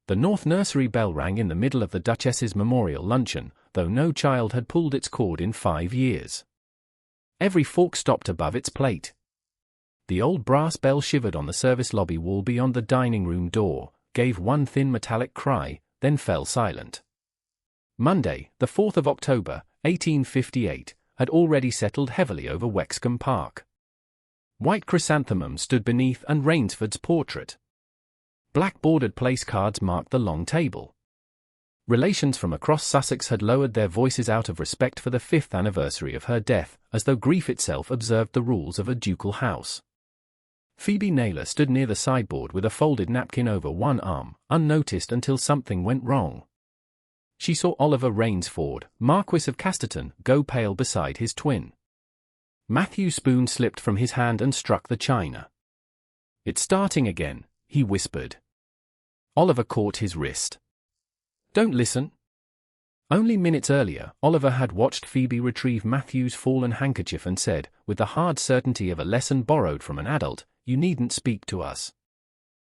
The north nursery bell rang in the middle of the Duchess's memorial luncheon, though no child had pulled its cord in 5 years. Every fork stopped above its plate. The old brass bell shivered on the service lobby wall beyond the dining room door, gave one thin metallic cry, then fell silent. Monday, the 4th of October, 1858, had already settled heavily over Wexcombe Park. White chrysanthemums stood beneath and Rainsford's portrait. Black bordered place cards marked the long table. Relations from across Sussex had lowered their voices out of respect for the 5th anniversary of her death, as though grief itself observed the rules of a ducal house. Phoebe Naylor stood near the sideboard with a folded napkin over one arm, unnoticed until something went wrong. She saw Oliver Rainsford, Marquis of Casterton, go pale beside his twin. Matthew's spoon slipped from his hand and struck the china. "It's starting again," he whispered. Oliver caught his wrist. "Don't listen." Only minutes earlier, Oliver had watched Phoebe retrieve Matthew's fallen handkerchief and said, with the hard certainty of a lesson borrowed from an adult, "You needn't speak to us.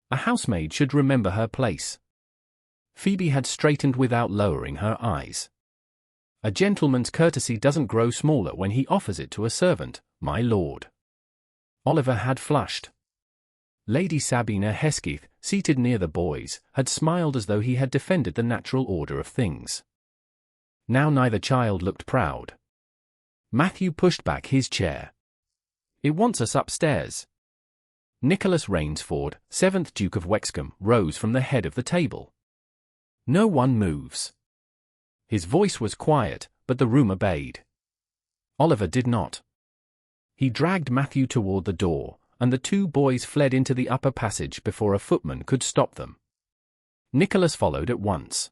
A housemaid should remember her place." Phoebe had straightened without lowering her eyes. "A gentleman's courtesy doesn't grow smaller when he offers it to a servant, my lord." Oliver had flushed. Lady Sabina Hesketh, seated near the boys, had smiled as though he had defended the natural order of things. Now neither child looked proud. Matthew pushed back his chair. "It wants us upstairs." Nicholas Rainsford, 7th Duke of Wexcombe, rose from the head of the table. "No one moves." His voice was quiet, but the room obeyed. Oliver did not. He dragged Matthew toward the door, and the two boys fled into the upper passage before a footman could stop them. Nicholas followed at once.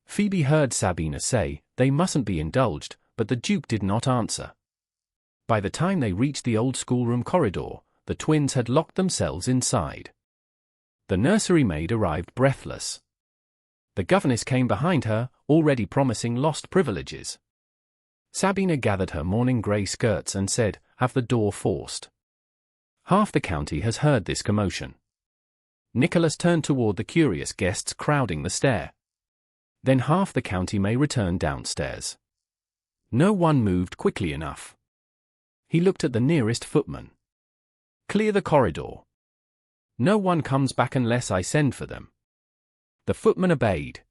Phoebe heard Sabina say, "They mustn't be indulged," but the Duke did not answer. By the time they reached the old schoolroom corridor, the twins had locked themselves inside. The nursery maid arrived breathless. The governess came behind her, already promising lost privileges. Sabina gathered her morning grey skirts and said, "Have the door forced." Half the county has heard this commotion. Nicholas turned toward the curious guests crowding the stair. Then half the county may return downstairs. No one moved quickly enough. He looked at the nearest footman. "Clear the corridor. No one comes back unless I send for them." The footman obeyed.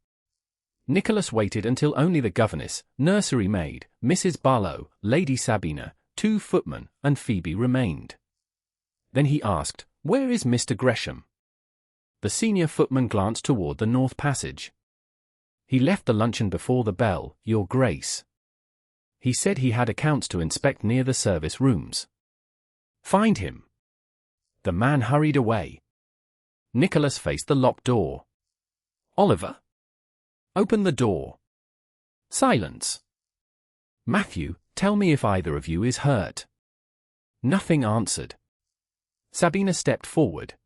Nicholas waited until only the governess, nursery maid, Mrs. Barlow, Lady Sabina, 2 footmen, and Phoebe remained. Then he asked, "Where is Mr. Gresham?" The senior footman glanced toward the north passage. "He left the luncheon before the bell, Your Grace. He said he had accounts to inspect near the service rooms." "Find him." The man hurried away. Nicholas faced the locked door. "Oliver? Open the door." Silence. "Matthew, tell me if either of you is hurt." Nothing answered. Sabina stepped forward.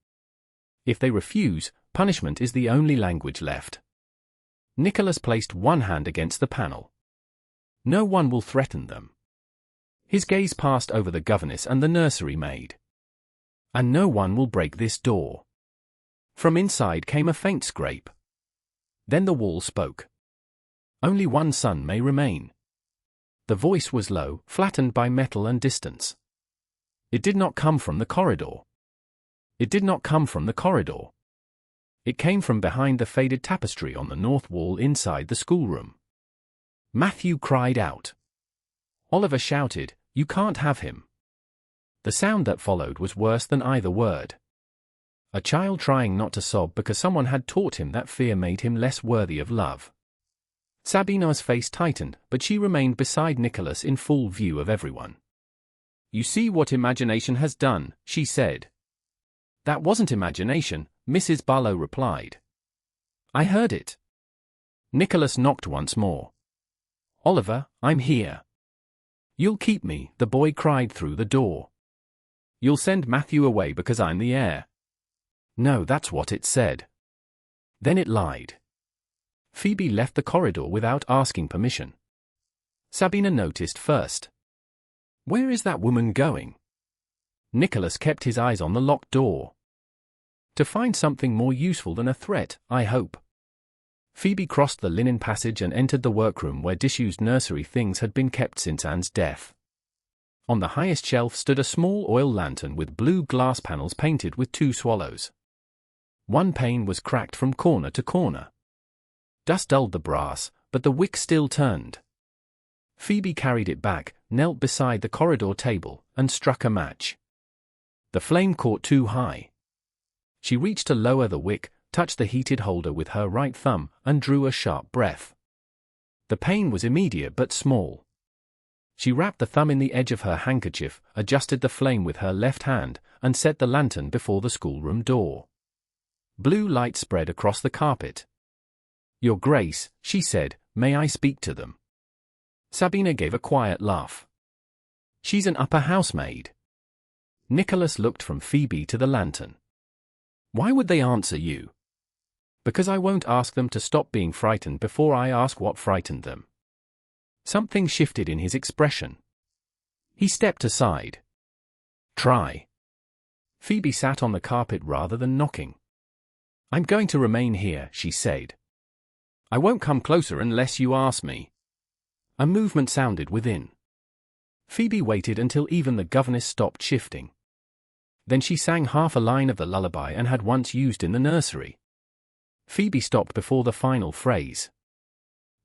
"If they refuse, punishment is the only language left." Nicholas placed one hand against the panel. "No one will threaten them." His gaze passed over the governess and the nursery maid. "And no one will break this door." From inside came a faint scrape. Then the wall spoke. "Only one son may remain." The voice was low, flattened by metal and distance. It did not come from the corridor. It did not come from the corridor. It came from behind the faded tapestry on the north wall inside the schoolroom. Matthew cried out. Oliver shouted, "You can't have him." The sound that followed was worse than either word. A child trying not to sob because someone had taught him that fear made him less worthy of love. Sabina's face tightened, but she remained beside Nicholas in full view of everyone. "You see what imagination has done," she said. "That wasn't imagination," Mrs. Barlow replied. "I heard it." Nicholas knocked once more. "Oliver, I'm here." "You'll keep me," the boy cried through the door. "You'll send Matthew away because I'm the heir." No, that's what it said. Then it lied. Phoebe left the corridor without asking permission. Sabina noticed first. "Where is that woman going?" Nicholas kept his eyes on the locked door. To find something more useful than a threat, I hope. Phoebe crossed the linen passage and entered the workroom where disused nursery things had been kept since Anne's death. On the highest shelf stood a small oil lantern with blue glass panels painted with 2 swallows. One pane was cracked from corner to corner. Dust dulled the brass, but the wick still turned. Phoebe carried it back, knelt beside the corridor table, and struck a match. The flame caught too high. She reached to lower the wick, touched the heated holder with her right thumb, and drew a sharp breath. The pain was immediate but small. She wrapped the thumb in the edge of her handkerchief, adjusted the flame with her left hand, and set the lantern before the schoolroom door. Blue light spread across the carpet. "Your Grace," she said, "may I speak to them?" Sabina gave a quiet laugh. "She's an upper housemaid." Nicholas looked from Phoebe to the lantern. "Why would they answer you?" "Because I won't ask them to stop being frightened before I ask what frightened them." Something shifted in his expression. He stepped aside. "Try." Phoebe sat on the carpet rather than knocking. "I'm going to remain here," she said. "I won't come closer unless you ask me." A movement sounded within. Phoebe waited until even the governess stopped shifting. Then she sang half a line of the lullaby Anne had once used in the nursery. Phoebe stopped before the final phrase.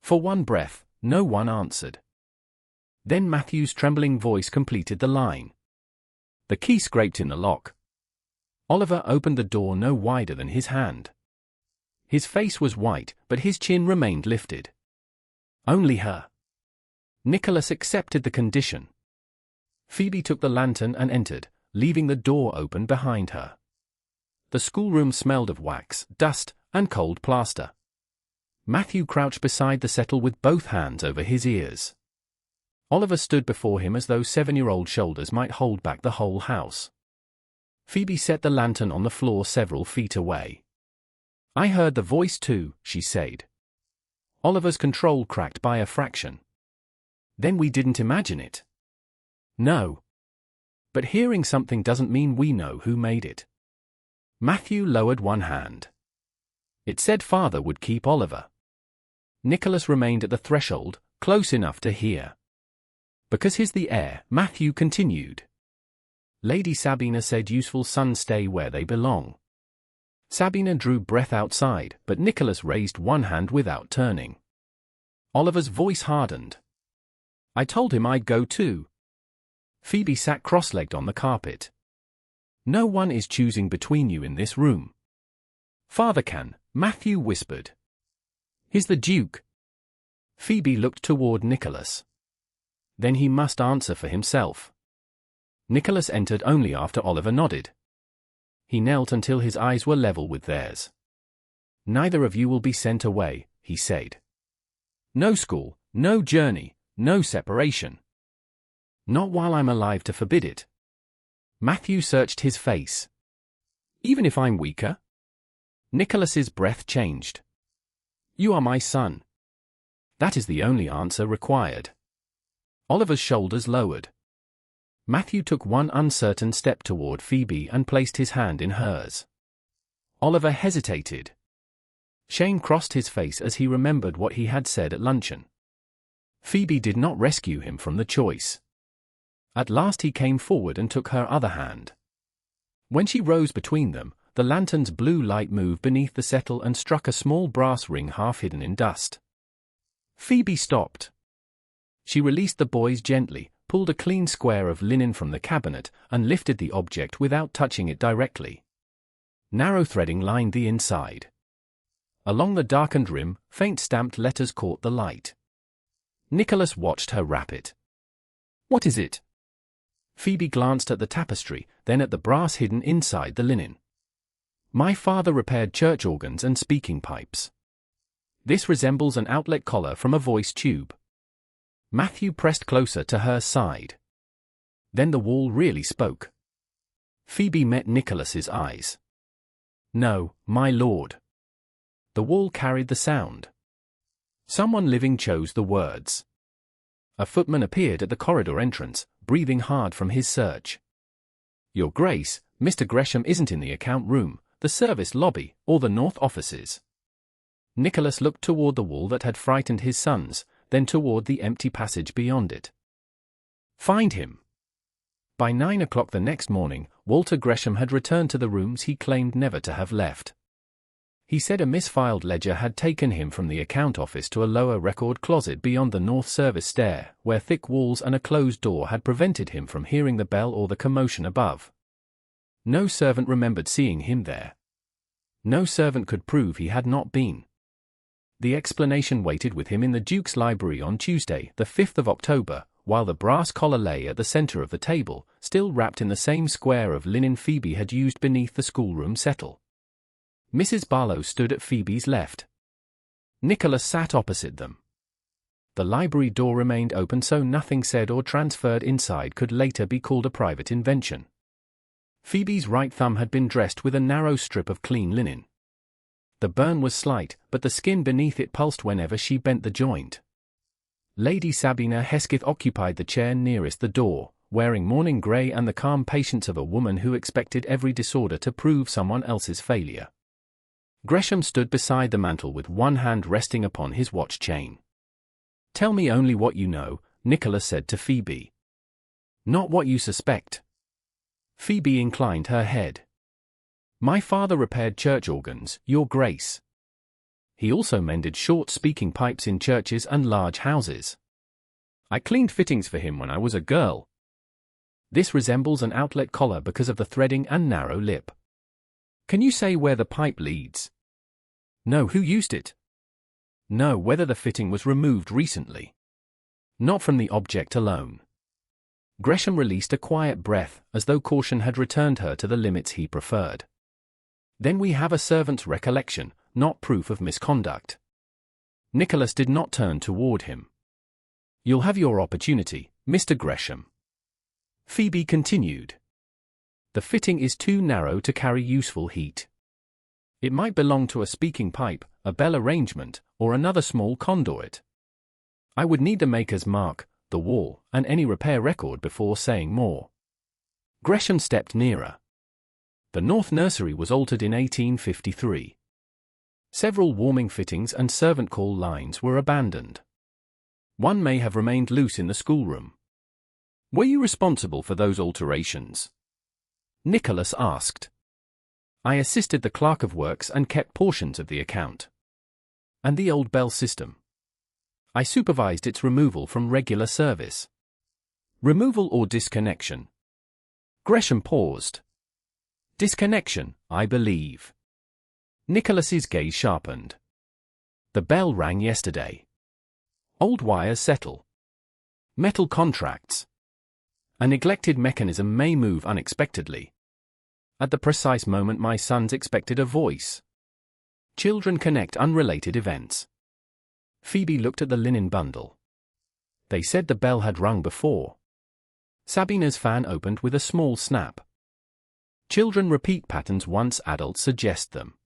For one breath, no one answered. Then Matthew's trembling voice completed the line. The key scraped in the lock. Oliver opened the door no wider than his hand. His face was white, but his chin remained lifted. Only her. Nicholas accepted the condition. Phoebe took the lantern and entered, leaving the door open behind her. The schoolroom smelled of wax, dust, and cold plaster. Matthew crouched beside the settle with both hands over his ears. Oliver stood before him as though 7-year-old shoulders might hold back the whole house. Phoebe set the lantern on the floor several feet away. "I heard the voice too," she said. Oliver's control cracked by a fraction. "Then we didn't imagine it." "No. But hearing something doesn't mean we know who made it." Matthew lowered one hand. "It said Father would keep Oliver." Nicholas remained at the threshold, close enough to hear. "Because he's the heir," Matthew continued. "Lady Sabina said useful sons stay where they belong." Sabina drew breath outside, but Nicholas raised one hand without turning. Oliver's voice hardened. "I told him I'd go too." Phoebe sat cross-legged on the carpet. "No one is choosing between you in this room." "Father can," Matthew whispered. "He's the Duke." Phoebe looked toward Nicholas. "Then he must answer for himself." Nicholas entered only after Oliver nodded. He knelt until his eyes were level with theirs. "Neither of you will be sent away," he said. "No school, no journey, no separation. Not while I'm alive to forbid it." Matthew searched his face. "Even if I'm weaker?" Nicholas's breath changed. "You are my son." That is the only answer required. Oliver's shoulders lowered. Matthew took one uncertain step toward Phoebe and placed his hand in hers. Oliver hesitated. Shame crossed his face as he remembered what he had said at luncheon. Phoebe did not rescue him from the choice. At last he came forward and took her other hand. When she rose between them, the lantern's blue light moved beneath the settle and struck a small brass ring half hidden in dust. Phoebe stopped. She released the boys gently, pulled a clean square of linen from the cabinet, and lifted the object without touching it directly. Narrow threading lined the inside. Along the darkened rim, faint stamped letters caught the light. Nicholas watched her wrap it. "What is it?" Phoebe glanced at the tapestry, then at the brass hidden inside the linen. "My father repaired church organs and speaking pipes. This resembles an outlet collar from a voice tube." Matthew pressed closer to her side. Then the wall really spoke. Phoebe met Nicholas's eyes. "No, my lord." The wall carried the sound. Someone living chose the words. A footman appeared at the corridor entrance, breathing hard from his search. "Your Grace, Mr. Gresham isn't in the account room, the service lobby, or the north offices? Nicholas looked toward the wall that had frightened his sons, then toward the empty passage beyond it. Find him. By 9 o'clock the next morning, Walter Gresham had returned to the rooms he claimed never to have left. He said a misfiled ledger had taken him from the account office to a lower record closet beyond the north service stair, where thick walls and a closed door had prevented him from hearing the bell or the commotion above. No servant remembered seeing him there. No servant could prove he had not been. The explanation waited with him in the Duke's library on Tuesday, the 5th of October, while the brass collar lay at the center of the table, still wrapped in the same square of linen Phoebe had used beneath the schoolroom settle. Mrs. Barlow stood at Phoebe's left. Nicholas sat opposite them. The library door remained open, so nothing said or transferred inside could later be called a private invention. Phoebe's right thumb had been dressed with a narrow strip of clean linen. The burn was slight, but the skin beneath it pulsed whenever she bent the joint. Lady Sabina Hesketh occupied the chair nearest the door, wearing mourning grey and the calm patience of a woman who expected every disorder to prove someone else's failure. Gresham stood beside the mantel with one hand resting upon his watch chain. "Tell me only what you know," Nicholas said to Phoebe. "Not what you suspect." Phoebe inclined her head. "My father repaired church organs, Your Grace. He also mended short speaking pipes in churches and large houses. I cleaned fittings for him when I was a girl. This resembles an outlet collar because of the threading and narrow lip. Can you say where the pipe leads? No, who used it? No, whether the fitting was removed recently. Not from the object alone." Gresham released a quiet breath, as though caution had returned her to the limits he preferred. "Then we have a servant's recollection, not proof of misconduct." Nicholas did not turn toward him. "You'll have your opportunity, Mr. Gresham." Phoebe continued. "The fitting is too narrow to carry useful heat. It might belong to a speaking pipe, a bell arrangement, or another small conduit. I would need the maker's mark, the wall, and any repair record before saying more." Gresham stepped nearer. The north nursery was altered in 1853. Several warming fittings and servant call lines were abandoned. One may have remained loose in the schoolroom. "Were you responsible for those alterations?" Nicholas asked. "I assisted the clerk of works and kept portions of the account." "And the old bell system?" "I supervised its removal from regular service." "Removal or disconnection?" Gresham paused. "Disconnection, I believe." Nicholas's gaze sharpened. "The bell rang yesterday. Old wires settle. Metal contracts. A neglected mechanism may move unexpectedly. At the precise moment my sons expected a voice. Children connect unrelated events." Phoebe looked at the linen bundle. "They said the bell had rung before." Sabina's fan opened with a small snap. "Children repeat patterns once adults suggest them."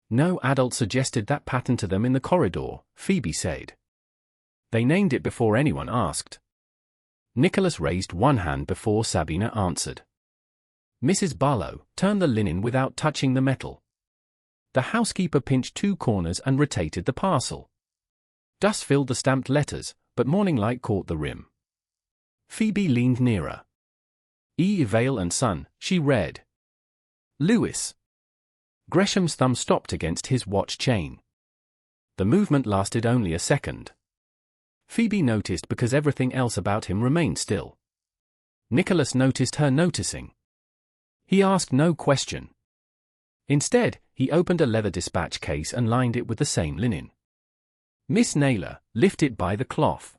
"No adult suggested that pattern to them in the corridor," Phoebe said. "They named it before anyone asked." Nicholas raised one hand before Sabina answered. Mrs. Barlow turned the linen without touching the metal. The housekeeper pinched two corners and rotated the parcel. Dust filled the stamped letters, but morning light caught the rim. Phoebe leaned nearer. "E. Vale and Son," she read. "Lewis." Gresham's thumb stopped against his watch chain. The movement lasted only a second. Phoebe noticed because everything else about him remained still. Nicholas noticed her noticing. He asked no question. Instead, he opened a leather dispatch case and lined it with the same linen. "Miss Naylor, lift it by the cloth."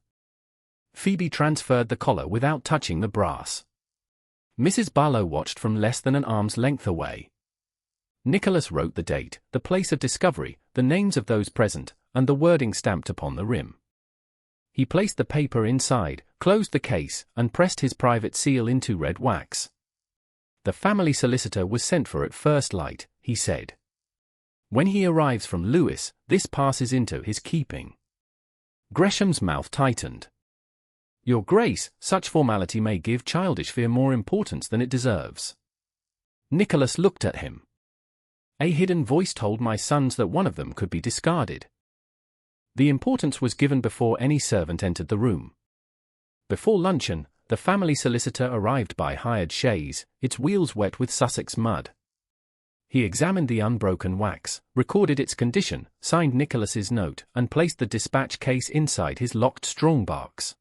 Phoebe transferred the collar without touching the brass. Mrs. Barlow watched from less than an arm's length away. Nicholas wrote the date, the place of discovery, the names of those present, and the wording stamped upon the rim. He placed the paper inside, closed the case, and pressed his private seal into red wax. "The family solicitor was sent for at first light," he said. "When he arrives from Lewis, this passes into his keeping." Gresham's mouth tightened. "Your Grace, such formality may give childish fear more importance than it deserves." Nicholas looked at him. A hidden voice told my sons that one of them could be discarded. The importance was given before any servant entered the room. Before luncheon, the family solicitor arrived by hired chaise, its wheels wet with Sussex mud. He examined the unbroken wax, recorded its condition, signed Nicholas's note, and placed the dispatch case inside his locked strong-box.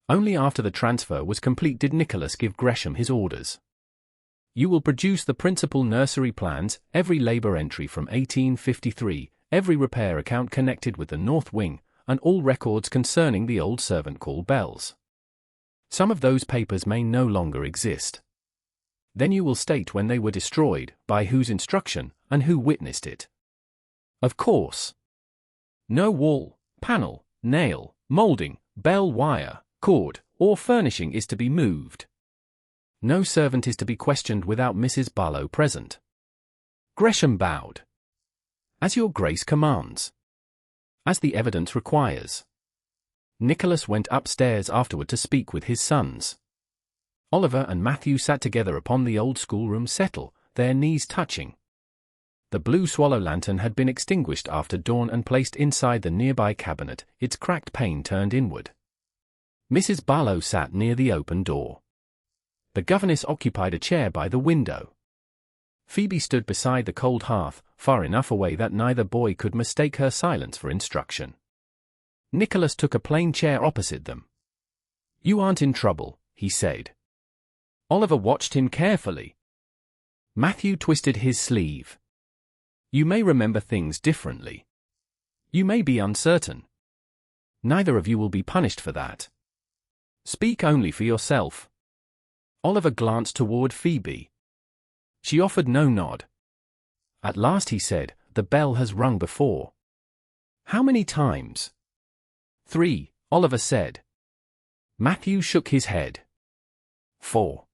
Only after the transfer was complete did Nicholas give Gresham his orders. You will produce the principal nursery plans, every labour entry from 1853, every repair account connected with the north wing, and all records concerning the old servant call bells. Some of those papers may no longer exist. Then you will state when they were destroyed, by whose instruction, and who witnessed it. Of course, no wall, panel, nail, moulding, bell wire, cord, or furnishing is to be moved. No servant is to be questioned without Mrs. Barlow present. Gresham bowed. As your grace commands. As the evidence requires. Nicholas went upstairs afterward to speak with his sons. Oliver and Matthew sat together upon the old schoolroom settle, their knees touching. The blue swallow lantern had been extinguished after dawn and placed inside the nearby cabinet, its cracked pane turned inward. Mrs. Barlow sat near the open door. The governess occupied a chair by the window. Phoebe stood beside the cold hearth, far enough away that neither boy could mistake her silence for instruction. Nicholas took a plain chair opposite them. You aren't in trouble, he said. Oliver watched him carefully. Matthew twisted his sleeve. You may remember things differently. You may be uncertain. Neither of you will be punished for that. Speak only for yourself. Oliver glanced toward Phoebe. She offered no nod. At last he said, the bell has rung before. How many times? 3, Oliver said. Matthew shook his head. 4.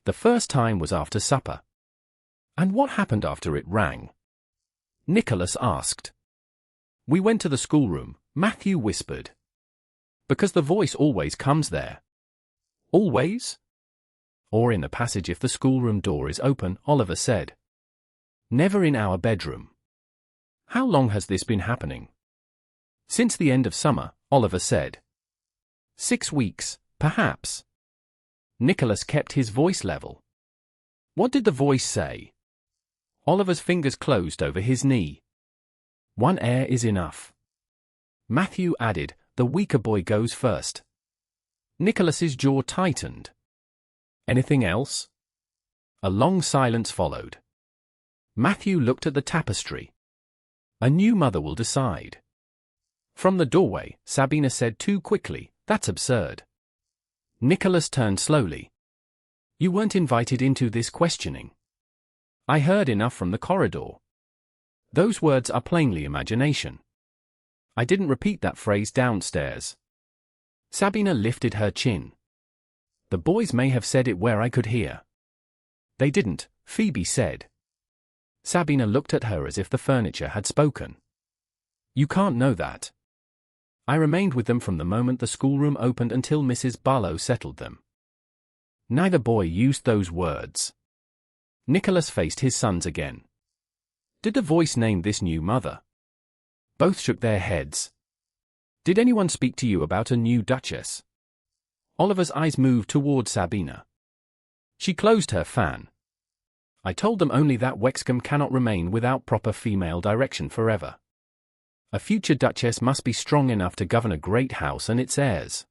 The first time was after supper. And what happened after it rang? Nicholas asked. We went to the schoolroom, Matthew whispered. Because the voice always comes there. Always? Or in the passage if the schoolroom door is open, Oliver said. Never in our bedroom. How long has this been happening? Since the end of summer, Oliver said. 6 weeks, perhaps. Nicholas kept his voice level. What did the voice say? Oliver's fingers closed over his knee. 1 air is enough. Matthew added, the weaker boy goes first. Nicholas's jaw tightened. Anything else? A long silence followed. Matthew looked at the tapestry. A new mother will decide. From the doorway, Sabina said too quickly, that's absurd. Nicholas turned slowly. You weren't invited into this questioning. I heard enough from the corridor. Those words are plainly imagination. I didn't repeat that phrase downstairs. Sabina lifted her chin. The boys may have said it where I could hear. They didn't, Phoebe said. Sabina looked at her as if the furniture had spoken. You can't know that. I remained with them from the moment the schoolroom opened until Mrs. Barlow settled them. Neither boy used those words. Nicholas faced his sons again. Did the voice name this new mother? Both shook their heads. Did anyone speak to you about a new duchess? Oliver's eyes moved toward Sabina. She closed her fan. I told them only that Wexcombe cannot remain without proper female direction forever. A future duchess must be strong enough to govern a great house and its heirs.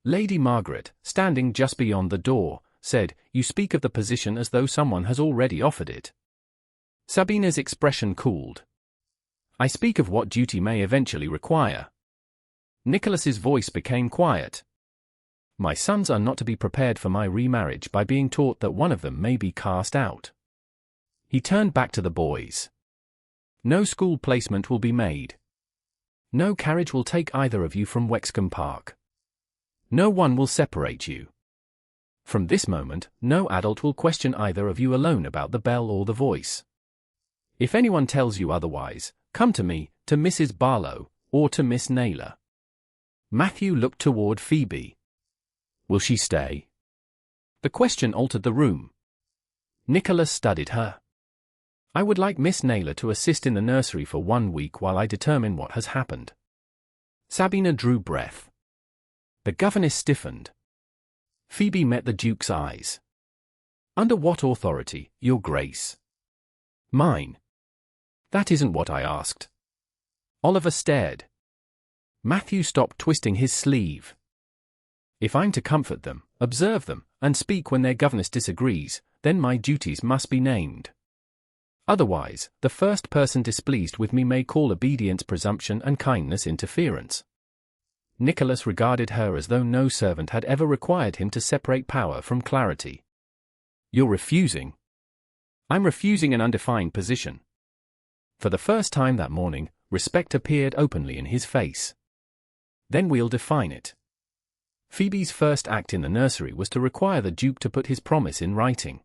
Lady Margaret, standing just beyond the door, said, You speak of the position as though someone has already offered it. Sabina's expression cooled. I speak of what duty may eventually require. Nicholas's voice became quiet. My sons are not to be prepared for my remarriage by being taught that one of them may be cast out. He turned back to the boys. No school placement will be made. No carriage will take either of you from Wexcombe Park. No one will separate you. From this moment, no adult will question either of you alone about the bell or the voice. If anyone tells you otherwise, come to me, to Mrs. Barlow, or to Miss Naylor. Matthew looked toward Phoebe. Will she stay? The question altered the room. Nicholas studied her. I would like Miss Naylor to assist in the nursery for 1 week while I determine what has happened. Sabina drew breath. The governess stiffened. Phoebe met the Duke's eyes. Under what authority, Your Grace? Mine. That isn't what I asked. Oliver stared. Matthew stopped twisting his sleeve. If I'm to comfort them, observe them, and speak when their governess disagrees, then my duties must be named. Otherwise, the first person displeased with me may call obedience presumption and kindness interference. Nicholas regarded her as though no servant had ever required him to separate power from clarity. You're refusing. I'm refusing an undefined position. For the first time that morning, respect appeared openly in his face. Then we'll define it. Phoebe's first act in the nursery was to require the Duke to put his promise in writing.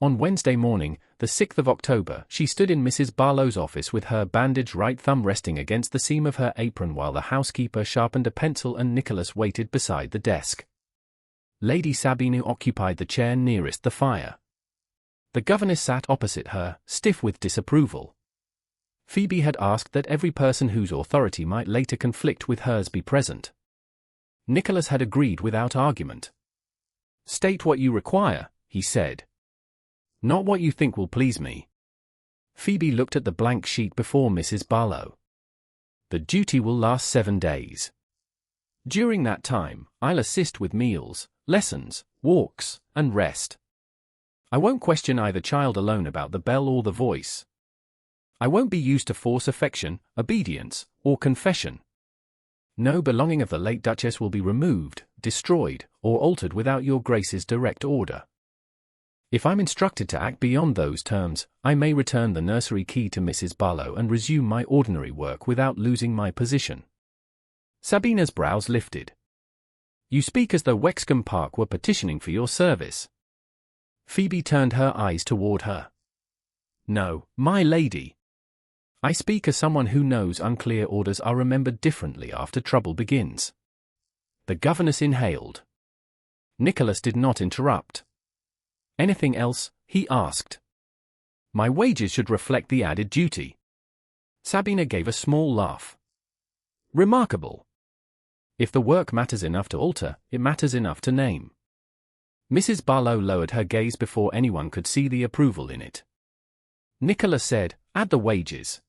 On Wednesday morning, the 6th of October, she stood in Mrs. Barlow's office with her bandaged right thumb resting against the seam of her apron while the housekeeper sharpened a pencil and Nicholas waited beside the desk. Lady Sabina occupied the chair nearest the fire. The governess sat opposite her, stiff with disapproval. Phoebe had asked that every person whose authority might later conflict with hers be present. Nicholas had agreed without argument. State what you require, he said. Not what you think will please me. Phoebe looked at the blank sheet before Mrs. Barlow. The duty will last 7 days. During that time, I'll assist with meals, lessons, walks, and rest. I won't question either child alone about the bell or the voice. I won't be used to force affection, obedience, or confession. No belonging of the late Duchess will be removed, destroyed, or altered without your Grace's direct order. If I'm instructed to act beyond those terms, I may return the nursery key to Mrs. Barlow and resume my ordinary work without losing my position. Sabina's brows lifted. You speak as though Wexcombe Park were petitioning for your service. Phoebe turned her eyes toward her. No, my lady. I speak as someone who knows unclear orders are remembered differently after trouble begins. The governess inhaled. Nicholas did not interrupt. Anything else? He asked. My wages should reflect the added duty. Sabina gave a small laugh. Remarkable. If the work matters enough to alter, it matters enough to name. Mrs. Barlow lowered her gaze before anyone could see the approval in it. Nicholas said, add the wages.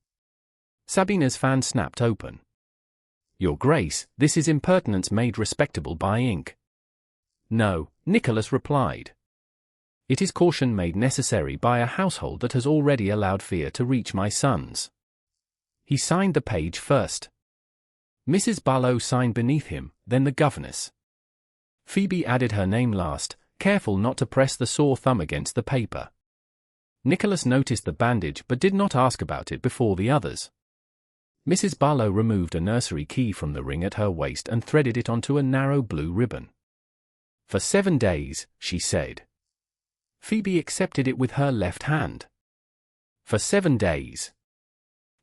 Sabina's fan snapped open. Your Grace, this is impertinence made respectable by ink. No, Nicholas replied. It is caution made necessary by a household that has already allowed fear to reach my sons. He signed the page first. Mrs. Barlow signed beneath him, then the governess. Phoebe added her name last, careful not to press the sore thumb against the paper. Nicholas noticed the bandage but did not ask about it before the others. Mrs. Barlow removed a nursery key from the ring at her waist and threaded it onto a narrow blue ribbon. For 7 days, she said. Phoebe accepted it with her left hand. For 7 days.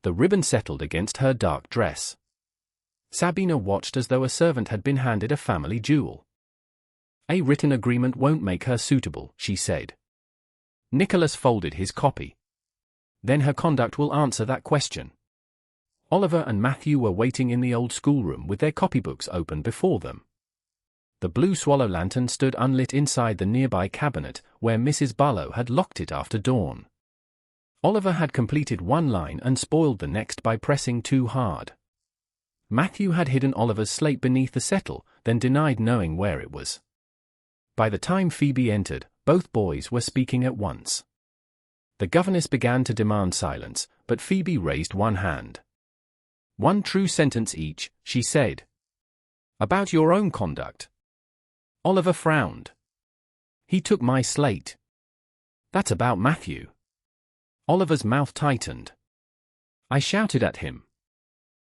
The ribbon settled against her dark dress. Sabina watched as though a servant had been handed a family jewel. A written agreement won't make her suitable, she said. Nicholas folded his copy. Then her conduct will answer that question. Oliver and Matthew were waiting in the old schoolroom with their copybooks open before them. The blue swallow lantern stood unlit inside the nearby cabinet, where Mrs. Barlow had locked it after dawn. Oliver had completed one line and spoiled the next by pressing too hard. Matthew had hidden Oliver's slate beneath the settle, then denied knowing where it was. By the time Phoebe entered, both boys were speaking at once. The governess began to demand silence, but Phoebe raised one hand. One true sentence each, she said. About your own conduct. Oliver frowned. He took my slate. That's about Matthew. Oliver's mouth tightened. I shouted at him.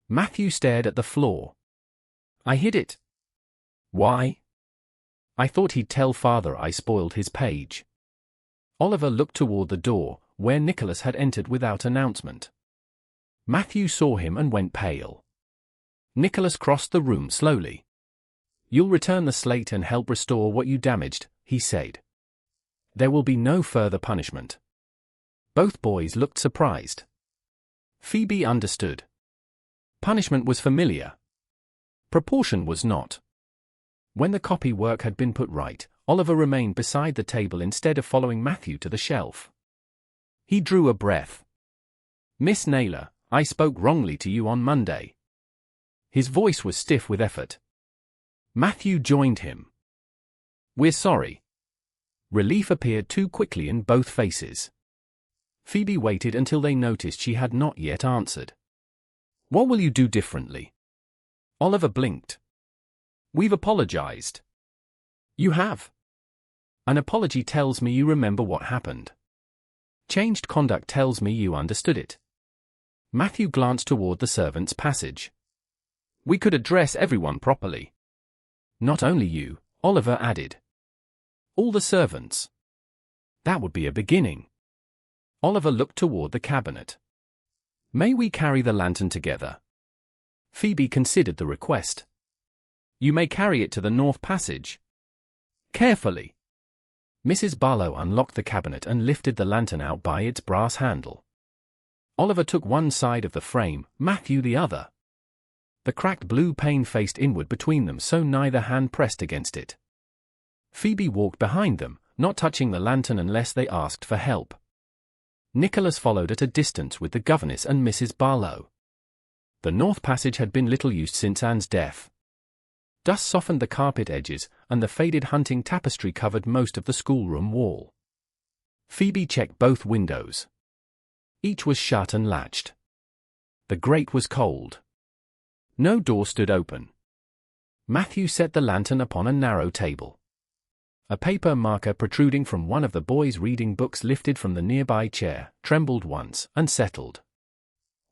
Matthew stared at the floor. I hid it. Why? I thought he'd tell father I spoiled his page. Oliver looked toward the door, where Nicholas had entered without announcement. Matthew saw him and went pale. Nicholas crossed the room slowly. You'll return the slate and help restore what you damaged, he said. There will be no further punishment. Both boys looked surprised. Phoebe understood. Punishment was familiar. Proportion was not. When the copy work had been put right, Oliver remained beside the table instead of following Matthew to the shelf. He drew a breath. "Miss Naylor, I spoke wrongly to you on Monday." His voice was stiff with effort. Matthew joined him. "We're sorry." Relief appeared too quickly in both faces. Phoebe waited until they noticed she had not yet answered. "What will you do differently?" Oliver blinked. "We've apologized." "You have?" "An apology tells me you remember what happened. Changed conduct tells me you understood it." Matthew glanced toward the servants' passage. "We could address everyone properly." "Not only you," Oliver added. "All the servants." "That would be a beginning." Oliver looked toward the cabinet. "May we carry the lantern together?" Phoebe considered the request. "You may carry it to the north passage." "Carefully." Mrs. Barlow unlocked the cabinet and lifted the lantern out by its brass handle. Oliver took one side of the frame, Matthew the other. The cracked blue pane faced inward between them so neither hand pressed against it. Phoebe walked behind them, not touching the lantern unless they asked for help. Nicholas followed at a distance with the governess and Mrs. Barlow. The north passage had been little used since Anne's death. Dust softened the carpet edges, and the faded hunting tapestry covered most of the schoolroom wall. Phoebe checked both windows. Each was shut and latched. The grate was cold. No door stood open. Matthew set the lantern upon a narrow table. A paper marker protruding from one of the boys' reading books lifted from the nearby chair, trembled once, and settled.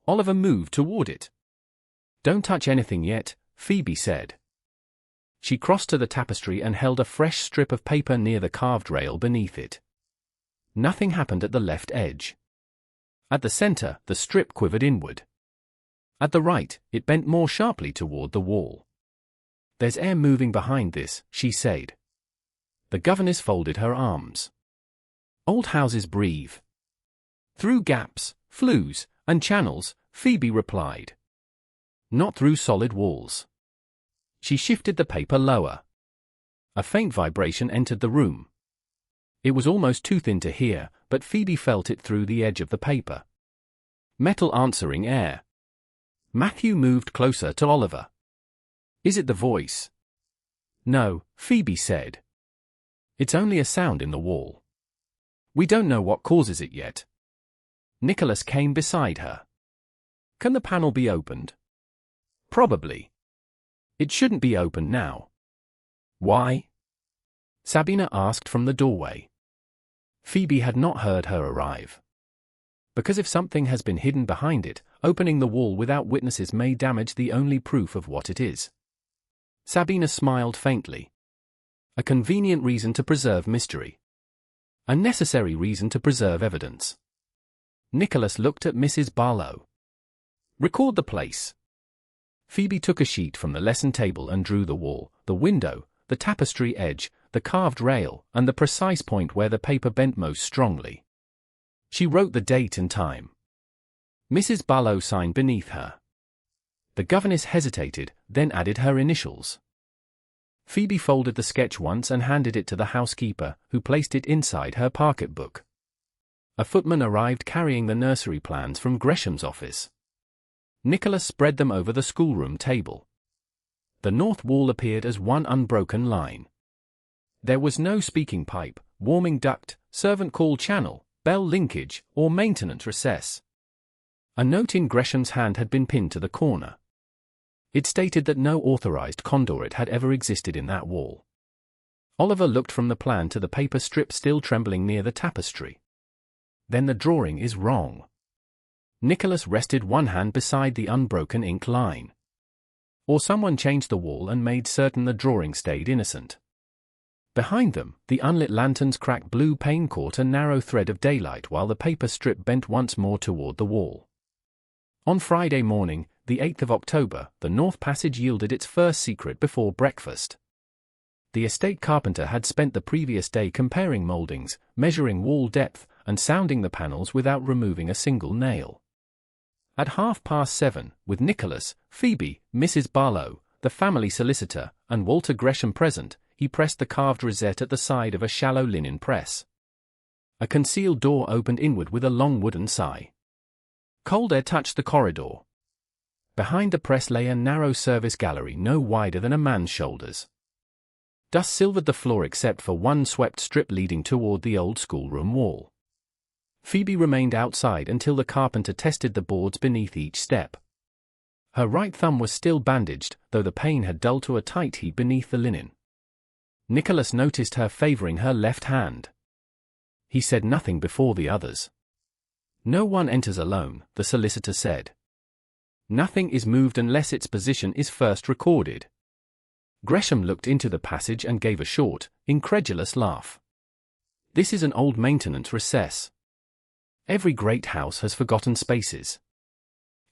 Oliver moved toward it. "Don't touch anything yet," Phoebe said. She crossed to the tapestry and held a fresh strip of paper near the carved rail beneath it. Nothing happened at the left edge. At the center, the strip quivered inward. At the right, it bent more sharply toward the wall. "There's air moving behind this," she said. The governess folded her arms. "Old houses breathe." "Through gaps, flues, and channels," Phoebe replied. "Not through solid walls." She shifted the paper lower. A faint vibration entered the room. It was almost too thin to hear, but Phoebe felt it through the edge of the paper. Metal answering air. Matthew moved closer to Oliver. "Is it the voice?" "No," Phoebe said. "It's only a sound in the wall. We don't know what causes it yet." Nicholas came beside her. "Can the panel be opened?" "Probably." "It shouldn't be opened now." "Why?" Sabina asked from the doorway. Phoebe had not heard her arrive. "Because if something has been hidden behind it, opening the wall without witnesses may damage the only proof of what it is." Sabina smiled faintly. "A convenient reason to preserve mystery. A necessary reason to preserve evidence." Nicholas looked at Mrs. Barlow. "Record the place." Phoebe took a sheet from the lesson table and drew the wall, the window, the tapestry edge, the carved rail, and the precise point where the paper bent most strongly. She wrote the date and time. Mrs. Barlow signed beneath her. The governess hesitated, then added her initials. Phoebe folded the sketch once and handed it to the housekeeper, who placed it inside her pocketbook. A footman arrived carrying the nursery plans from Gresham's office. Nicholas spread them over the schoolroom table. The north wall appeared as one unbroken line. There was no speaking pipe, warming duct, servant call channel, bell linkage, or maintenance recess. A note in Gresham's hand had been pinned to the corner. It stated that no authorized conduit had ever existed in that wall. Oliver looked from the plan to the paper strip still trembling near the tapestry. "Then the drawing is wrong." Nicholas rested one hand beside the unbroken ink line. "Or someone changed the wall and made certain the drawing stayed innocent." Behind them, the unlit lantern's cracked blue pane caught a narrow thread of daylight while the paper strip bent once more toward the wall. On Friday morning, the 8th of October, the north passage yielded its first secret before breakfast. The estate carpenter had spent the previous day comparing moldings, measuring wall depth, and sounding the panels without removing a single nail. At 7:30, with Nicholas, Phoebe, Mrs. Barlow, the family solicitor, and Walter Gresham present, he pressed the carved rosette at the side of a shallow linen press. A concealed door opened inward with a long wooden sigh. Cold air touched the corridor. Behind the press lay a narrow service gallery no wider than a man's shoulders. Dust silvered the floor except for one swept strip leading toward the old schoolroom wall. Phoebe remained outside until the carpenter tested the boards beneath each step. Her right thumb was still bandaged, though the pain had dulled to a tight heat beneath the linen. Nicholas noticed her favoring her left hand. He said nothing before the others. "No one enters alone," the solicitor said. "Nothing is moved unless its position is first recorded." Gresham looked into the passage and gave a short, incredulous laugh. "This is an old maintenance recess. Every great house has forgotten spaces."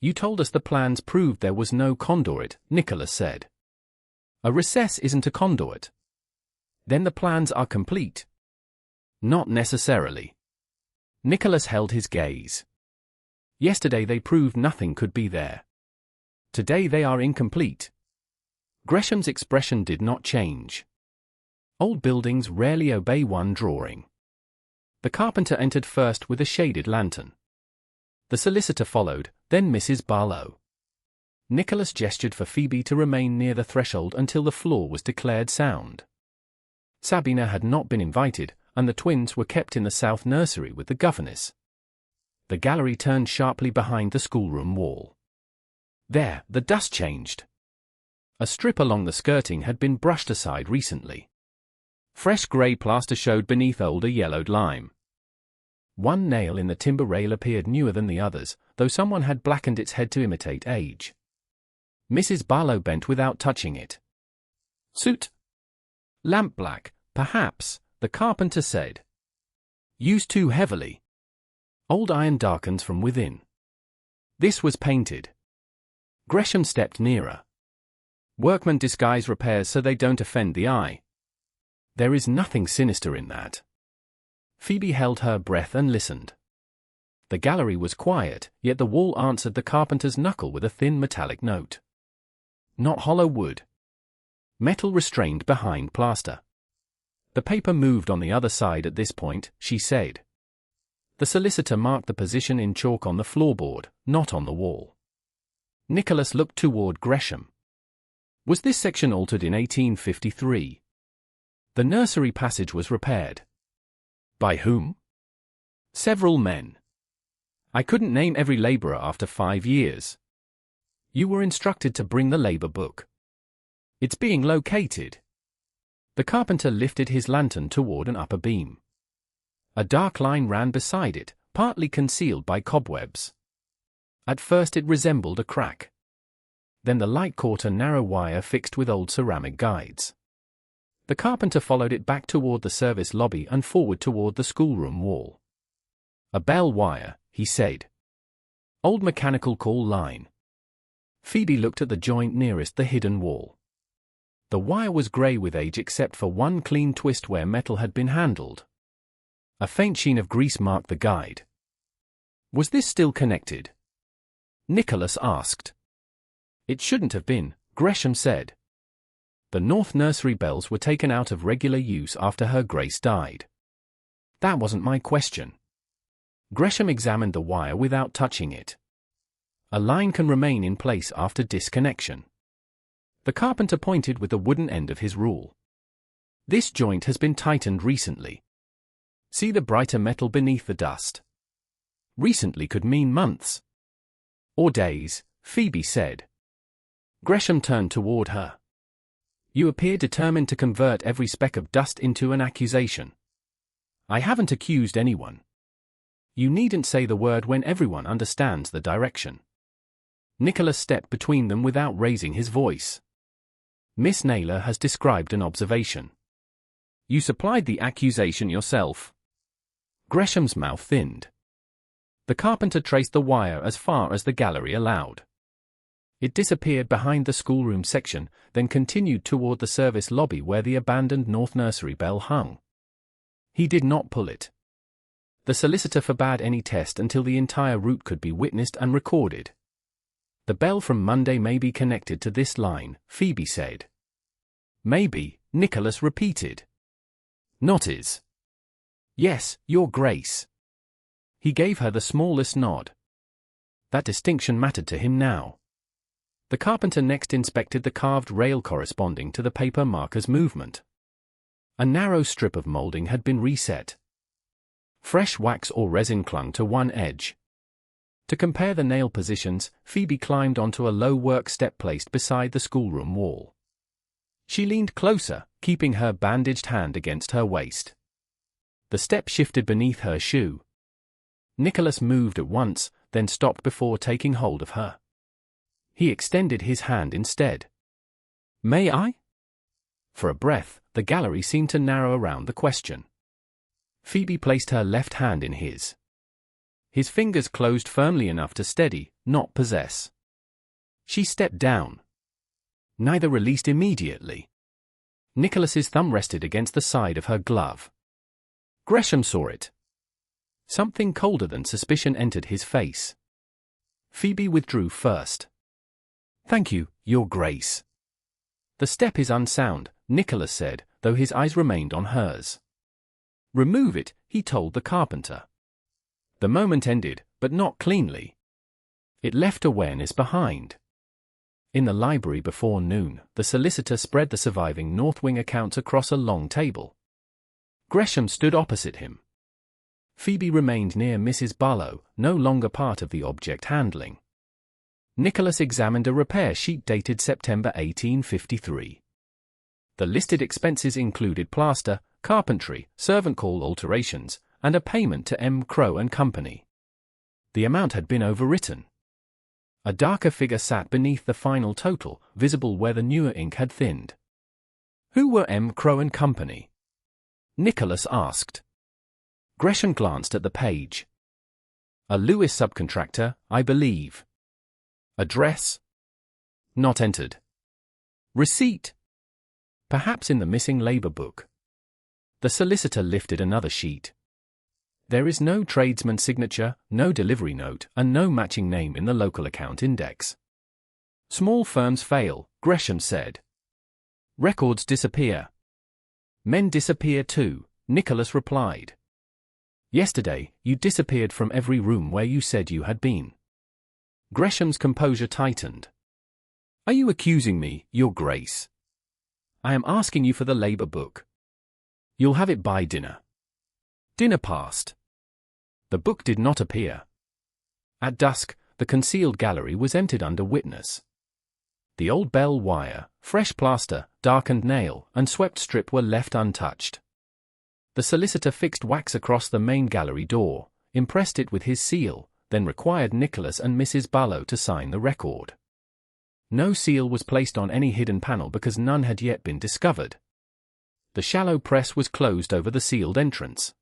"You told us the plans proved there was no conduit," Nicholas said. "A recess isn't a conduit." "Then the plans are complete." "Not necessarily." Nicholas held his gaze. "Yesterday they proved nothing could be there. Today they are incomplete." Gresham's expression did not change. Old buildings rarely obey one drawing. The carpenter entered first with a shaded lantern. The solicitor followed, then Mrs. Barlow. Nicholas gestured for Phoebe to remain near the threshold until the floor was declared sound. Sabina had not been invited, and the twins were kept in the south nursery with the governess. The gallery turned sharply behind the schoolroom wall. There, the dust changed. A strip along the skirting had been brushed aside recently. Fresh grey plaster showed beneath older yellowed lime. One nail in the timber rail appeared newer than the others, though someone had blackened its head to imitate age. Mrs. Barlow bent without touching it. "Soot? Lampblack, perhaps," the carpenter said. "Used too heavily. Old iron darkens from within." This was painted. Gresham stepped nearer. "Workmen disguise repairs so they don't offend the eye. There is nothing sinister in that." Phoebe held her breath and listened. The gallery was quiet, yet the wall answered the carpenter's knuckle with a thin metallic note. Not hollow wood. Metal restrained behind plaster. "The paper moved on the other side at this point," she said. The solicitor marked the position in chalk on the floorboard, not on the wall. Nicholas looked toward Gresham. "Was this section altered in 1853? The nursery passage was repaired." "By whom?" "Several men. I couldn't name every labourer after 5 years. You were instructed to bring the labour book. It's being located." The carpenter lifted his lantern toward an upper beam. A dark line ran beside it, partly concealed by cobwebs. At first it resembled a crack. Then the light caught a narrow wire fixed with old ceramic guides. The carpenter followed it back toward the service lobby and forward toward the schoolroom wall. "A bell wire," he said. "Old mechanical call line." Phoebe looked at the joint nearest the hidden wall. The wire was grey with age except for one clean twist where metal had been handled. A faint sheen of grease marked the guide. "Was this still connected?" Nicholas asked. "It shouldn't have been," Gresham said. "The North Nursery bells were taken out of regular use after Her Grace died." "That wasn't my question." Gresham examined the wire without touching it. "A line can remain in place after disconnection." The carpenter pointed with the wooden end of his rule. "This joint has been tightened recently. See the brighter metal beneath the dust." Recently could mean months. "Or days," Phoebe said. Gresham turned toward her. "You appear determined to convert every speck of dust into an accusation." "I haven't accused anyone." "You needn't say the word when everyone understands the direction." Nicholas stepped between them without raising his voice. "Miss Naylor has described an observation. You supplied the accusation yourself." Gresham's mouth thinned. The carpenter traced the wire as far as the gallery allowed. It disappeared behind the schoolroom section, then continued toward the service lobby where the abandoned North Nursery bell hung. He did not pull it. The solicitor forbade any test until the entire route could be witnessed and recorded. The bell from Monday may be connected to this line, Phoebe said. Maybe, Nicholas repeated. Not is. Yes, Your Grace. He gave her the smallest nod. That distinction mattered to him now. The carpenter next inspected the carved rail corresponding to the paper marker's movement. A narrow strip of molding had been reset. Fresh wax or resin clung to one edge. To compare the nail positions, Phoebe climbed onto a low work step placed beside the schoolroom wall. She leaned closer, keeping her bandaged hand against her waist. The step shifted beneath her shoe. Nicholas moved at once, then stopped before taking hold of her. He extended his hand instead. May I? For a breath, the gallery seemed to narrow around the question. Phoebe placed her left hand in his. His fingers closed firmly enough to steady, not possess. She stepped down. Neither released immediately. Nicholas's thumb rested against the side of her glove. Gresham saw it. Something colder than suspicion entered his face. Phoebe withdrew first. Thank you, Your Grace. The step is unsound, Nicholas said, though his eyes remained on hers. Remove it, he told the carpenter. The moment ended, but not cleanly. It left awareness behind. In the library before noon, the solicitor spread the surviving North Wing accounts across a long table. Gresham stood opposite him. Phoebe remained near Mrs. Barlow, no longer part of the object handling. Nicholas examined a repair sheet dated September 1853. The listed expenses included plaster, carpentry, servant call alterations, and a payment to M. Crowe and Company. The amount had been overwritten. A darker figure sat beneath the final total, visible where the newer ink had thinned. Who were M. Crowe and Company? Nicholas asked. Gresham glanced at the page. A Lewis subcontractor, I believe. Address? Not entered. Receipt? Perhaps in the missing labor book. The solicitor lifted another sheet. There is no tradesman signature, no delivery note, and no matching name in the local account index. Small firms fail, Gresham said. Records disappear. Men disappear too, Nicholas replied. Yesterday, you disappeared from every room where you said you had been. Gresham's composure tightened. Are you accusing me, Your Grace? I am asking you for the labor book. You'll have it by dinner. Dinner passed. The book did not appear. At dusk, the concealed gallery was emptied under witness. The old bell wire, fresh plaster, darkened nail, and swept strip were left untouched. The solicitor fixed wax across the main gallery door, impressed it with his seal, then required Nicholas and Mrs. Barlow to sign the record. No seal was placed on any hidden panel because none had yet been discovered. The shallow press was closed over the sealed entrance.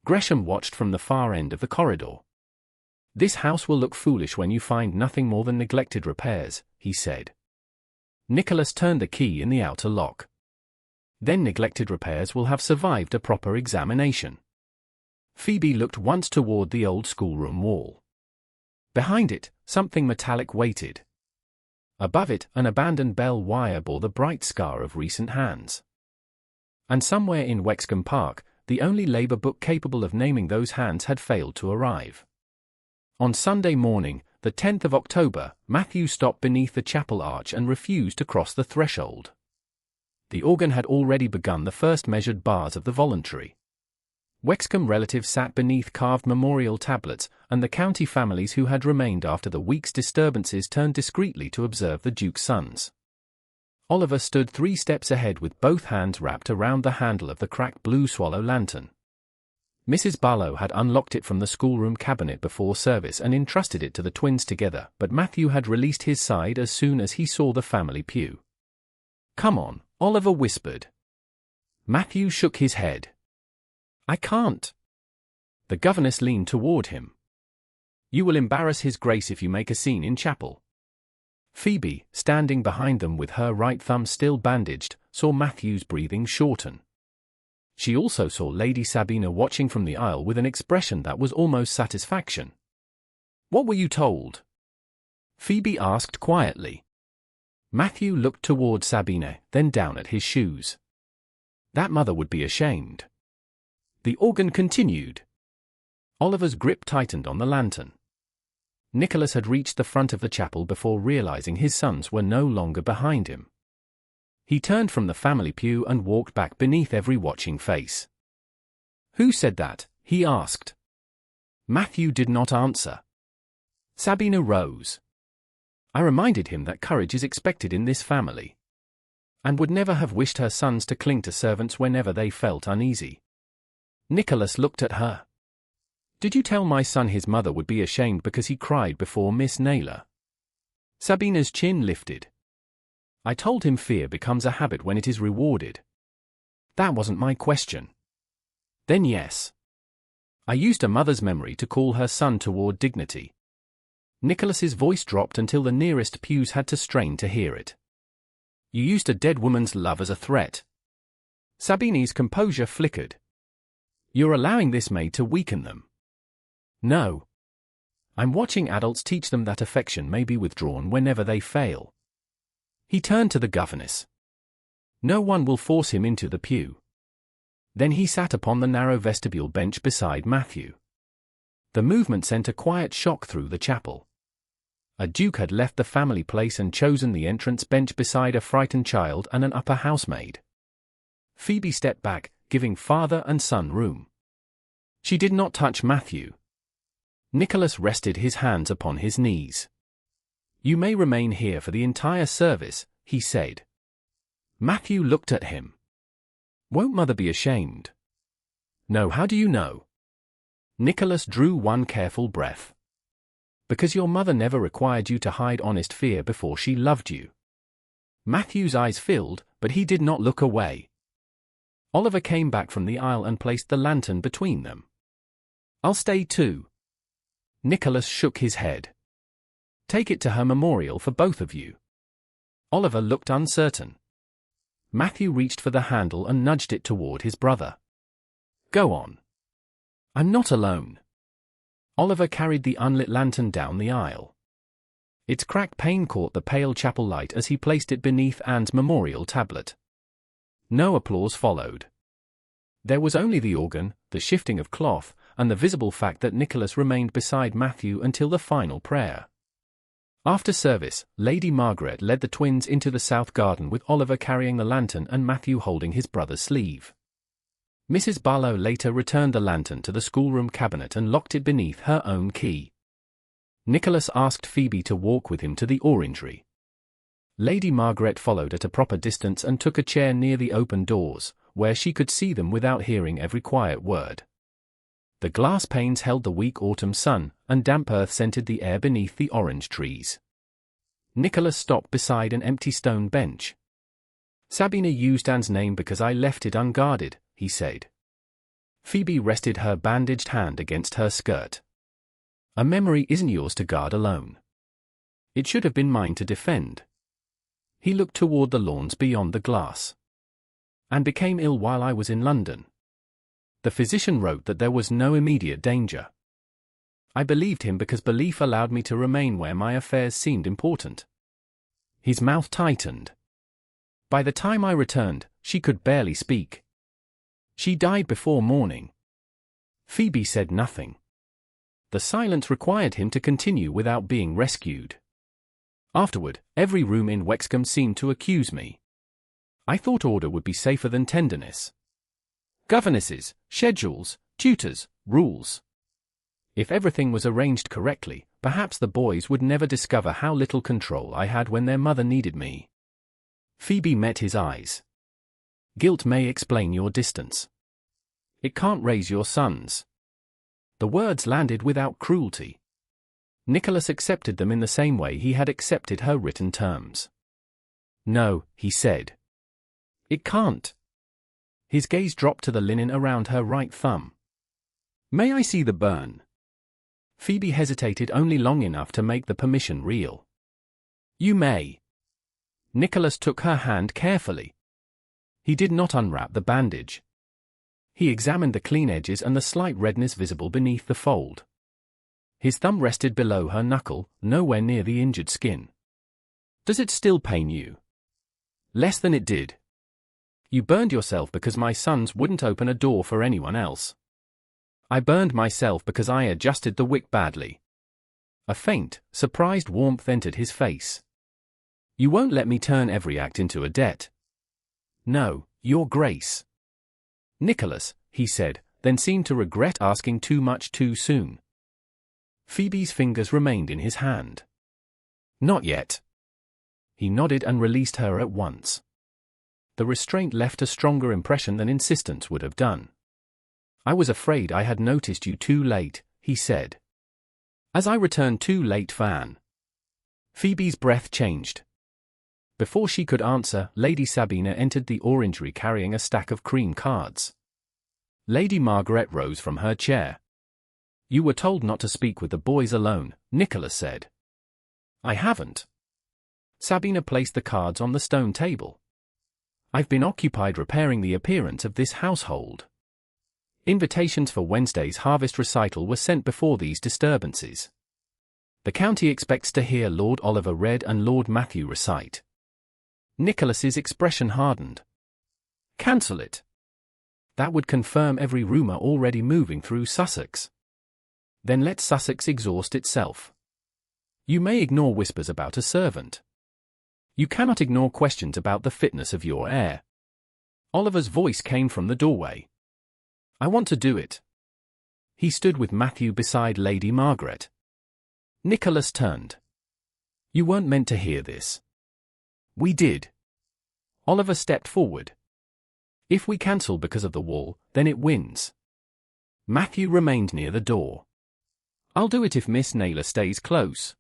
Gresham watched from the far end of the corridor. This house will look foolish when you find nothing more than neglected repairs, he said. Nicholas turned the key in the outer lock. Then neglected repairs will have survived a proper examination. Phoebe looked once toward the old schoolroom wall. Behind it, something metallic waited. Above it, an abandoned bell wire bore the bright scar of recent hands. And somewhere in Wexcombe Park, the only labor book capable of naming those hands had failed to arrive. On Sunday morning, the 10th of October, Matthew stopped beneath the chapel arch and refused to cross the threshold. The organ had already begun the first measured bars of the voluntary. Wexcombe relatives sat beneath carved memorial tablets, and the county families who had remained after the week's disturbances turned discreetly to observe the Duke's sons. Oliver stood 3 steps ahead with both hands wrapped around the handle of the cracked blue swallow lantern. Mrs. Barlow had unlocked it from the schoolroom cabinet before service and entrusted it to the twins together, but Matthew had released his side as soon as he saw the family pew. "Come on," Oliver whispered. Matthew shook his head. "I can't." The governess leaned toward him. "You will embarrass His Grace if you make a scene in chapel." Phoebe, standing behind them with her right thumb still bandaged, saw Matthew's breathing shorten. She also saw Lady Sabina watching from the aisle with an expression that was almost satisfaction. "What were you told?" Phoebe asked quietly. Matthew looked toward Sabina, then down at his shoes. That mother would be ashamed. The organ continued. Oliver's grip tightened on the lantern. Nicholas had reached the front of the chapel before realizing his sons were no longer behind him. He turned from the family pew and walked back beneath every watching face. "Who said that?" he asked. Matthew did not answer. Sabina rose. "I reminded him that courage is expected in this family, and would never have wished her sons to cling to servants whenever they felt uneasy." Nicholas looked at her. "Did you tell my son his mother would be ashamed because he cried before Miss Naylor?" Sabina's chin lifted. "I told him fear becomes a habit when it is rewarded." "That wasn't my question." "Then yes. I used a mother's memory to call her son toward dignity." Nicholas's voice dropped until the nearest pews had to strain to hear it. "You used a dead woman's love as a threat." Sabina's composure flickered. "You're allowing this maid to weaken them." "No. I'm watching adults teach them that affection may be withdrawn whenever they fail." He turned to the governess. "No one will force him into the pew." Then he sat upon the narrow vestibule bench beside Matthew. The movement sent a quiet shock through the chapel. A duke had left the family place and chosen the entrance bench beside a frightened child and an upper housemaid. Phoebe stepped back, giving father and son room. She did not touch Matthew. Nicholas rested his hands upon his knees. "You may remain here for the entire service," he said. Matthew looked at him. "Won't mother be ashamed?" "No, how do you know?" Nicholas drew one careful breath. "Because your mother never required you to hide honest fear before she loved you." Matthew's eyes filled, but he did not look away. Oliver came back from the aisle and placed the lantern between them. "I'll stay too." Nicholas shook his head. "Take it to her memorial for both of you." Oliver looked uncertain. Matthew reached for the handle and nudged it toward his brother. "Go on." "I'm not alone." Oliver carried the unlit lantern down the aisle. Its cracked pane caught the pale chapel light as he placed it beneath Anne's memorial tablet. No applause followed. There was only the organ, the shifting of cloth, and the visible fact that Nicholas remained beside Matthew until the final prayer. After service, Lady Margaret led the twins into the south garden with Oliver carrying the lantern and Matthew holding his brother's sleeve. Mrs. Barlow later returned the lantern to the schoolroom cabinet and locked it beneath her own key. Nicholas asked Phoebe to walk with him to the orangery. Lady Margaret followed at a proper distance and took a chair near the open doors, where she could see them without hearing every quiet word. The glass panes held the weak autumn sun, and damp earth scented the air beneath the orange trees. Nicholas stopped beside an empty stone bench. "Sabina used Anne's name because I left it unguarded," he said. Phoebe rested her bandaged hand against her skirt. "A memory isn't yours to guard alone. It should have been mine to defend." He looked toward the lawns beyond the glass. "And became ill while I was in London. The physician wrote that there was no immediate danger. I believed him because belief allowed me to remain where my affairs seemed important." His mouth tightened. "By the time I returned, she could barely speak. She died before morning." Phoebe said nothing. The silence required him to continue without being rescued. "Afterward, every room in Wexcombe seemed to accuse me. I thought order would be safer than tenderness. Governesses, schedules, tutors, rules. If everything was arranged correctly, perhaps the boys would never discover how little control I had when their mother needed me." Phoebe met his eyes. "Guilt may explain your distance. It can't raise your sons." The words landed without cruelty. Nicholas accepted them in the same way he had accepted her written terms. "No," he said. "It can't." His gaze dropped to the linen around her right thumb. "May I see the burn?" Phoebe hesitated only long enough to make the permission real. "You may." Nicholas took her hand carefully. He did not unwrap the bandage. He examined the clean edges and the slight redness visible beneath the fold. His thumb rested below her knuckle, nowhere near the injured skin. "Does it still pain you?" "Less than it did." "You burned yourself because my sons wouldn't open a door for anyone else." "I burned myself because I adjusted the wick badly." A faint, surprised warmth entered his face. "You won't let me turn every act into a debt?" "No, Your Grace." "Nicholas," he said, then seemed to regret asking too much too soon. Phoebe's fingers remained in his hand. "Not yet." He nodded and released her at once. The restraint left a stronger impression than insistence would have done. "I was afraid I had noticed you too late," he said. "As I returned too late for Anne." Phoebe's breath changed. Before she could answer, Lady Sabina entered the orangery carrying a stack of cream cards. Lady Margaret rose from her chair. "You were told not to speak with the boys alone," Nicholas said. "I haven't." Sabina placed the cards on the stone table. "I've been occupied repairing the appearance of this household." Invitations for Wednesday's harvest recital were sent before these disturbances. "The county expects to hear Lord Oliver read and Lord Matthew recite." Nicholas's expression hardened. "Cancel it. That would confirm every rumour already moving through Sussex. Then let Sussex exhaust itself. You may ignore whispers about a servant. You cannot ignore questions about the fitness of your heir." Oliver's voice came from the doorway. "I want to do it." He stood with Matthew beside Lady Margaret. Nicholas turned. "You weren't meant to hear this." "We did." Oliver stepped forward. "If we cancel because of the wall, then it wins." Matthew remained near the door. "I'll do it if Miss Naylor stays close."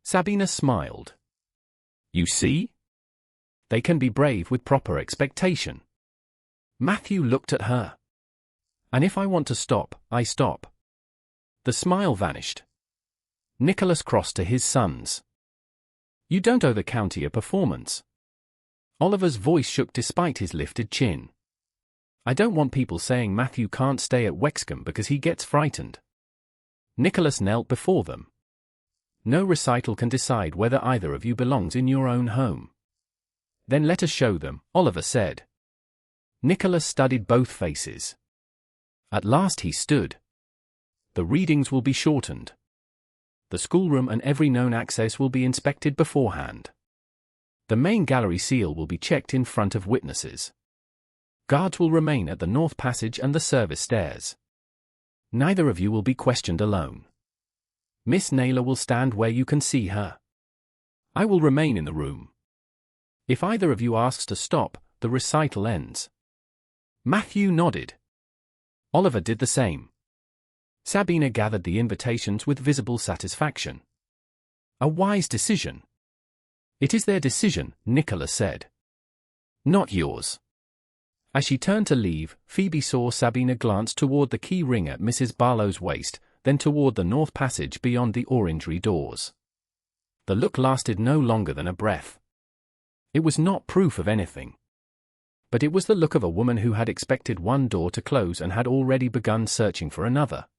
Sabina smiled. "You see? They can be brave with proper expectation." Matthew looked at her. "And if I want to stop, I stop." The smile vanished. Nicholas crossed to his sons. "You don't owe the county a performance." Oliver's voice shook despite his lifted chin. "I don't want people saying Matthew can't stay at Wexcombe because he gets frightened." Nicholas knelt before them. "No recital can decide whether either of you belongs in your own home." "Then let us show them," Oliver said. Nicholas studied both faces. At last he stood. "The readings will be shortened. The schoolroom and every known access will be inspected beforehand. The main gallery seal will be checked in front of witnesses. Guards will remain at the north passage and the service stairs. Neither of you will be questioned alone. Miss Naylor will stand where you can see her. I will remain in the room. If either of you asks to stop, the recital ends." Matthew nodded. Oliver did the same. Sabina gathered the invitations with visible satisfaction. "A wise decision." "It is their decision," Nicholas said. "Not yours." As she turned to leave, Phoebe saw Sabina glance toward the key ring at Mrs. Barlow's waist, then toward the north passage beyond the orangery doors. The look lasted no longer than a breath. It was not proof of anything. But it was the look of a woman who had expected one door to close and had already begun searching for another.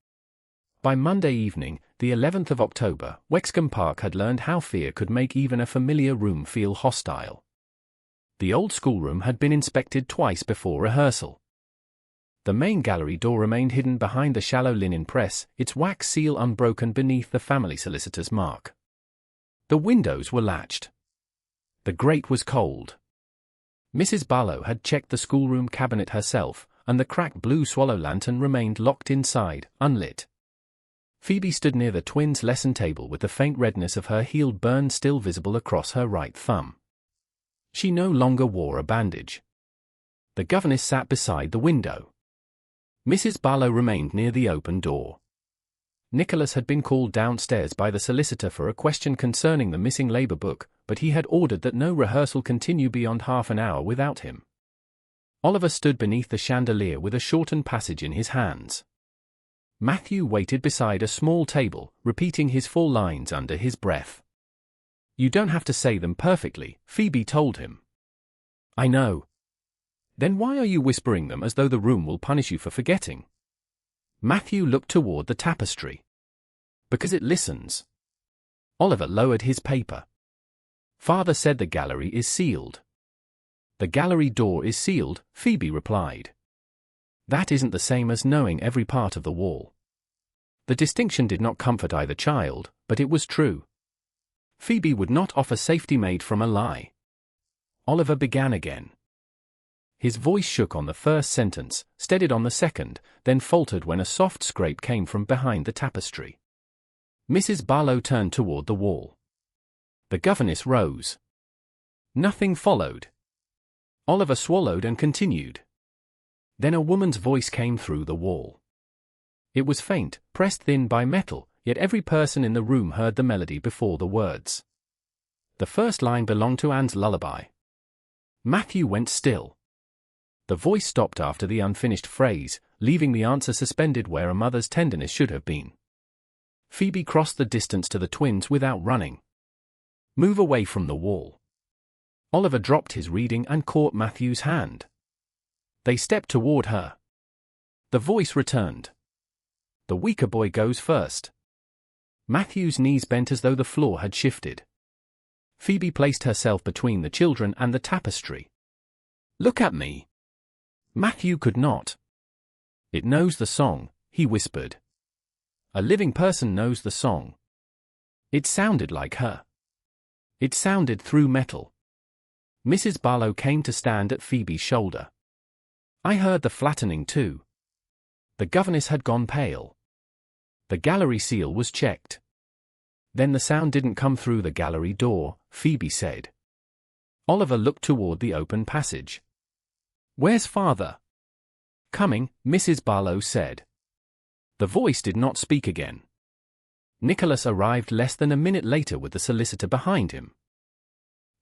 By Monday evening, the 11th of October, Wexcombe Park had learned how fear could make even a familiar room feel hostile. The old schoolroom had been inspected twice before rehearsal. The main gallery door remained hidden behind the shallow linen press, its wax seal unbroken beneath the family solicitor's mark. The windows were latched. The grate was cold. Mrs. Barlow had checked the schoolroom cabinet herself, and the cracked blue swallow lantern remained locked inside, unlit. Phoebe stood near the twins' lesson table with the faint redness of her healed burn still visible across her right thumb. She no longer wore a bandage. The governess sat beside the window. Mrs. Barlow remained near the open door. Nicholas had been called downstairs by the solicitor for a question concerning the missing labour book, but he had ordered that no rehearsal continue beyond half an hour without him. Oliver stood beneath the chandelier with a shortened passage in his hands. Matthew waited beside a small table, repeating his 4 lines under his breath. "You don't have to say them perfectly," Phoebe told him. "I know." Then why are you whispering them as though the room will punish you for forgetting? Matthew looked toward the tapestry. Because it listens. Oliver lowered his paper. Father said the gallery is sealed. The gallery door is sealed, Phoebe replied. That isn't the same as knowing every part of the wall. The distinction did not comfort either child, but it was true. Phoebe would not offer safety made from a lie. Oliver began again. His voice shook on the first sentence, steadied on the second, then faltered when a soft scrape came from behind the tapestry. Mrs. Barlow turned toward the wall. The governess rose. Nothing followed. Oliver swallowed and continued. Then a woman's voice came through the wall. It was faint, pressed thin by metal, yet every person in the room heard the melody before the words. The first line belonged to Anne's lullaby. Matthew went still. The voice stopped after the unfinished phrase, leaving the answer suspended where a mother's tenderness should have been. Phoebe crossed the distance to the twins without running. Move away from the wall. Oliver dropped his reading and caught Matthew's hand. They stepped toward her. The voice returned. The weaker boy goes first. Matthew's knees bent as though the floor had shifted. Phoebe placed herself between the children and the tapestry. Look at me. Matthew could not. It knows the song, he whispered. A living person knows the song. It sounded like her. It sounded through metal. Mrs. Barlow came to stand at Phoebe's shoulder. I heard the flattening too. The governess had gone pale. The gallery seal was checked. Then the sound didn't come through the gallery door, Phoebe said. Oliver looked toward the open passage. Where's father? Coming, Mrs. Barlow said. The voice did not speak again. Nicholas arrived less than a minute later with the solicitor behind him.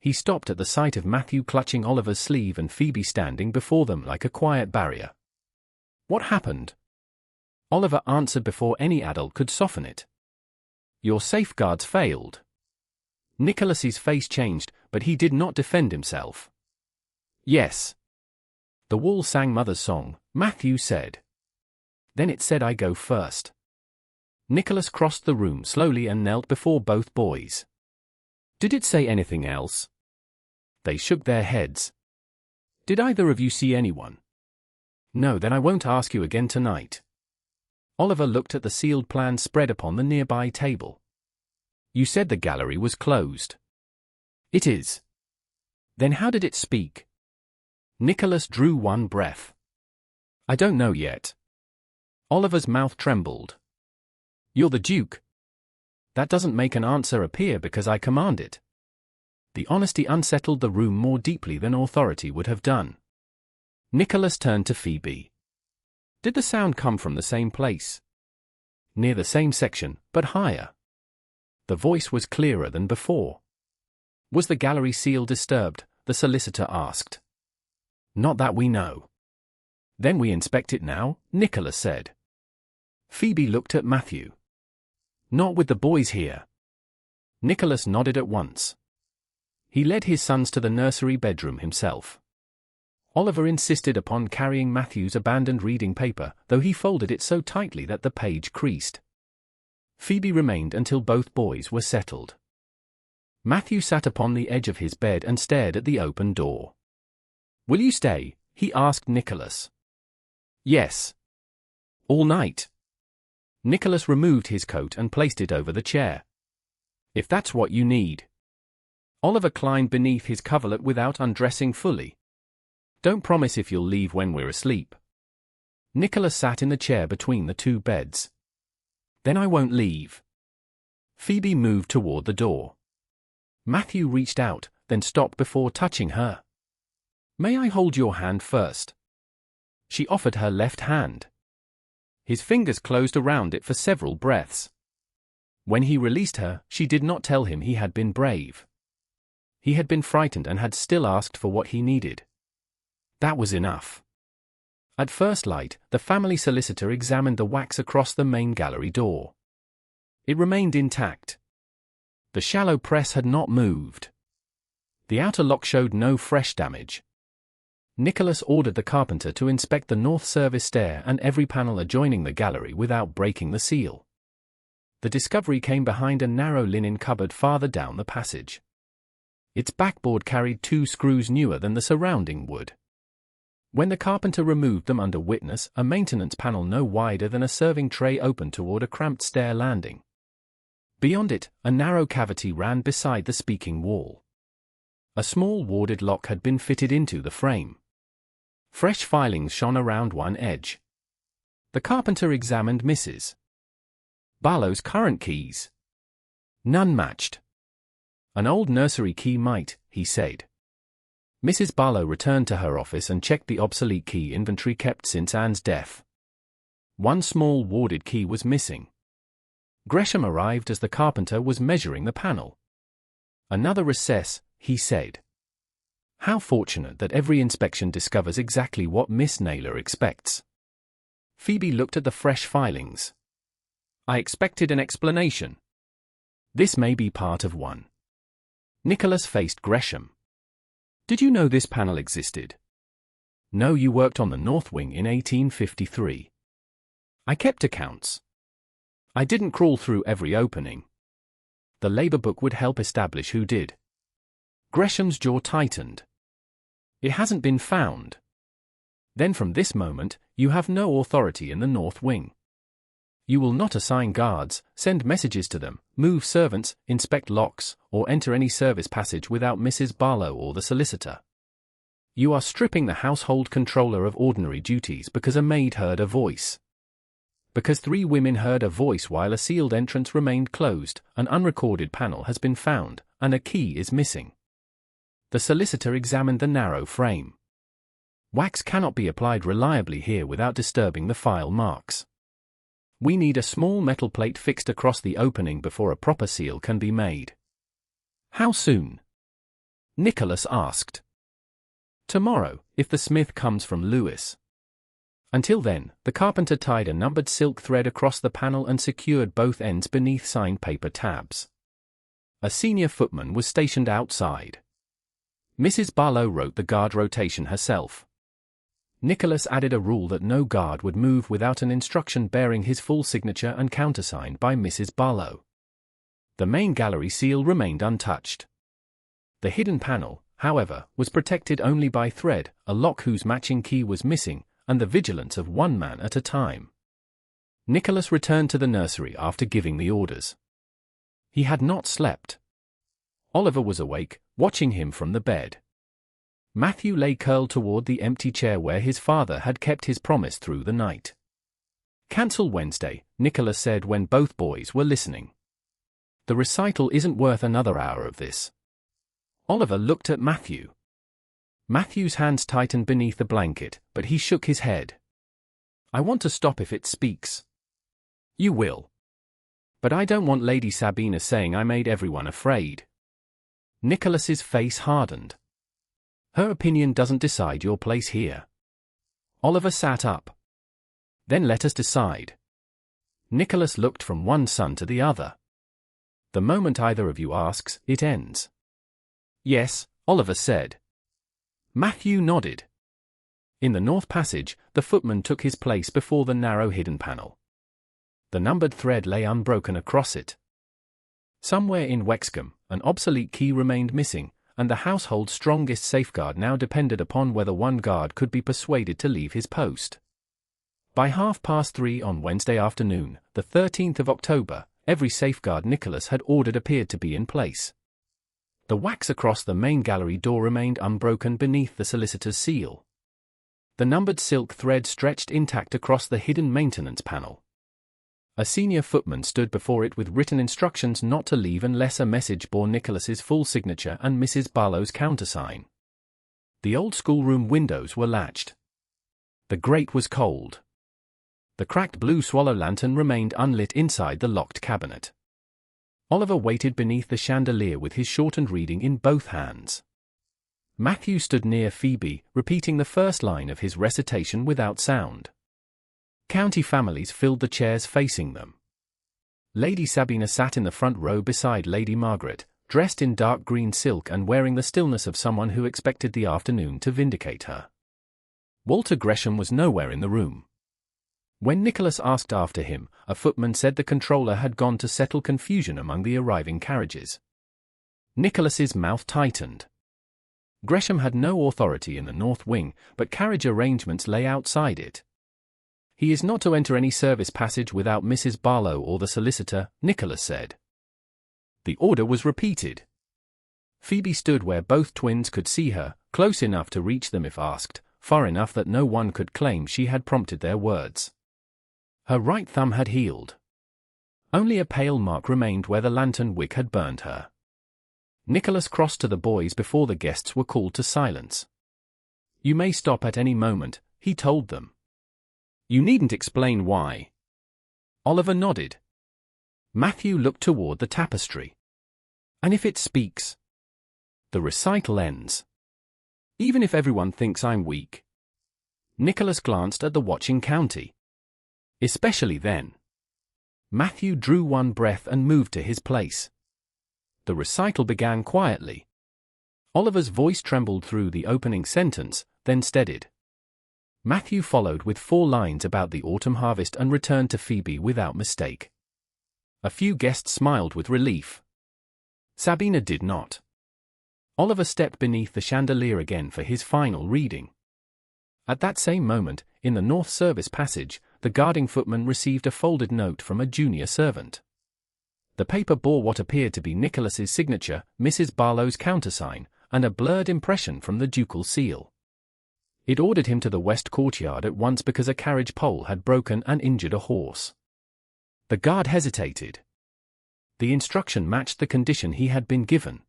He stopped at the sight of Matthew clutching Oliver's sleeve and Phoebe standing before them like a quiet barrier. What happened? Oliver answered before any adult could soften it. Your safeguards failed. Nicholas's face changed, but he did not defend himself. Yes. The wall sang Mother's song, Matthew said. Then it said I go first. Nicholas crossed the room slowly and knelt before both boys. Did it say anything else? They shook their heads. Did either of you see anyone? No, then I won't ask you again tonight. Oliver looked at the sealed plan spread upon the nearby table. You said the gallery was closed. It is. Then how did it speak? Nicholas drew one breath. I don't know yet. Oliver's mouth trembled. You're the Duke. That doesn't make an answer appear because I command it. The honesty unsettled the room more deeply than authority would have done. Nicholas turned to Phoebe. Did the sound come from the same place? Near the same section, but higher. The voice was clearer than before. Was the gallery seal disturbed? The solicitor asked. Not that we know. Then we inspect it now, Nicholas said. Phoebe looked at Matthew. Not with the boys here. Nicholas nodded at once. He led his sons to the nursery bedroom himself. Oliver insisted upon carrying Matthew's abandoned reading paper, though he folded it so tightly that the page creased. Phoebe remained until both boys were settled. Matthew sat upon the edge of his bed and stared at the open door. Will you stay? He asked Nicholas. Yes. All night. Nicholas removed his coat and placed it over the chair. If that's what you need. Oliver climbed beneath his coverlet without undressing fully. Don't promise if you'll leave when we're asleep. Nicholas sat in the chair between the two beds. Then I won't leave. Phoebe moved toward the door. Matthew reached out, then stopped before touching her. May I hold your hand first? She offered her left hand. His fingers closed around it for several breaths. When he released her, she did not tell him he had been brave. He had been frightened and had still asked for what he needed. That was enough. At first light, the family solicitor examined the wax across the main gallery door. It remained intact. The shallow press had not moved. The outer lock showed no fresh damage. Nicholas ordered the carpenter to inspect the north service stair and every panel adjoining the gallery without breaking the seal. The discovery came behind a narrow linen cupboard farther down the passage. Its backboard carried 2 screws newer than the surrounding wood. When the carpenter removed them under witness, a maintenance panel no wider than a serving tray opened toward a cramped stair landing. Beyond it, a narrow cavity ran beside the speaking wall. A small warded lock had been fitted into the frame. Fresh filings shone around one edge. The carpenter examined Mrs. Barlow's current keys. None matched. An old nursery key might, he said. Mrs. Barlow returned to her office and checked the obsolete key inventory kept since Anne's death. One small warded key was missing. Gresham arrived as the carpenter was measuring the panel. Another recess, he said. How fortunate that every inspection discovers exactly what Miss Naylor expects. Phoebe looked at the fresh filings. I expected an explanation. This may be part of one. Nicholas faced Gresham. Did you know this panel existed? No, you worked on the north wing in 1853. I kept accounts. I didn't crawl through every opening. The labor book would help establish who did. Gresham's jaw tightened. It hasn't been found. Then from this moment, you have no authority in the north wing. You will not assign guards, send messages to them, move servants, inspect locks, or enter any service passage without Mrs. Barlow or the solicitor. You are stripping the household controller of ordinary duties because a maid heard a voice. Because 3 women heard a voice while a sealed entrance remained closed, an unrecorded panel has been found, and a key is missing. The solicitor examined the narrow frame. Wax cannot be applied reliably here without disturbing the file marks. We need a small metal plate fixed across the opening before a proper seal can be made. How soon? Nicholas asked. Tomorrow, if the smith comes from Lewis. Until then, the carpenter tied a numbered silk thread across the panel and secured both ends beneath signed paper tabs. A senior footman was stationed outside. Mrs. Barlow wrote the guard rotation herself. Nicholas added a rule that no guard would move without an instruction bearing his full signature and countersigned by Mrs. Barlow. The main gallery seal remained untouched. The hidden panel, however, was protected only by thread, a lock whose matching key was missing, and the vigilance of 1 man at a time. Nicholas returned to the nursery after giving the orders. He had not slept. Oliver was awake, watching him from the bed. Matthew lay curled toward the empty chair where his father had kept his promise through the night. Cancel Wednesday, Nicholas said when both boys were listening. The recital isn't worth another hour of this. Oliver looked at Matthew. Matthew's hands tightened beneath the blanket, but he shook his head. I want to stop if it speaks. You will. But I don't want Lady Sabina saying I made everyone afraid. Nicholas's face hardened. Her opinion doesn't decide your place here. Oliver sat up. Then let us decide. Nicholas looked from one son to the other. The moment either of you asks, it ends. Yes, Oliver said. Matthew nodded. In the north passage, the footman took his place before the narrow hidden panel. The numbered thread lay unbroken across it. Somewhere in Wexcombe, an obsolete key remained missing, and the household's strongest safeguard now depended upon whether one guard could be persuaded to leave his post. By 3:30 on Wednesday afternoon, the 13th of October, every safeguard Nicholas had ordered appeared to be in place. The wax across the main gallery door remained unbroken beneath the solicitor's seal. The numbered silk thread stretched intact across the hidden maintenance panel. A senior footman stood before it with written instructions not to leave unless a message bore Nicholas's full signature and Mrs. Barlow's countersign. The old schoolroom windows were latched. The grate was cold. The cracked blue swallow lantern remained unlit inside the locked cabinet. Oliver waited beneath the chandelier with his shortened reading in both hands. Matthew stood near Phoebe, repeating the first line of his recitation without sound. County families filled the chairs facing them. Lady Sabina sat in the front row beside Lady Margaret, dressed in dark green silk and wearing the stillness of someone who expected the afternoon to vindicate her. Walter Gresham was nowhere in the room. When Nicholas asked after him, a footman said the controller had gone to settle confusion among the arriving carriages. Nicholas's mouth tightened. Gresham had no authority in the north wing, but carriage arrangements lay outside it. He is not to enter any service passage without Mrs. Barlow or the solicitor, Nicholas said. The order was repeated. Phoebe stood where both twins could see her, close enough to reach them if asked, far enough that no one could claim she had prompted their words. Her right thumb had healed. Only a pale mark remained where the lantern wick had burned her. Nicholas crossed to the boys before the guests were called to silence. "You may stop at any moment," he told them. "You needn't explain why." Oliver nodded. Matthew looked toward the tapestry. "And if it speaks? The recital ends. Even if everyone thinks I'm weak." Nicholas glanced at the watching county. "Especially then." Matthew drew one breath and moved to his place. The recital began quietly. Oliver's voice trembled through the opening sentence, then steadied. Matthew followed with 4 lines about the autumn harvest and returned to Phoebe without mistake. A few guests smiled with relief. Sabina did not. Oliver stepped beneath the chandelier again for his final reading. At that same moment, in the North Service passage, the guarding footman received a folded note from a junior servant. The paper bore what appeared to be Nicholas's signature, Mrs. Barlow's countersign, and a blurred impression from the ducal seal. It ordered him to the west courtyard at once because a carriage pole had broken and injured a horse. The guard hesitated. The instruction matched the condition he had been given.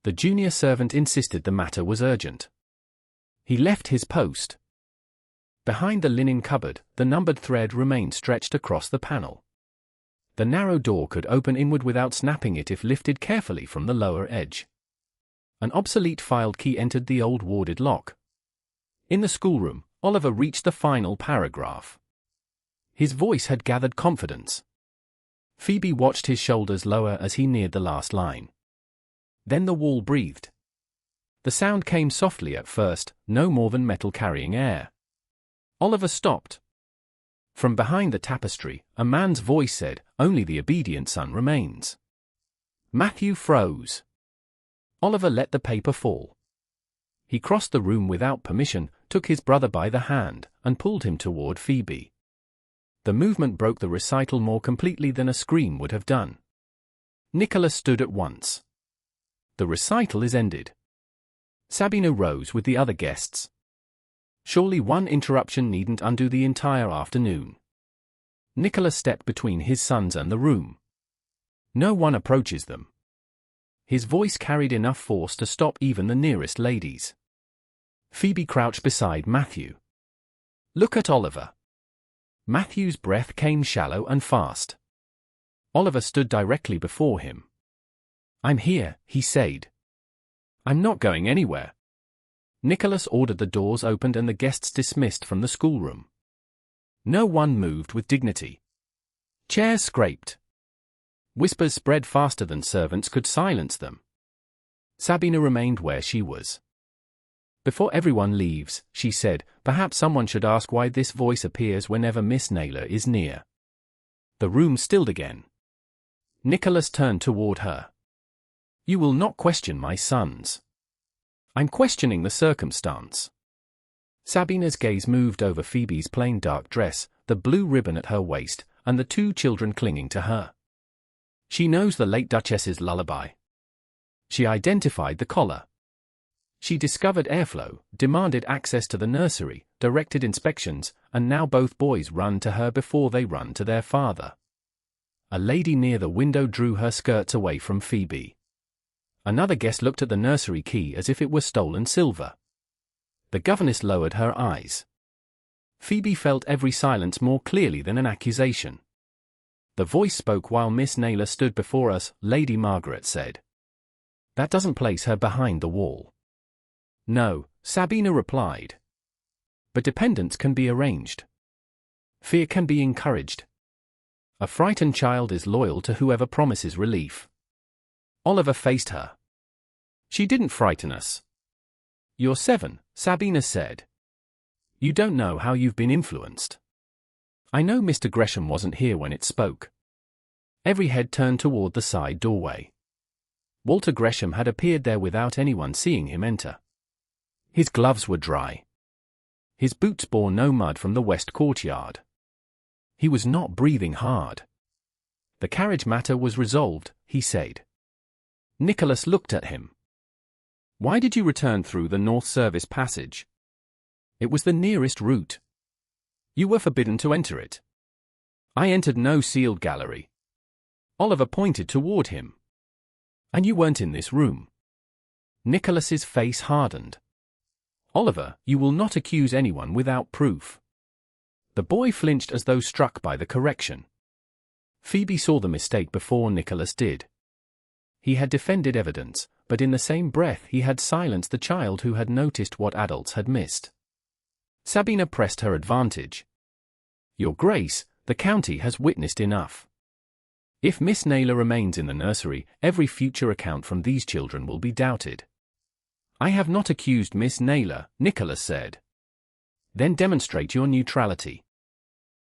The junior servant insisted the matter was urgent. He left his post. Behind the linen cupboard, the numbered thread remained stretched across the panel. The narrow door could open inward without snapping it if lifted carefully from the lower edge. An obsolete filed key entered the old warded lock. In the schoolroom, Oliver reached the final paragraph. His voice had gathered confidence. Phoebe watched his shoulders lower as he neared the last line. Then the wall breathed. The sound came softly at first, no more than metal carrying air. Oliver stopped. From behind the tapestry, a man's voice said, "Only the obedient son remains." Matthew froze. Oliver let the paper fall. He crossed the room without permission, took his brother by the hand, and pulled him toward Phoebe. The movement broke the recital more completely than a scream would have done. Nicholas stood at once. "The recital is ended." Sabina rose with the other guests. Surely one interruption needn't undo the entire afternoon. Nicholas stepped between his sons and the room. "No one approaches them." His voice carried enough force to stop even the nearest ladies. Phoebe crouched beside Matthew. "Look at Oliver." Matthew's breath came shallow and fast. Oliver stood directly before him. "I'm here," he said. "I'm not going anywhere." Nicholas ordered the doors opened and the guests dismissed from the schoolroom. No one moved with dignity. Chairs scraped. Whispers spread faster than servants could silence them. Sabina remained where she was. "Before everyone leaves," she said, "perhaps someone should ask why this voice appears whenever Miss Naylor is near." The room stilled again. Nicholas turned toward her. "You will not question my sons." "I'm questioning the circumstance." Sabina's gaze moved over Phoebe's plain dark dress, the blue ribbon at her waist, and the 2 children clinging to her. She knows the late Duchess's lullaby. She identified the collar. She discovered airflow, demanded access to the nursery, directed inspections, and now both boys run to her before they run to their father. A lady near the window drew her skirts away from Phoebe. Another guest looked at the nursery key as if it were stolen silver. The governess lowered her eyes. Phoebe felt every silence more clearly than an accusation. The voice spoke while Miss Naylor stood before us, Lady Margaret said. "That doesn't place her behind the wall." "No," Sabina replied. "But dependence can be arranged. Fear can be encouraged. A frightened child is loyal to whoever promises relief." Oliver faced her. "She didn't frighten us." "You're 7, Sabina said. You don't know how you've been influenced. I know Mr. Gresham wasn't here when it spoke. Every head turned toward the side doorway. Walter Gresham had appeared there without anyone seeing him enter. His gloves were dry. His boots bore no mud from the west courtyard. He was not breathing hard. The carriage matter was resolved, he said. Nicholas looked at him. Why did you return through the North Service passage? It was the nearest route. You were forbidden to enter it. I entered no sealed gallery. Oliver pointed toward him. And you weren't in this room. Nicholas's face hardened. Oliver, you will not accuse anyone without proof. The boy flinched as though struck by the correction. Phoebe saw the mistake before Nicholas did. He had defended evidence, but in the same breath he had silenced the child who had noticed what adults had missed. Sabina pressed her advantage. Your Grace, the county has witnessed enough. If Miss Naylor remains in the nursery, every future account from these children will be doubted. I have not accused Miss Naylor, Nicholas said. Then demonstrate your neutrality.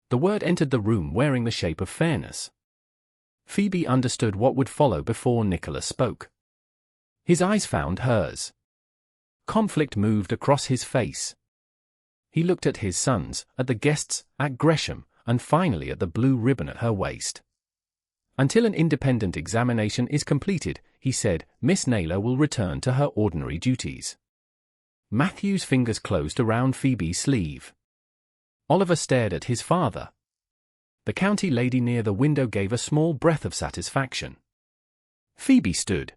The word entered the room wearing the shape of fairness. Phoebe understood what would follow before Nicholas spoke. His eyes found hers. Conflict moved across his face. He looked at his sons, at the guests, at Gresham, and finally at the blue ribbon at her waist. Until an independent examination is completed, he said, Miss Naylor will return to her ordinary duties. Matthew's fingers closed around Phoebe's sleeve. Oliver stared at his father. The county lady near the window gave a small breath of satisfaction. Phoebe stood.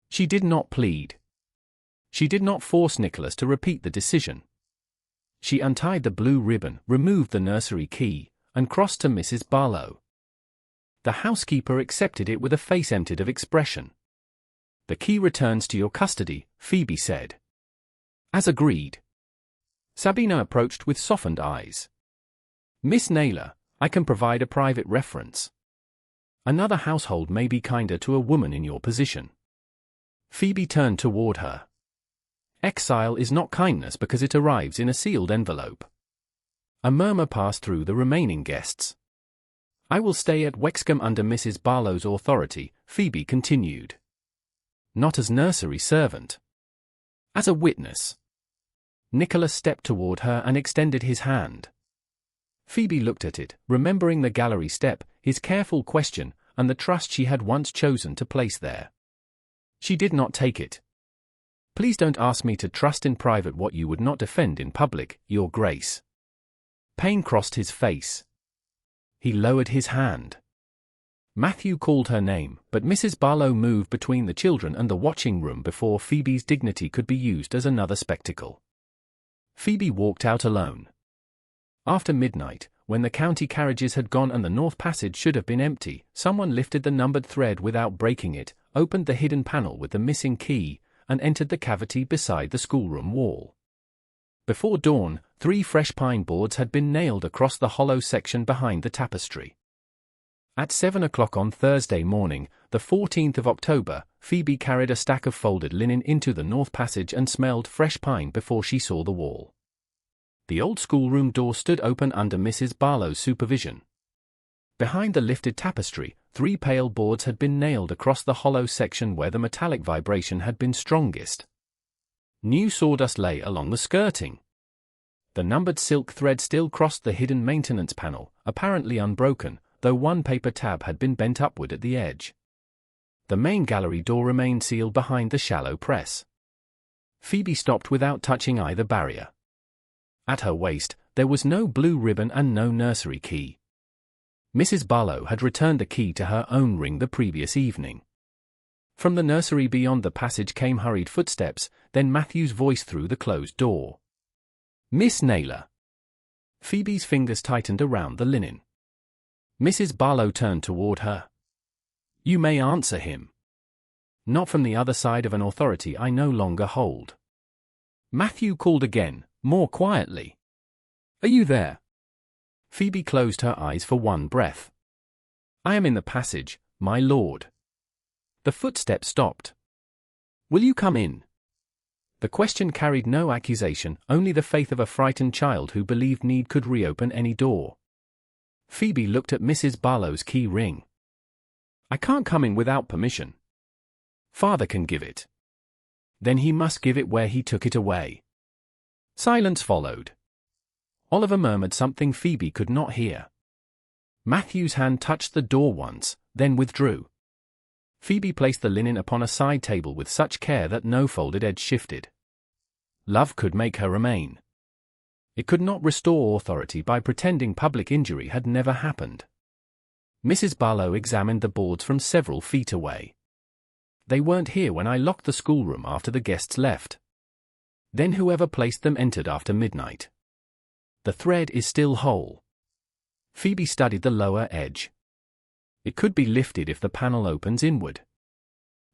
She did not plead. She did not force Nicholas to repeat the decision. She untied the blue ribbon, removed the nursery key, and crossed to Mrs. Barlow. The housekeeper accepted it with a face emptied of expression. The key returns to your custody, Phoebe said. As agreed. Sabina approached with softened eyes. Miss Naylor, I can provide a private reference. Another household may be kinder to a woman in your position. Phoebe turned toward her. Exile is not kindness because it arrives in a sealed envelope. A murmur passed through the remaining guests. I will stay at Wexcombe under Mrs. Barlow's authority, Phoebe continued. Not as nursery servant. As a witness. Nicholas stepped toward her and extended his hand. Phoebe looked at it, remembering the gallery step, his careful question, and the trust she had once chosen to place there. She did not take it. Please don't ask me to trust in private what you would not defend in public, Your Grace. Pain crossed his face. He lowered his hand. Matthew called her name, but Mrs. Barlow moved between the children and the watching room before Phoebe's dignity could be used as another spectacle. Phoebe walked out alone. After midnight, when the county carriages had gone and the north passage should have been empty, someone lifted the numbered thread without breaking it, opened the hidden panel with the missing key, and entered the cavity beside the schoolroom wall. Before dawn, 3 fresh pine boards had been nailed across the hollow section behind the tapestry. At 7 o'clock on Thursday morning, the 14th of October, Phoebe carried a stack of folded linen into the north passage and smelled fresh pine before she saw the wall. The old schoolroom door stood open under Mrs. Barlow's supervision. Behind the lifted tapestry, 3 pale boards had been nailed across the hollow section where the metallic vibration had been strongest. New sawdust lay along the skirting. The numbered silk thread still crossed the hidden maintenance panel, apparently unbroken, though one paper tab had been bent upward at the edge. The main gallery door remained sealed behind the shallow press. Phoebe stopped without touching either barrier. At her waist, there was no blue ribbon and no nursery key. Mrs. Barlow had returned the key to her own ring the previous evening. From the nursery beyond the passage came hurried footsteps, then Matthew's voice through the closed door. Miss Naylor. Phoebe's fingers tightened around the linen. Mrs. Barlow turned toward her. You may answer him. Not from the other side of an authority I no longer hold. Matthew called again, more quietly. Are you there? Phoebe closed her eyes for one breath. I am in the passage, my lord. The footsteps stopped. Will you come in? The question carried no accusation, only the faith of a frightened child who believed need could reopen any door. Phoebe looked at Mrs. Barlow's key ring. "I can't come in without permission. Father can give it." "Then he must give it where he took it away." Silence followed. Oliver murmured something Phoebe could not hear. Matthew's hand touched the door once, then withdrew. Phoebe placed the linen upon a side table with such care that no folded edge shifted. Love could make her remain. It could not restore authority by pretending public injury had never happened. Mrs. Barlow examined the boards from several feet away. "They weren't here when I locked the schoolroom after the guests left. Then whoever placed them entered after midnight. The thread is still whole." Phoebe studied the lower edge. "It could be lifted if the panel opens inward.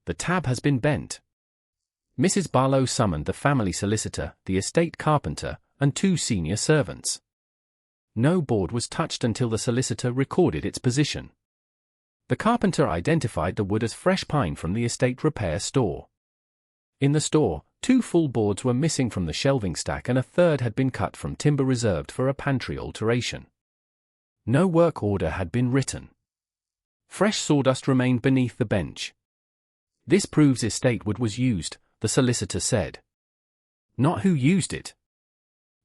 The tab has been bent." Mrs. Barlow summoned the family solicitor, the estate carpenter, and 2 senior servants. No board was touched until the solicitor recorded its position. The carpenter identified the wood as fresh pine from the estate repair store. In the store, 2 full boards were missing from the shelving stack and a third had been cut from timber reserved for a pantry alteration. No work order had been written. Fresh sawdust remained beneath the bench. "This proves estate wood was used," the solicitor said. "Not who used it."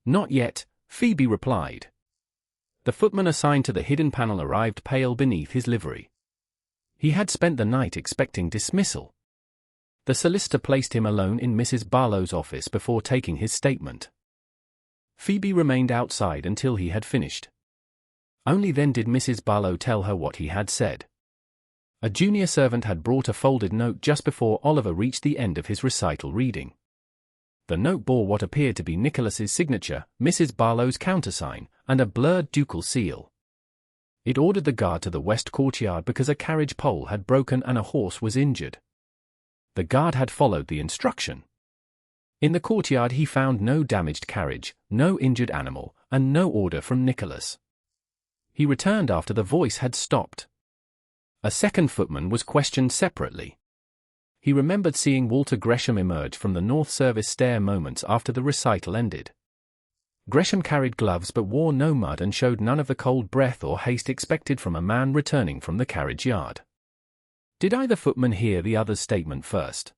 "Not yet," Phoebe replied. The footman assigned to the hidden panel arrived pale beneath his livery. He had spent the night expecting dismissal. The solicitor placed him alone in Mrs. Barlow's office before taking his statement. Phoebe remained outside until he had finished. Only then did Mrs. Barlow tell her what he had said. A junior servant had brought a folded note just before Oliver reached the end of his recital reading. The note bore what appeared to be Nicholas's signature, Mrs. Barlow's countersign, and a blurred ducal seal. It ordered the guard to the west courtyard because a carriage pole had broken and a horse was injured. The guard had followed the instruction. In the courtyard he found no damaged carriage, no injured animal, and no order from Nicholas. He returned after the voice had stopped. A second footman was questioned separately. He remembered seeing Walter Gresham emerge from the North Service stair moments after the recital ended. Gresham carried gloves but wore no mud and showed none of the cold breath or haste expected from a man returning from the carriage yard. Did either footman hear the other's statement first?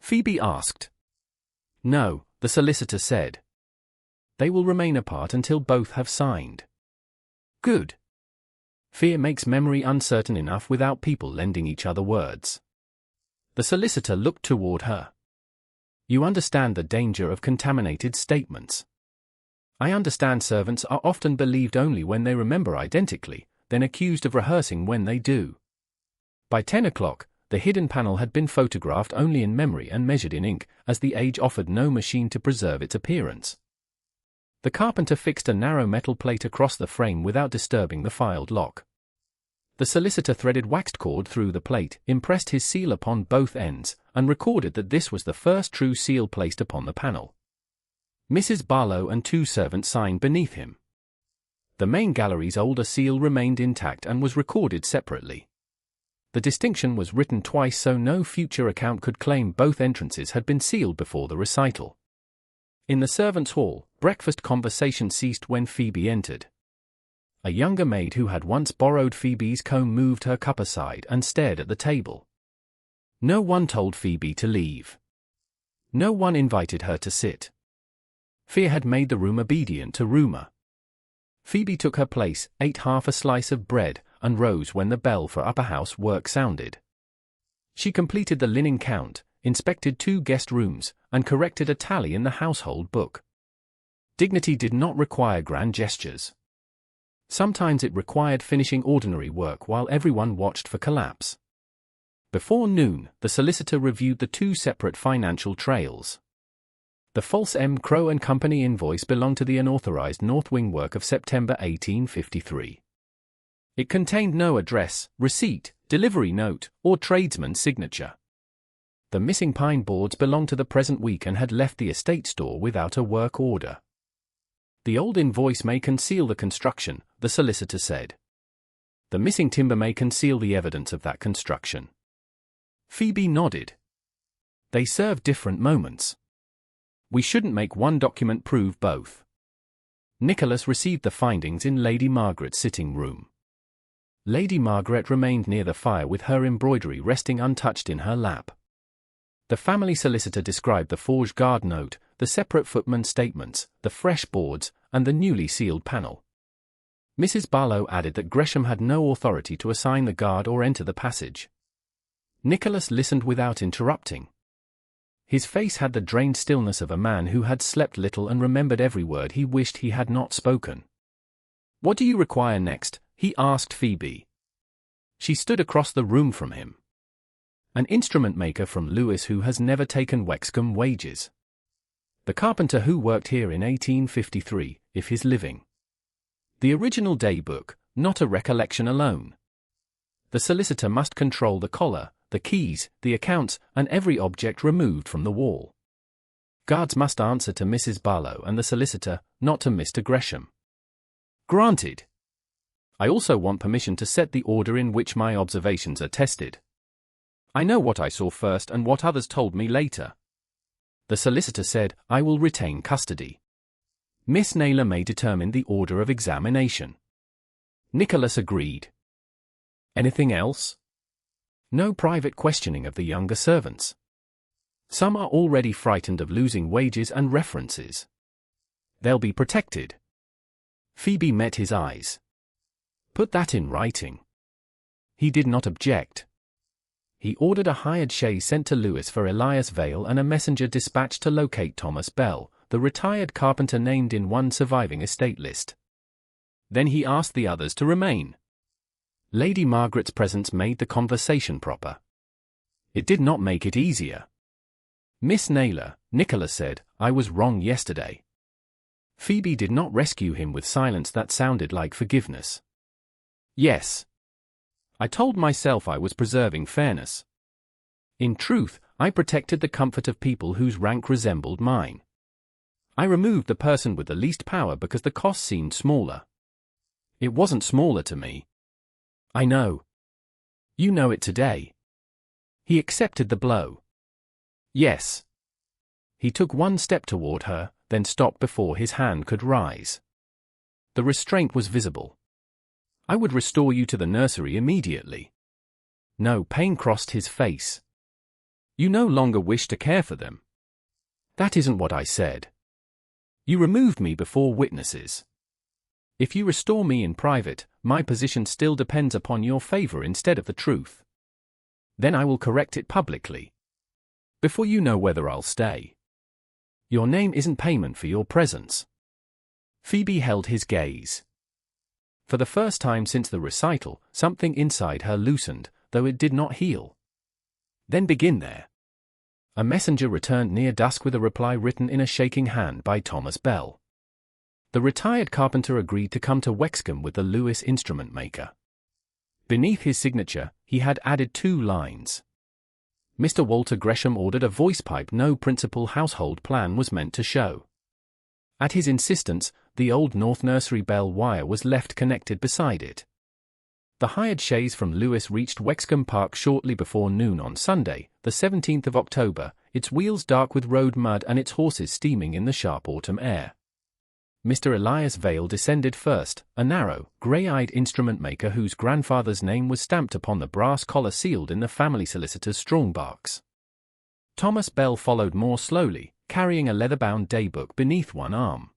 Phoebe asked. No, the solicitor said. They will remain apart until both have signed. Good. Fear makes memory uncertain enough without people lending each other words. The solicitor looked toward her. You understand the danger of contaminated statements. I understand servants are often believed only when they remember identically, then accused of rehearsing when they do. By 10 o'clock, the hidden panel had been photographed only in memory and measured in ink, as the age offered no machine to preserve its appearance. The carpenter fixed a narrow metal plate across the frame without disturbing the filed lock. The solicitor threaded waxed cord through the plate, impressed his seal upon both ends, and recorded that this was the first true seal placed upon the panel. Mrs. Barlow and 2 servants signed beneath him. The main gallery's older seal remained intact and was recorded separately. The distinction was written twice so no future account could claim both entrances had been sealed before the recital. In the servants' hall, breakfast conversation ceased when Phoebe entered. A younger maid who had once borrowed Phoebe's comb moved her cup aside and stared at the table. No one told Phoebe to leave. No one invited her to sit. Fear had made the room obedient to rumor. Phoebe took her place, ate half a slice of bread, and rose when the bell for upper house work sounded. She completed the linen count, inspected 2 guest rooms, and corrected a tally in the household book. Dignity did not require grand gestures. Sometimes it required finishing ordinary work while everyone watched for collapse. Before noon, the solicitor reviewed the 2 separate financial trails. The false M. Crowe and Company invoice belonged to the unauthorized North Wing work of September 1853. It contained no address, receipt, delivery note, or tradesman's signature. The missing pine boards belonged to the present week and had left the estate store without a work order. The old invoice may conceal the construction, the solicitor said. The missing timber may conceal the evidence of that construction. Phoebe nodded. They serve different moments. We shouldn't make one document prove both. Nicholas received the findings in Lady Margaret's sitting room. Lady Margaret remained near the fire with her embroidery resting untouched in her lap. The family solicitor described the forged guard note, the separate footman statements, the fresh boards, and the newly sealed panel. Mrs. Barlow added that Gresham had no authority to assign the guard or enter the passage. Nicholas listened without interrupting. His face had the drained stillness of a man who had slept little and remembered every word he wished he had not spoken. "What do you require next?" he asked Phoebe. She stood across the room from him. "An instrument maker from Lewes who has never taken Wexcombe wages. The carpenter who worked here in 1853, if his living. The original day book, not a recollection alone. The solicitor must control the collar, the keys, the accounts, and every object removed from the wall. Guards must answer to Mrs. Barlow and the solicitor, not to Mr. Gresham." "Granted. I also want permission to set the order in which my observations are tested. I know what I saw first and what others told me later." The solicitor said, "I will retain custody. Miss Naylor may determine the order of examination." Nicholas agreed. "Anything else?" "No private questioning of the younger servants. Some are already frightened of losing wages and references. They'll be protected." Phoebe met his eyes. "Put that in writing." He did not object. He ordered a hired chaise sent to Lewes for Elias Vale and a messenger dispatched to locate Thomas Bell, the retired carpenter named in one surviving estate list. Then he asked the others to remain. Lady Margaret's presence made the conversation proper. It did not make it easier. "Miss Naylor," Nicholas said, "I was wrong yesterday." Phoebe did not rescue him with silence that sounded like forgiveness. "Yes. I told myself I was preserving fairness. In truth, I protected the comfort of people whose rank resembled mine. I removed the person with the least power because the cost seemed smaller. It wasn't smaller to me. I know. You know it today." He accepted the blow. "Yes." He took one step toward her, then stopped before his hand could rise. The restraint was visible. "I would restore you to the nursery immediately." No, pain crossed his face. "You no longer wish to care for them." "That isn't what I said. You removed me before witnesses. If you restore me in private, my position still depends upon your favor instead of the truth. Then I will correct it publicly. Before you know whether I'll stay. Your name isn't payment for your presence." Phoebe held his gaze. For the first time since the recital, something inside her loosened, though it did not heal. "Then begin there." A messenger returned near dusk with a reply written in a shaking hand by Thomas Bell. The retired carpenter agreed to come to Wexcombe with the Lewes instrument maker. Beneath his signature, he had added 2 lines. Mr. Walter Gresham ordered a voice pipe no principal household plan was meant to show. At his insistence, the old North Nursery bell wire was left connected beside it. The hired chaise from Lewes reached Wexcombe Park shortly before noon on Sunday, the 17th of October, its wheels dark with road mud and its horses steaming in the sharp autumn air. Mr. Elias Vale descended first, a narrow, grey-eyed instrument maker whose grandfather's name was stamped upon the brass collar sealed in the family solicitor's strongbox. Thomas Bell followed more slowly, carrying a leather-bound daybook beneath one arm.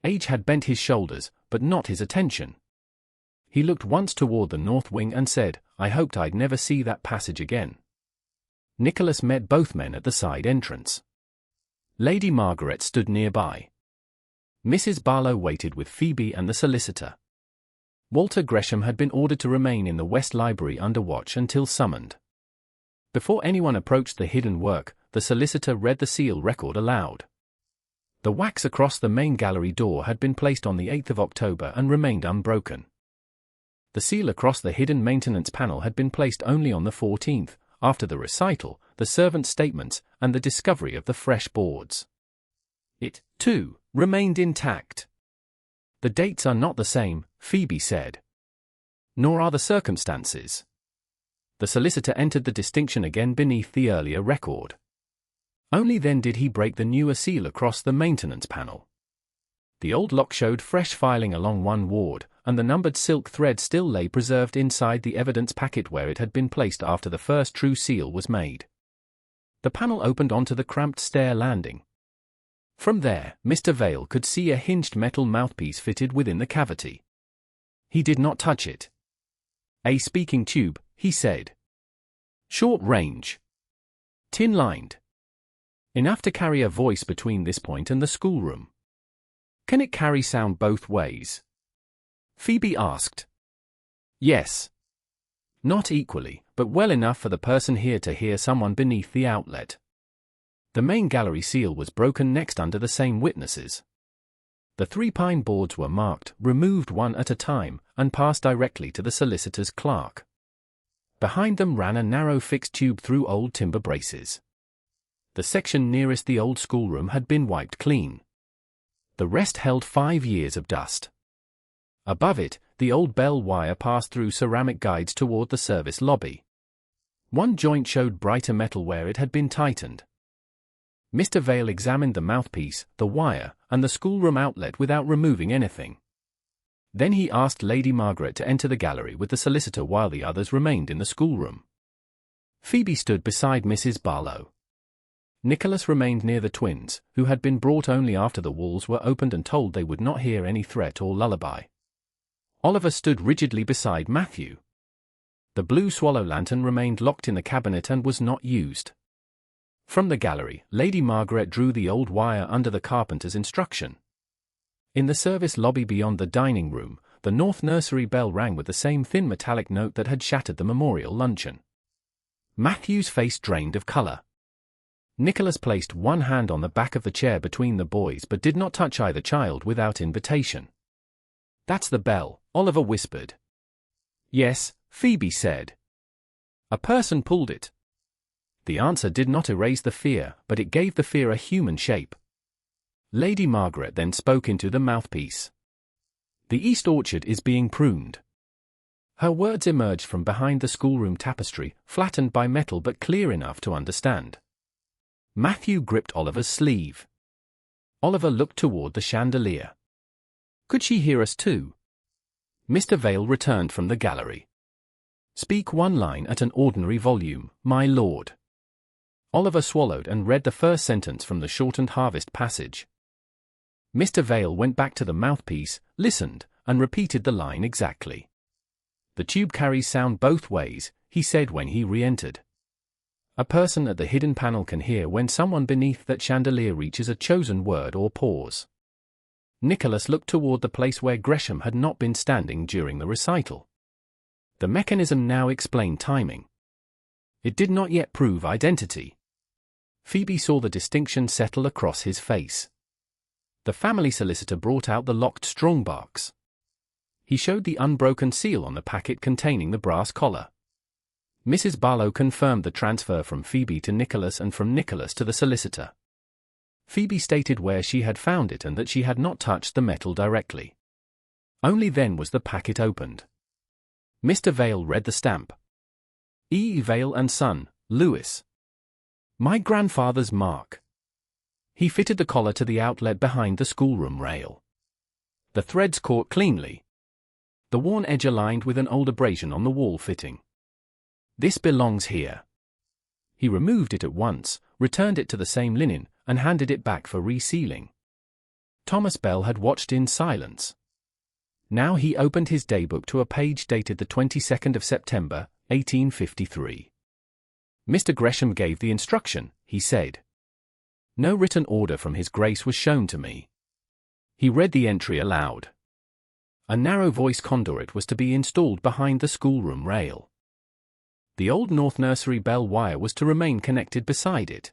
Age had bent his shoulders, but not his attention. He looked once toward the north wing and said, "I hoped I'd never see that passage again." Nicholas met both men at the side entrance. Lady Margaret stood nearby. Mrs. Barlow waited with Phoebe and the solicitor. Walter Gresham had been ordered to remain in the West Library under watch until summoned. Before anyone approached the hidden work, the solicitor read the seal record aloud. The wax across the main gallery door had been placed on the 8th of October and remained unbroken. The seal across the hidden maintenance panel had been placed only on the 14th, after the recital, the servant's statements, and the discovery of the fresh boards. It, too, remained intact. "The dates are not the same," Phoebe said. "Nor are the circumstances." The solicitor entered the distinction again beneath the earlier record. Only then did he break the newer seal across the maintenance panel. The old lock showed fresh filing along one ward, and the numbered silk thread still lay preserved inside the evidence packet where it had been placed after the first true seal was made. The panel opened onto the cramped stair landing. From there, Mr. Vale could see a hinged metal mouthpiece fitted within the cavity. He did not touch it. "A speaking tube," he said. "Short range. Tin-lined. Enough to carry a voice between this point and the schoolroom." "Can it carry sound both ways?" Phoebe asked. "Yes. Not equally, but well enough for the person here to hear someone beneath the outlet." The main gallery seal was broken next under the same witnesses. The 3 pine boards were marked, removed one at a time, and passed directly to the solicitor's clerk. Behind them ran a narrow fixed tube through old timber braces. The section nearest the old schoolroom had been wiped clean. The rest held 5 years of dust. Above it, the old bell wire passed through ceramic guides toward the service lobby. One joint showed brighter metal where it had been tightened. Mr. Vale examined the mouthpiece, the wire, and the schoolroom outlet without removing anything. Then he asked Lady Margaret to enter the gallery with the solicitor while the others remained in the schoolroom. Phoebe stood beside Mrs. Barlow. Nicholas remained near the twins, who had been brought only after the walls were opened and told they would not hear any threat or lullaby. Oliver stood rigidly beside Matthew. The blue swallow lantern remained locked in the cabinet and was not used. From the gallery, Lady Margaret drew the old wire under the carpenter's instruction. In the service lobby beyond the dining room, the north nursery bell rang with the same thin metallic note that had shattered the memorial luncheon. Matthew's face drained of color. Nicholas placed one hand on the back of the chair between the boys but did not touch either child without invitation. "That's the bell," Oliver whispered. "Yes," Phoebe said. "A person pulled it." The answer did not erase the fear, but it gave the fear a human shape. Lady Margaret then spoke into the mouthpiece. "The east orchard is being pruned." Her words emerged from behind the schoolroom tapestry, flattened by metal but clear enough to understand. Matthew gripped Oliver's sleeve. Oliver looked toward the chandelier. "Could she hear us too?" Mr. Vale returned from the gallery. "Speak one line at an ordinary volume, my lord." Oliver swallowed and read the first sentence from the shortened harvest passage. Mr. Vale went back to the mouthpiece, listened, and repeated the line exactly. "The tube carries sound both ways," he said when he re-entered. "A person at the hidden panel can hear when someone beneath that chandelier reaches a chosen word or pause." Nicholas looked toward the place where Gresham had not been standing during the recital. The mechanism now explained timing. It did not yet prove identity. Phoebe saw the distinction settle across his face. The family solicitor brought out the locked strongbox. He showed the unbroken seal on the packet containing the brass collar. Mrs. Barlow confirmed the transfer from Phoebe to Nicholas and from Nicholas to the solicitor. Phoebe stated where she had found it and that she had not touched the metal directly. Only then was the packet opened. Mr. Vale read the stamp. E. Vale and Son, Lewis. My grandfather's mark. He fitted the collar to the outlet behind the schoolroom rail. The threads caught cleanly. The worn edge aligned with an old abrasion on the wall fitting. This belongs here. He removed it at once, returned it to the same linen, and handed it back for resealing. Thomas Bell had watched in silence. Now he opened his daybook to a page dated the 22nd of September, 1853. Mr. Gresham gave the instruction, he said. No written order from His Grace was shown to me. He read the entry aloud. A narrow voice conduit was to be installed behind the schoolroom rail. The old North Nursery bell wire was to remain connected beside it.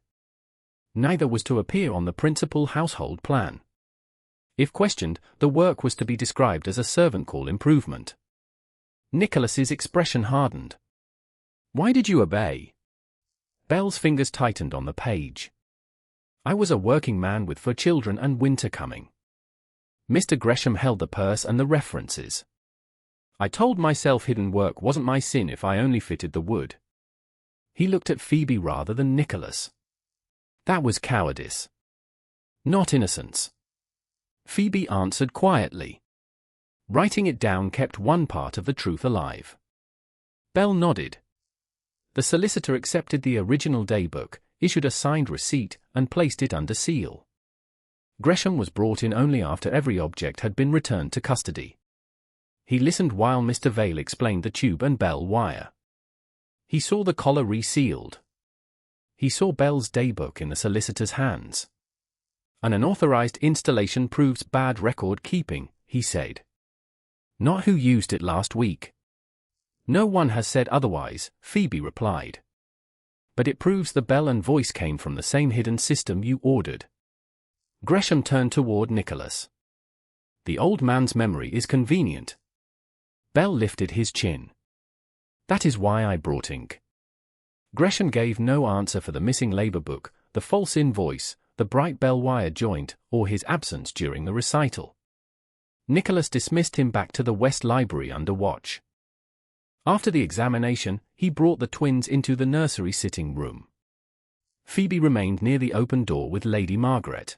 Neither was to appear on the principal household plan. If questioned, the work was to be described as a servant call improvement. Nicholas's expression hardened. Why did you obey? Bell's fingers tightened on the page. I was a working man with 4 children and winter coming. Mr. Gresham held the purse and the references. I told myself hidden work wasn't my sin if I only fitted the wood. He looked at Phoebe rather than Nicholas. That was cowardice, not innocence, Phoebe answered quietly. Writing it down kept one part of the truth alive. Belle nodded. The solicitor accepted the original daybook, issued a signed receipt, and placed it under seal. Gresham was brought in only after every object had been returned to custody. He listened while Mr. Vale explained the tube and bell wire. He saw the collar resealed. He saw Belle's daybook in the solicitor's hands. An unauthorized installation proves bad record keeping, he said. Not who used it last week. No one has said otherwise, Phoebe replied. But it proves the bell and voice came from the same hidden system you ordered. Gresham turned toward Nicholas. The old man's memory is convenient. Bell lifted his chin. That is why I brought ink. Gresham gave no answer for the missing labor book, the false invoice, the bright bell wire joint, or his absence during the recital. Nicholas dismissed him back to the West Library under watch. After the examination, he brought the twins into the nursery sitting room. Phoebe remained near the open door with Lady Margaret.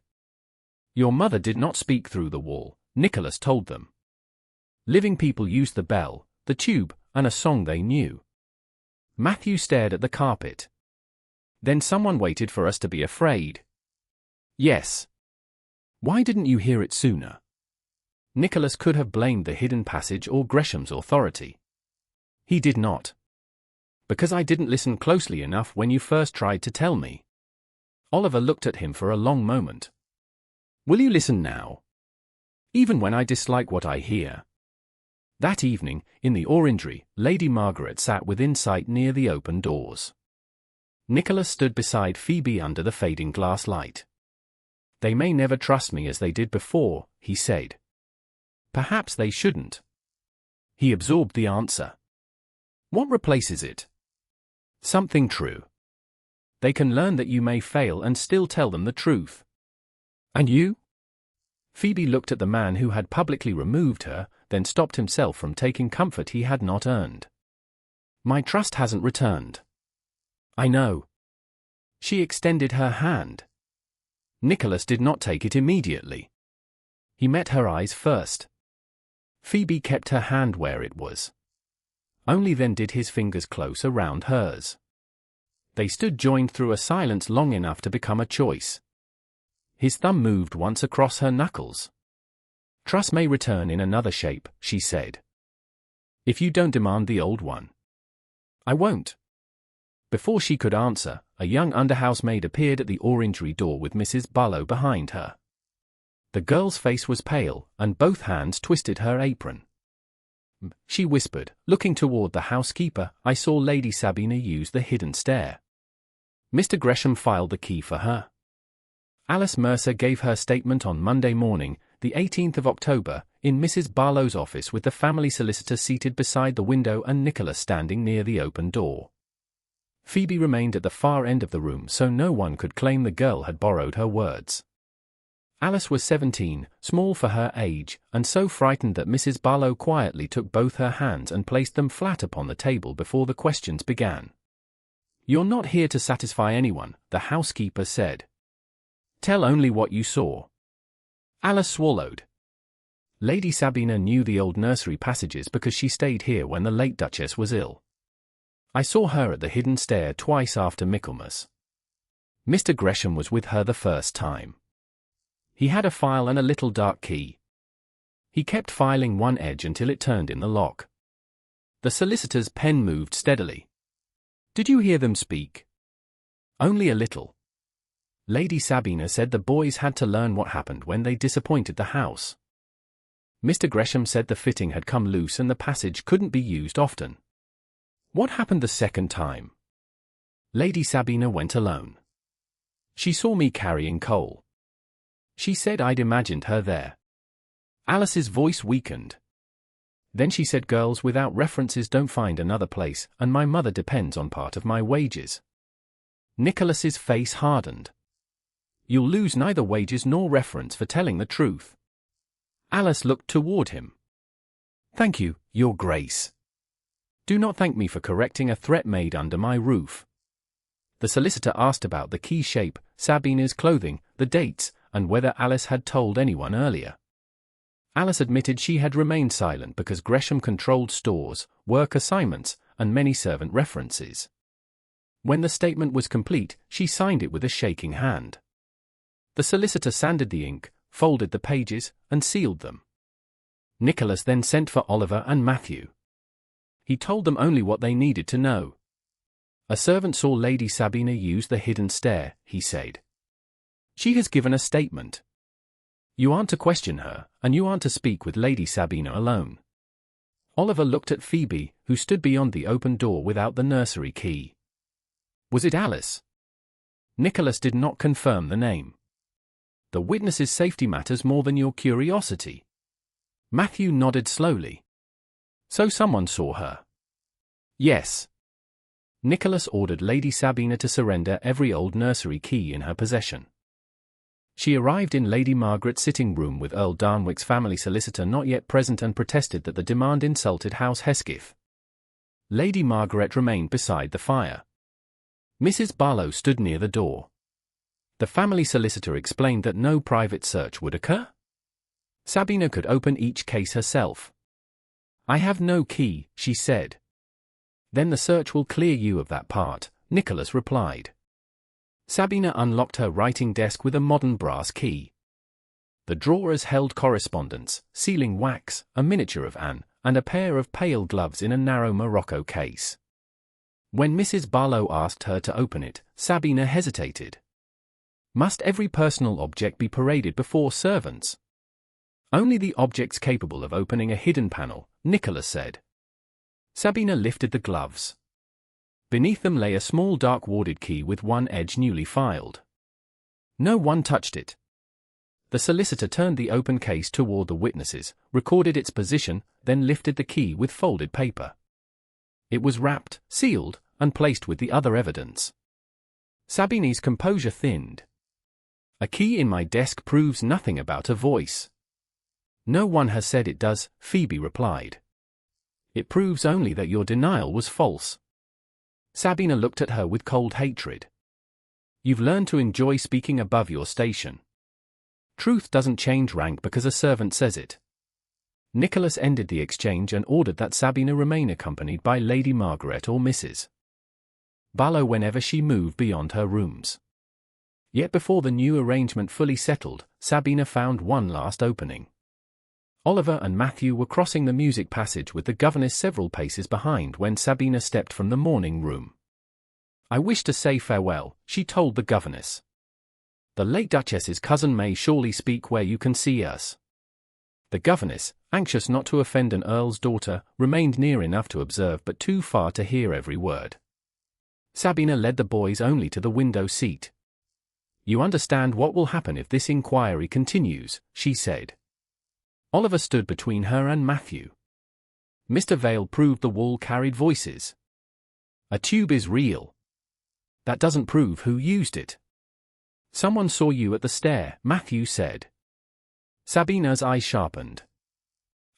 Your mother did not speak through the wall, Nicholas told them. Living people used the bell, the tube, and a song they knew. Matthew stared at the carpet. Then someone waited for us to be afraid. Yes. Why didn't you hear it sooner? Nicholas could have blamed the hidden passage or Gresham's authority. He did not. Because I didn't listen closely enough when you first tried to tell me. Oliver looked at him for a long moment. Will you listen now? Even when I dislike what I hear. That evening, in the orangery, Lady Margaret sat within sight near the open doors. Nicholas stood beside Phoebe under the fading glass light. They may never trust me as they did before, he said. Perhaps they shouldn't. He absorbed the answer. What replaces it? Something true. They can learn that you may fail and still tell them the truth. And you? Phoebe looked at the man who had publicly removed her, then stopped himself from taking comfort he had not earned. My trust hasn't returned. I know. She extended her hand. Nicholas did not take it immediately. He met her eyes first. Phoebe kept her hand where it was. Only then did his fingers close around hers. They stood joined through a silence long enough to become a choice. His thumb moved once across her knuckles. Trust may return in another shape, she said. If you don't demand the old one. I won't. Before she could answer, a young under-housemaid appeared at the orangery door with Mrs. Barlow behind her. The girl's face was pale, and both hands twisted her apron. She whispered, looking toward the housekeeper. I saw Lady Sabina use the hidden stair. Mr. Gresham filed the key for her. Alice Mercer gave her statement on Monday morning, the 18th of October, in Mrs. Barlow's office with the family solicitor seated beside the window and Nicholas standing near the open door. Phoebe remained at the far end of the room so no one could claim the girl had borrowed her words. Alice was 17, small for her age, and so frightened that Mrs. Barlow quietly took both her hands and placed them flat upon the table before the questions began. You're not here to satisfy anyone, the housekeeper said. Tell only what you saw. Alice swallowed. Lady Sabina knew the old nursery passages because she stayed here when the late Duchess was ill. I saw her at the hidden stair twice after Michaelmas. Mr. Gresham was with her the first time. He had a file and a little dark key. He kept filing one edge until it turned in the lock. The solicitor's pen moved steadily. Did you hear them speak? Only a little. Lady Sabina said the boys had to learn what happened when they disappointed the house. Mr. Gresham said the fitting had come loose and the passage couldn't be used often. What happened the second time? Lady Sabina went alone. She saw me carrying coal. She said I'd imagined her there. Alice's voice weakened. Then she said girls without references don't find another place, and my mother depends on part of my wages. Nicholas's face hardened. You'll lose neither wages nor reference for telling the truth. Alice looked toward him. Thank you, Your Grace. Do not thank me for correcting a threat made under my roof. The solicitor asked about the key shape, Sabina's clothing, the dates, and whether Alice had told anyone earlier. Alice admitted she had remained silent because Gresham controlled stores, work assignments, and many servant references. When the statement was complete, she signed it with a shaking hand. The solicitor sanded the ink, folded the pages, and sealed them. Nicholas then sent for Oliver and Matthew. He told them only what they needed to know. A servant saw Lady Sabina use the hidden stair, he said. She has given a statement. You aren't to question her, and you aren't to speak with Lady Sabina alone. Oliver looked at Phoebe, who stood beyond the open door without the nursery key. Was it Alice? Nicholas did not confirm the name. The witness's safety matters more than your curiosity. Matthew nodded slowly. So someone saw her? Yes. Nicholas ordered Lady Sabina to surrender every old nursery key in her possession. She arrived in Lady Margaret's sitting room with Earl Darnwick's family solicitor not yet present and protested that the demand insulted House Hesketh. Lady Margaret remained beside the fire. Mrs. Barlow stood near the door. The family solicitor explained that no private search would occur. Sabina could open each case herself. I have no key, she said. Then the search will clear you of that part, Nicholas replied. Sabina unlocked her writing desk with a modern brass key. The drawers held correspondence, sealing wax, a miniature of Anne, and a pair of pale gloves in a narrow Morocco case. When Mrs. Barlow asked her to open it, Sabina hesitated. Must every personal object be paraded before servants? Only the objects capable of opening a hidden panel, Nicholas said. Sabina lifted the gloves. Beneath them lay a small dark warded key with one edge newly filed. No one touched it. The solicitor turned the open case toward the witnesses, recorded its position, then lifted the key with folded paper. It was wrapped, sealed, and placed with the other evidence. Sabina's composure thinned. A key in my desk proves nothing about a voice. No one has said it does, Phoebe replied. It proves only that your denial was false. Sabina looked at her with cold hatred. You've learned to enjoy speaking above your station. Truth doesn't change rank because a servant says it. Nicholas ended the exchange and ordered that Sabina remain accompanied by Lady Margaret or Mrs. Barlow whenever she moved beyond her rooms. Yet before the new arrangement fully settled, Sabina found one last opening. Oliver and Matthew were crossing the music passage with the governess several paces behind when Sabina stepped from the morning room. I wish to say farewell, she told the governess. The late Duchess's cousin may surely speak where you can see us. The governess, anxious not to offend an earl's daughter, remained near enough to observe but too far to hear every word. Sabina led the boys only to the window seat. You understand what will happen if this inquiry continues, she said. Oliver stood between her and Matthew. Mr. Vale proved the wall carried voices. A tube is real. That doesn't prove who used it. Someone saw you at the stair, Matthew said. Sabina's eyes sharpened.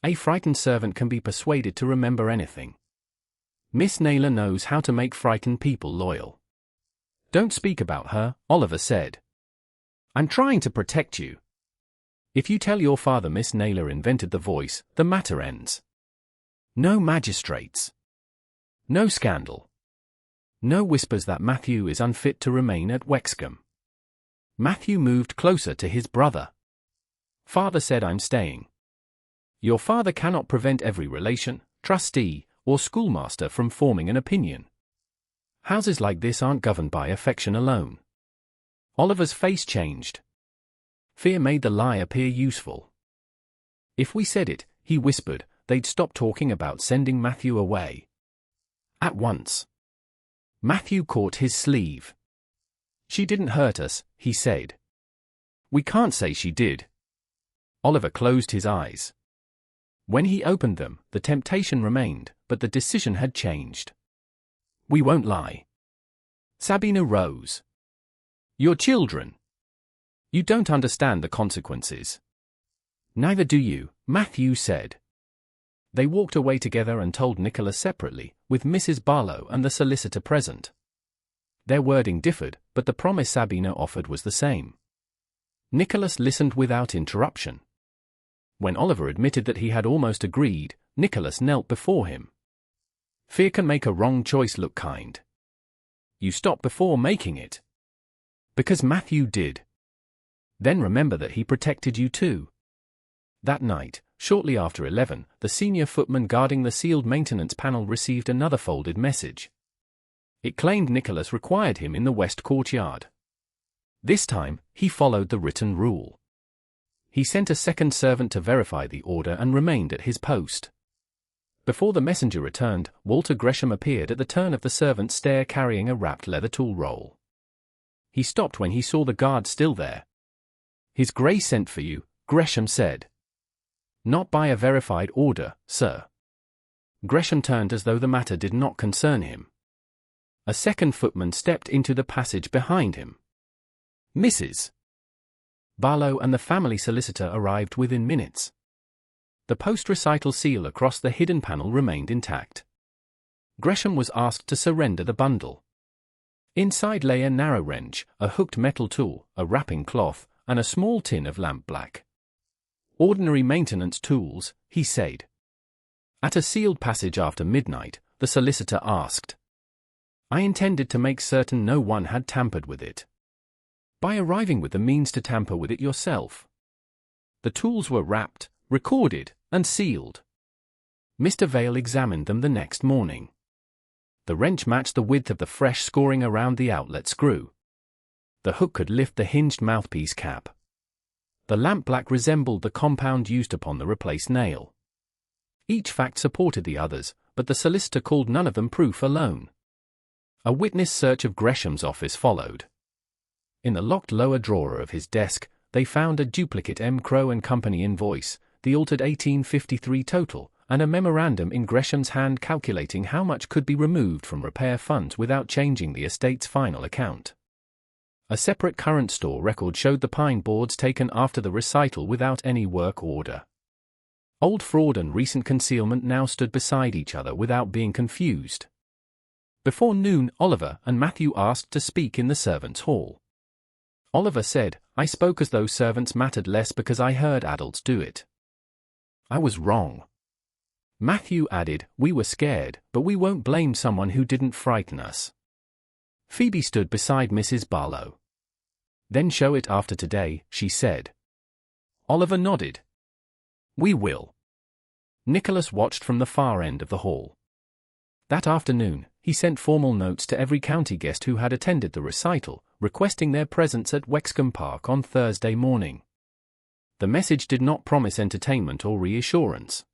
A frightened servant can be persuaded to remember anything. Miss Naylor knows how to make frightened people loyal. Don't speak about her, Oliver said. I'm trying to protect you. If you tell your father Miss Naylor invented the voice, the matter ends. No magistrates. No scandal. No whispers that Matthew is unfit to remain at Wexcombe. Matthew moved closer to his brother. Father said I'm staying. Your father cannot prevent every relation, trustee, or schoolmaster from forming an opinion. Houses like this aren't governed by affection alone. Oliver's face changed. Fear made the lie appear useful. If we said it, he whispered, they'd stop talking about sending Matthew away. At once. Matthew caught his sleeve. She didn't hurt us, he said. We can't say she did. Oliver closed his eyes. When he opened them, the temptation remained, but the decision had changed. We won't lie. Sabina rose. Your children. You don't understand the consequences. Neither do you, Matthew said. They walked away together and told Nicholas separately, with Mrs. Barlow and the solicitor present. Their wording differed, but the promise Sabina offered was the same. Nicholas listened without interruption. When Oliver admitted that he had almost agreed, Nicholas knelt before him. Fear can make a wrong choice look kind. You stop before making it. Because Matthew did. Then remember that he protected you too. That night, shortly after 11, the senior footman guarding the sealed maintenance panel received another folded message. It claimed Nicholas required him in the west courtyard. This time, he followed the written rule. He sent a second servant to verify the order and remained at his post. Before the messenger returned, Walter Gresham appeared at the turn of the servant's stair carrying a wrapped leather tool roll. He stopped when he saw the guard still there. "His Grace sent for you," Gresham said. "Not by a verified order, sir." Gresham turned as though the matter did not concern him. A second footman stepped into the passage behind him. Mrs. Barlow and the family solicitor arrived within minutes. The post-recital seal across the hidden panel remained intact. Gresham was asked to surrender the bundle. Inside lay a narrow wrench, a hooked metal tool, a wrapping cloth, and a small tin of lampblack. "Ordinary maintenance tools," he said. At a sealed passage after midnight, the solicitor asked, "I intended to make certain no one had tampered with it. By arriving with the means to tamper with it yourself." The tools were wrapped, recorded, and sealed. Mr. Vale examined them the next morning. The wrench matched the width of the fresh scoring around the outlet screw. The hook could lift the hinged mouthpiece cap. The lampblack resembled the compound used upon the replaced nail. Each fact supported the others, but the solicitor called none of them proof alone. A witness search of Gresham's office followed. In the locked lower drawer of his desk, they found a duplicate M. Crowe & Company invoice, the altered 1853 total, and a memorandum in Gresham's hand calculating how much could be removed from repair funds without changing the estate's final account. A separate current store record showed the pine boards taken after the recital without any work order. Old fraud and recent concealment now stood beside each other without being confused. Before noon, Oliver and Matthew asked to speak in the servants' hall. Oliver said, "I spoke as though servants mattered less because I heard adults do it. I was wrong." Matthew added, "We were scared, but we won't blame someone who didn't frighten us." Phoebe stood beside Mrs. Barlow. "Then show it after today," she said. Oliver nodded. "We will." Nicholas watched from the far end of the hall. That afternoon, he sent formal notes to every county guest who had attended the recital, requesting their presence at Wexcombe Park on Thursday morning. The message did not promise entertainment or reassurance.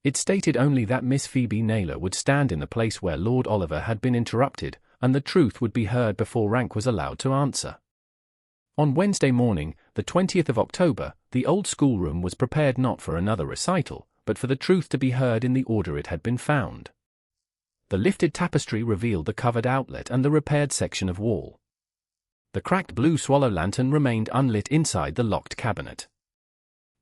It stated only that Miss Phoebe Naylor would stand in the place where Lord Oliver had been interrupted, and the truth would be heard before Rank was allowed to answer. On Wednesday morning, the 20th of October, the old schoolroom was prepared not for another recital, but for the truth to be heard in the order it had been found. The lifted tapestry revealed the covered outlet and the repaired section of wall. The cracked blue swallow lantern remained unlit inside the locked cabinet.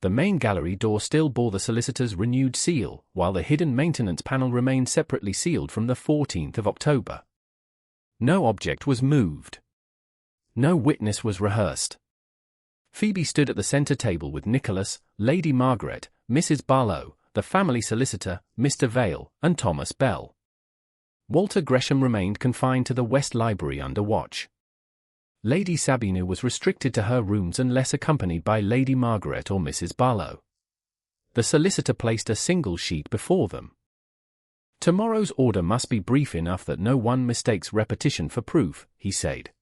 The main gallery door still bore the solicitor's renewed seal, while the hidden maintenance panel remained separately sealed from the 14th of October. No object was moved. No witness was rehearsed. Phoebe stood at the centre table with Nicholas, Lady Margaret, Mrs. Barlow, the family solicitor, Mr. Vale, and Thomas Bell. Walter Gresham remained confined to the West Library under watch. Lady Sabina was restricted to her rooms unless accompanied by Lady Margaret or Mrs. Barlow. The solicitor placed a single sheet before them. "Tomorrow's order must be brief enough that no one mistakes repetition for proof," he said.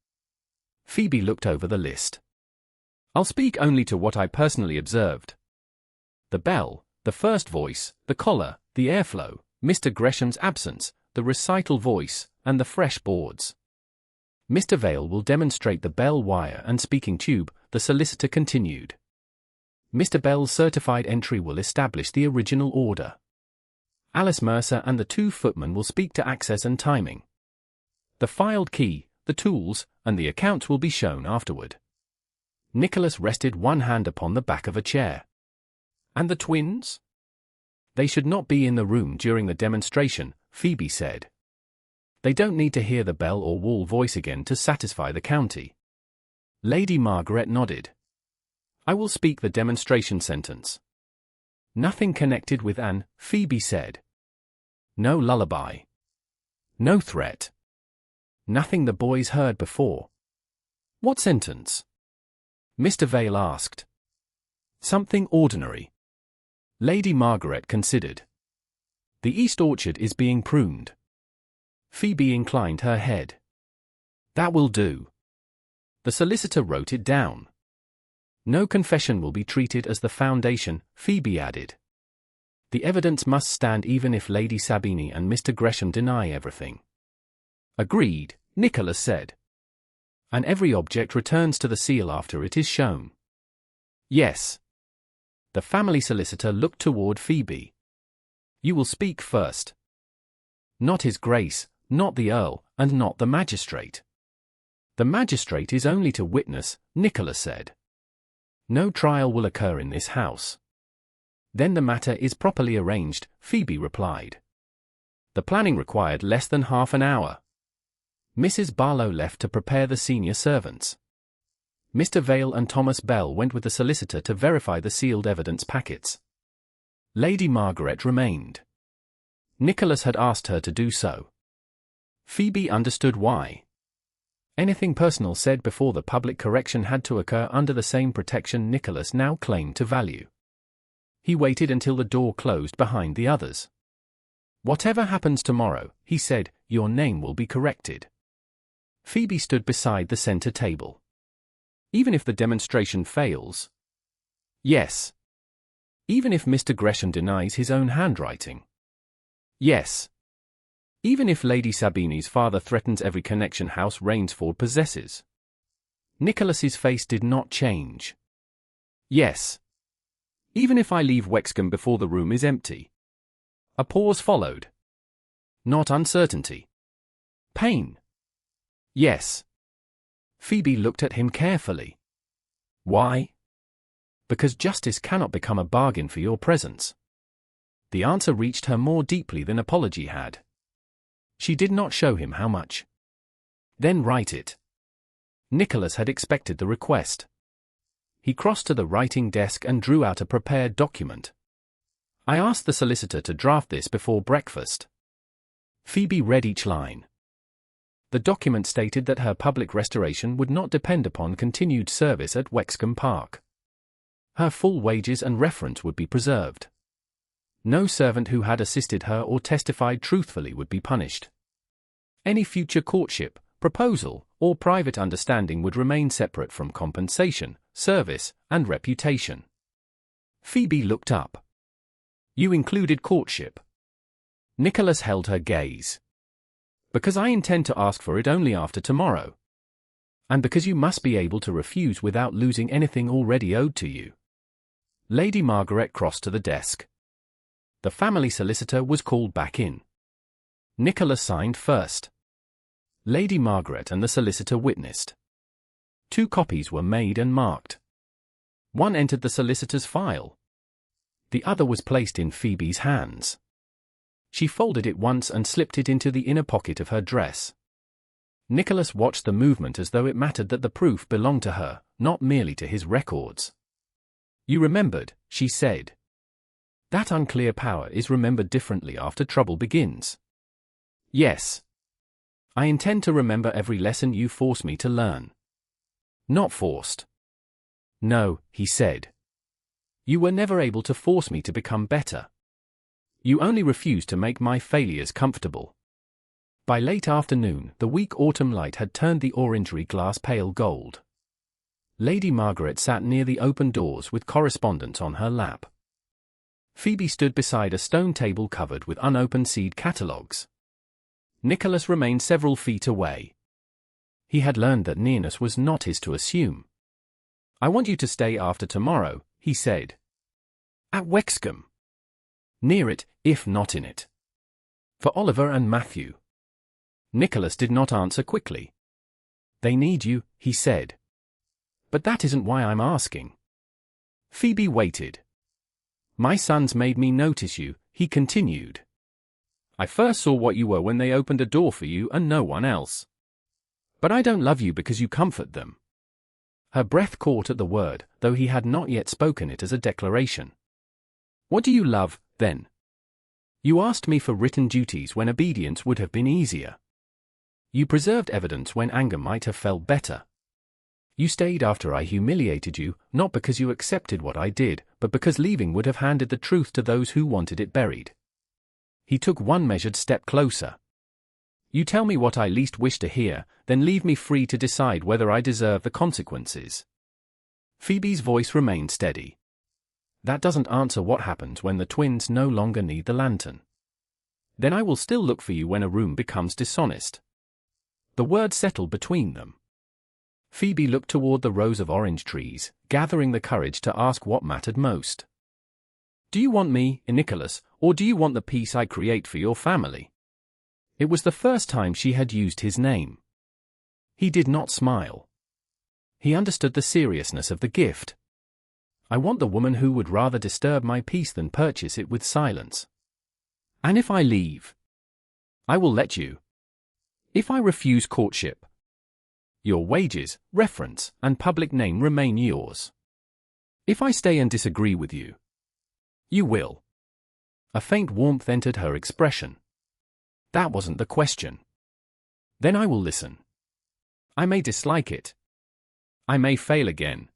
Phoebe looked over the list. "I'll speak only to what I personally observed. The bell, the first voice, the collar, the airflow, Mr. Gresham's absence, the recital voice, and the fresh boards. Mr. Vale will demonstrate the bell wire and speaking tube," the solicitor continued. "Mr. Bell's certified entry will establish the original order. Alice Mercer and the two footmen will speak to access and timing. The filed key, the tools, and the accounts will be shown afterward." Nicholas rested one hand upon the back of a chair. "And the twins?" "They should not be in the room during the demonstration," Phoebe said. They don't need to hear the bell or wall voice again to satisfy the county. Lady Margaret nodded. I will speak the demonstration sentence. Nothing connected with Anne, Phoebe said. No lullaby. No threat. Nothing the boys heard before. What sentence? Mr. Vale asked. Something ordinary. Lady Margaret considered. The east orchard is being pruned. Phoebe inclined her head. That will do. The solicitor wrote it down. No confession will be treated as the foundation, Phoebe added. The evidence must stand even if Lady Sabina and Mr. Gresham deny everything. Agreed, Nicholas said. And every object returns to the seal after it is shown. Yes. The family solicitor looked toward Phoebe. You will speak first. Not His Grace, not the Earl, and not the magistrate. The magistrate is only to witness, Nicholas said. No trial will occur in this house. Then the matter is properly arranged, Phoebe replied. The planning required less than half an hour. Mrs. Barlow left to prepare the senior servants. Mr. Vale and Thomas Bell went with the solicitor to verify the sealed evidence packets. Lady Margaret remained. Nicholas had asked her to do so. Phoebe understood why. Anything personal said before the public correction had to occur under the same protection Nicholas now claimed to value. He waited until the door closed behind the others. Whatever happens tomorrow, he said, your name will be corrected. Phoebe stood beside the center table. Even if the demonstration fails? Yes. Even if Mr. Gresham denies his own handwriting? Yes. Even if Lady Sabina's father threatens every connection House Rainsford possesses? Nicholas's face did not change. Yes. Even if I leave Wexcombe before the room is empty? A pause followed. Not uncertainty. Pain. Yes. Phoebe looked at him carefully. Why? Because justice cannot become a bargain for your presence. The answer reached her more deeply than apology had. She did not show him how much. Then write it. Nicholas had expected the request. He crossed to the writing desk and drew out a prepared document. I asked the solicitor to draft this before breakfast. Phoebe read each line. The document stated that her public restoration would not depend upon continued service at Wexcombe Park. Her full wages and reference would be preserved. No servant who had assisted her or testified truthfully would be punished. Any future courtship, proposal, or private understanding would remain separate from compensation, service, and reputation. Phoebe looked up. You included courtship. Nicholas held her gaze. Because I intend to ask for it only after tomorrow. And because you must be able to refuse without losing anything already owed to you. Lady Margaret crossed to the desk. The family solicitor was called back in. Nicholas signed first. Lady Margaret and the solicitor witnessed. 2 copies were made and marked. One entered the solicitor's file. The other was placed in Phoebe's hands. She folded it once and slipped it into the inner pocket of her dress. Nicholas watched the movement as though it mattered that the proof belonged to her, not merely to his records. You remembered, she said. That unclear power is remembered differently after trouble begins. Yes. I intend to remember every lesson you force me to learn. Not forced. No, he said. You were never able to force me to become better. You only refused to make my failures comfortable. By late afternoon, the weak autumn light had turned the orangery glass pale gold. Lady Margaret sat near the open doors with correspondence on her lap. Phoebe stood beside a stone table covered with unopened seed catalogues. Nicholas remained several feet away. He had learned that nearness was not his to assume. I want you to stay after tomorrow, he said. At Wexcombe. Near it, if not in it. For Oliver and Matthew. Nicholas did not answer quickly. They need you, he said. But that isn't why I'm asking. Phoebe waited. My sons made me notice you, he continued. I first saw what you were when they opened a door for you and no one else. But I don't love you because you comfort them." Her breath caught at the word, though he had not yet spoken it as a declaration. "What do you love, then? You asked me for written duties when obedience would have been easier. You preserved evidence when anger might have felt better. You stayed after I humiliated you, not because you accepted what I did, but because leaving would have handed the truth to those who wanted it buried." He took one measured step closer. "You tell me what I least wish to hear, then leave me free to decide whether I deserve the consequences." Phoebe's voice remained steady. "That doesn't answer what happens when the twins no longer need the lantern. Then I will still look for you when a room becomes dishonest." The word settled between them. Phoebe looked toward the rows of orange trees, gathering the courage to ask what mattered most. "Do you want me, Nicholas, or do you want the peace I create for your family?" It was the first time she had used his name. He did not smile. He understood the seriousness of the gift. "I want the woman who would rather disturb my peace than purchase it with silence. And if I leave, I will let you. If I refuse courtship, your wages, reference, and public name remain yours. If I stay and disagree with you, you will." A faint warmth entered her expression. "That wasn't the question." "Then I will listen. I may dislike it. I may fail again.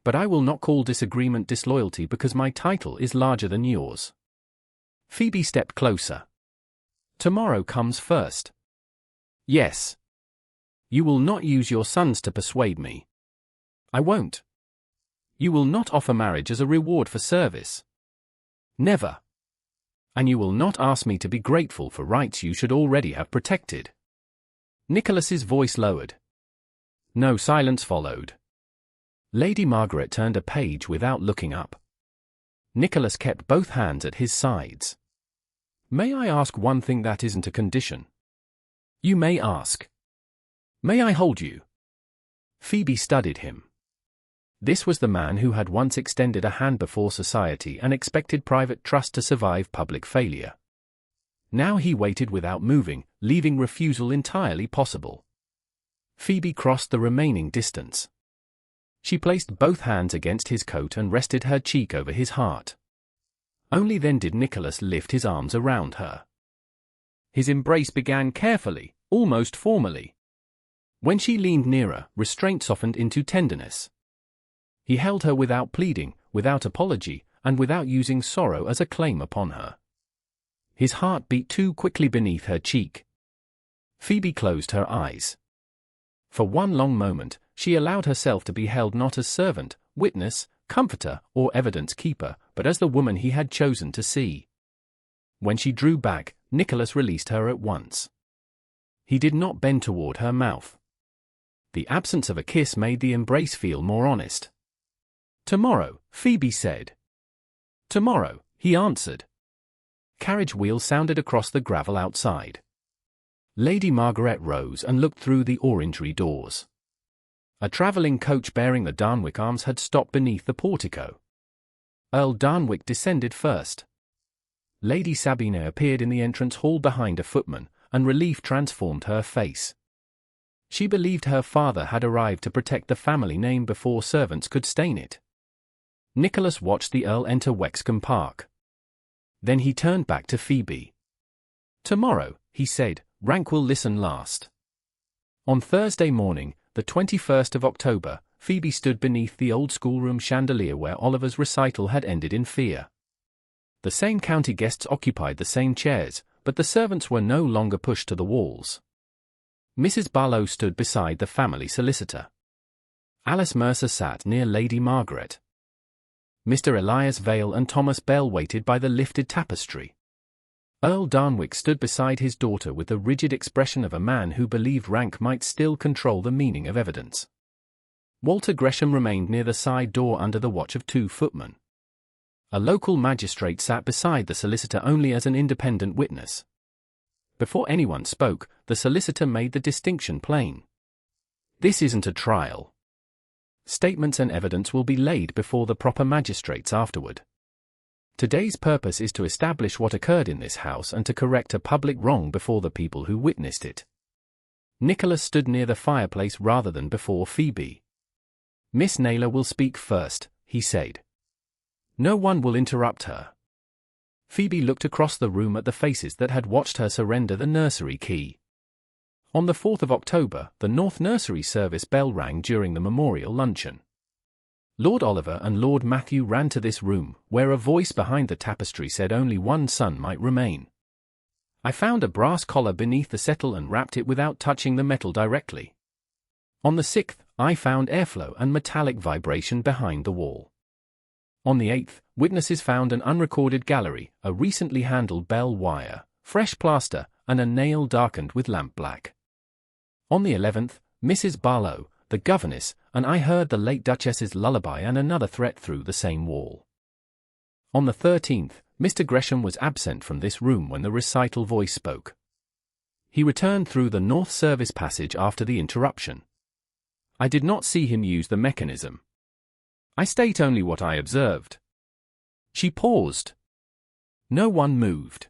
But I will not call disagreement disloyalty because my title is larger than yours." Phoebe stepped closer. "Tomorrow comes first." "Yes. You will not use your sons to persuade me." "I won't." "You will not offer marriage as a reward for service." "Never." "And you will not ask me to be grateful for rights you should already have protected." Nicholas's voice lowered. No silence followed. Lady Margaret turned a page without looking up. Nicholas kept both hands at his sides. "May I ask one thing that isn't a condition?" "You may ask." "May I hold you?" Phoebe studied him. This was the man who had once extended a hand before society and expected private trust to survive public failure. Now he waited without moving, leaving refusal entirely possible. Phoebe crossed the remaining distance. She placed both hands against his coat and rested her cheek over his heart. Only then did Nicholas lift his arms around her. His embrace began carefully, almost formally. When she leaned nearer, restraint softened into tenderness. He held her without pleading, without apology, and without using sorrow as a claim upon her. His heart beat too quickly beneath her cheek. Phoebe closed her eyes. For one long moment, she allowed herself to be held not as servant, witness, comforter, or evidence keeper, but as the woman he had chosen to see. When she drew back, Nicholas released her at once. He did not bend toward her mouth. The absence of a kiss made the embrace feel more honest. "Tomorrow," Phoebe said. "Tomorrow," he answered. Carriage wheels sounded across the gravel outside. Lady Margaret rose and looked through the orangery doors. A travelling coach bearing the Darnwick arms had stopped beneath the portico. Earl Darnwick descended first. Lady Sabina appeared in the entrance hall behind a footman, and relief transformed her face. She believed her father had arrived to protect the family name before servants could stain it. Nicholas watched the Earl enter Wexcombe Park. Then he turned back to Phoebe. "Tomorrow," he said, "rank will listen last." On Thursday morning, the 21st of October, Phoebe stood beneath the old schoolroom chandelier where Oliver's recital had ended in fear. The same county guests occupied the same chairs, but the servants were no longer pushed to the walls. Mrs. Barlow stood beside the family solicitor. Alice Mercer sat near Lady Margaret. Mr. Elias Vale and Thomas Bell waited by the lifted tapestry. Earl Darnwick stood beside his daughter with the rigid expression of a man who believed rank might still control the meaning of evidence. Walter Gresham remained near the side door under the watch of 2 footmen. A local magistrate sat beside the solicitor only as an independent witness. Before anyone spoke, the solicitor made the distinction plain. "This isn't a trial. Statements and evidence will be laid before the proper magistrates afterward." Today's purpose is to establish what occurred in this house and to correct a public wrong before the people who witnessed it. Nicholas stood near the fireplace rather than before Phoebe. Miss Naylor will speak first, he said. No one will interrupt her. Phoebe looked across the room at the faces that had watched her surrender the nursery key. On the 4th of October, the North Nursery service bell rang during the memorial luncheon. Lord Oliver and Lord Matthew ran to this room, where a voice behind the tapestry said only one son might remain. I found a brass collar beneath the settle and wrapped it without touching the metal directly. On the 6th, I found airflow and metallic vibration behind the wall. On the 8th, witnesses found an unrecorded gallery, a recently handled bell wire, fresh plaster, and a nail darkened with lampblack. On the 11th, Mrs. Barlow, the governess, and I heard the late Duchess's lullaby and another threat through the same wall. On the 13th, Mr. Gresham was absent from this room when the recital voice spoke. He returned through the north service passage after the interruption. I did not see him use the mechanism. I state only what I observed. She paused. No one moved.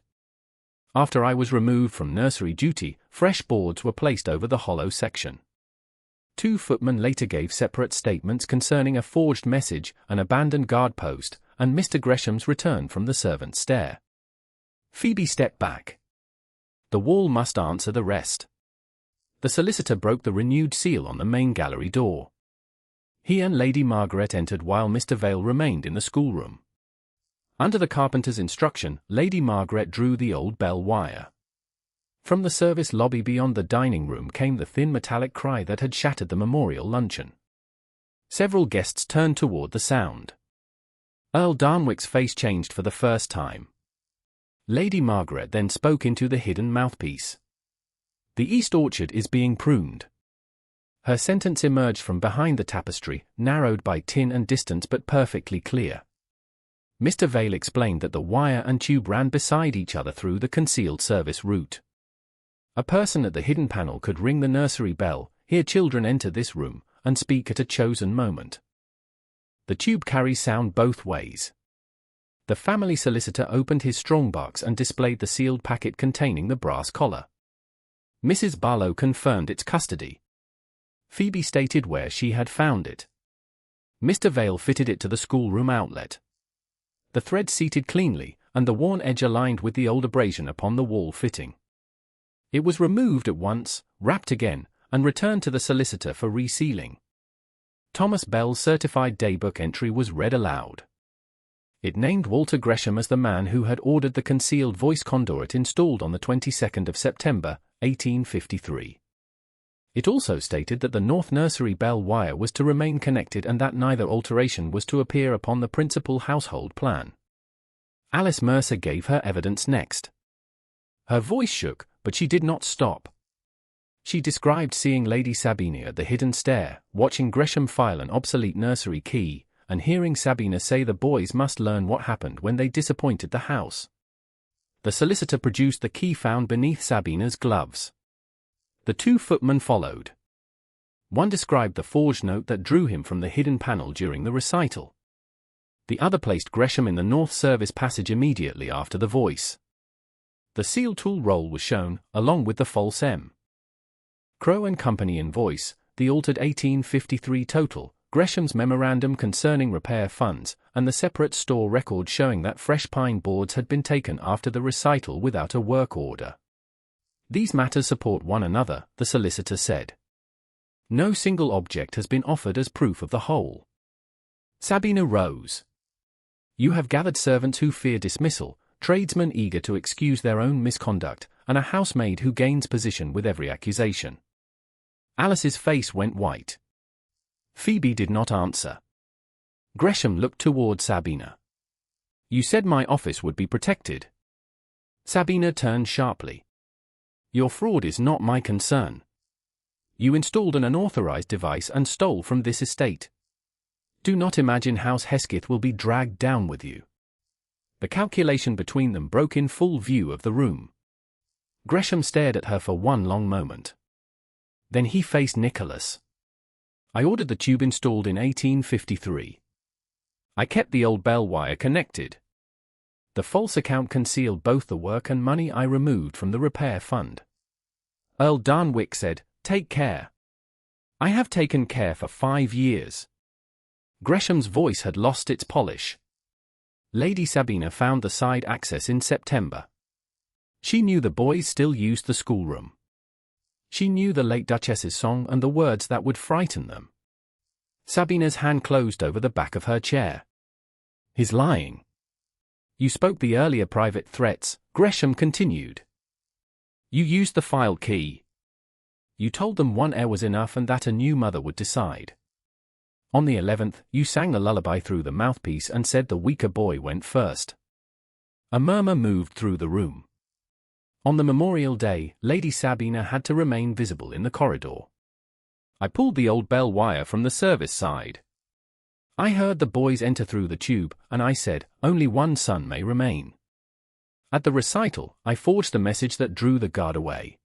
After I was removed from nursery duty, fresh boards were placed over the hollow section. 2 footmen later gave separate statements concerning a forged message, an abandoned guard post, and Mr. Gresham's return from the servants' stair. Phoebe stepped back. The wall must answer the rest. The solicitor broke the renewed seal on the main gallery door. He and Lady Margaret entered while Mr. Vale remained in the schoolroom. Under the carpenter's instruction, Lady Margaret drew the old bell wire. From the service lobby beyond the dining room came the thin metallic cry that had shattered the memorial luncheon. Several guests turned toward the sound. Earl Darnwick's face changed for the first time. Lady Margaret then spoke into the hidden mouthpiece. The east orchard is being pruned. Her sentence emerged from behind the tapestry, narrowed by tin and distance but perfectly clear. Mr. Vale explained that the wire and tube ran beside each other through the concealed service route. A person at the hidden panel could ring the nursery bell, hear children enter this room, and speak at a chosen moment. The tube carries sound both ways. The family solicitor opened his strongbox and displayed the sealed packet containing the brass collar. Mrs. Barlow confirmed its custody. Phoebe stated where she had found it. Mr. Vale fitted it to the schoolroom outlet. The thread seated cleanly, and the worn edge aligned with the old abrasion upon the wall fitting. It was removed at once, wrapped again, and returned to the solicitor for resealing. Thomas Bell's certified daybook entry was read aloud. It named Walter Gresham as the man who had ordered the concealed voice conduit installed on the 22nd of September, 1853. It also stated that the North Nursery bell wire was to remain connected and that neither alteration was to appear upon the principal household plan. Alice Mercer gave her evidence next. Her voice shook, but she did not stop. She described seeing Lady Sabina at the hidden stair, watching Gresham file an obsolete nursery key, and hearing Sabina say the boys must learn what happened when they disappointed the house. The solicitor produced the key found beneath Sabina's gloves. The 2 footmen followed. One described the forged note that drew him from the hidden panel during the recital. The other placed Gresham in the north service passage immediately after the voice. The seal tool roll was shown, along with the false M. Crowe and Company invoice, the altered 1853 total, Gresham's memorandum concerning repair funds, and the separate store record showing that fresh pine boards had been taken after the recital without a work order. These matters support one another, the solicitor said. No single object has been offered as proof of the whole. Sabina rose. You have gathered servants who fear dismissal, tradesmen eager to excuse their own misconduct, and a housemaid who gains position with every accusation. Alice's face went white. Phoebe did not answer. Gresham looked toward Sabina. You said my office would be protected. Sabina turned sharply. Your fraud is not my concern. You installed an unauthorized device and stole from this estate. Do not imagine House Hesketh will be dragged down with you. The calculation between them broke in full view of the room. Gresham stared at her for one long moment. Then he faced Nicholas. I ordered the tube installed in 1853. I kept the old bell wire connected. The false account concealed both the work and money I removed from the repair fund. Earl Darnwick said, "Take care." "I have taken care for 5 years." Gresham's voice had lost its polish. Lady Sabina found the side access in September. She knew the boys still used the schoolroom. She knew the late Duchess's song and the words that would frighten them. Sabina's hand closed over the back of her chair. "He's lying." "You spoke the earlier private threats," Gresham continued. "You used the file key. You told them one heir was enough and that a new mother would decide. On the 11th, you sang the lullaby through the mouthpiece and said the weaker boy went first." A murmur moved through the room. On the Memorial Day, Lady Sabina had to remain visible in the corridor. "I pulled the old bell wire from the service side. I heard the boys enter through the tube, and I said, only one son may remain. At the recital, I forged the message that drew the guard away.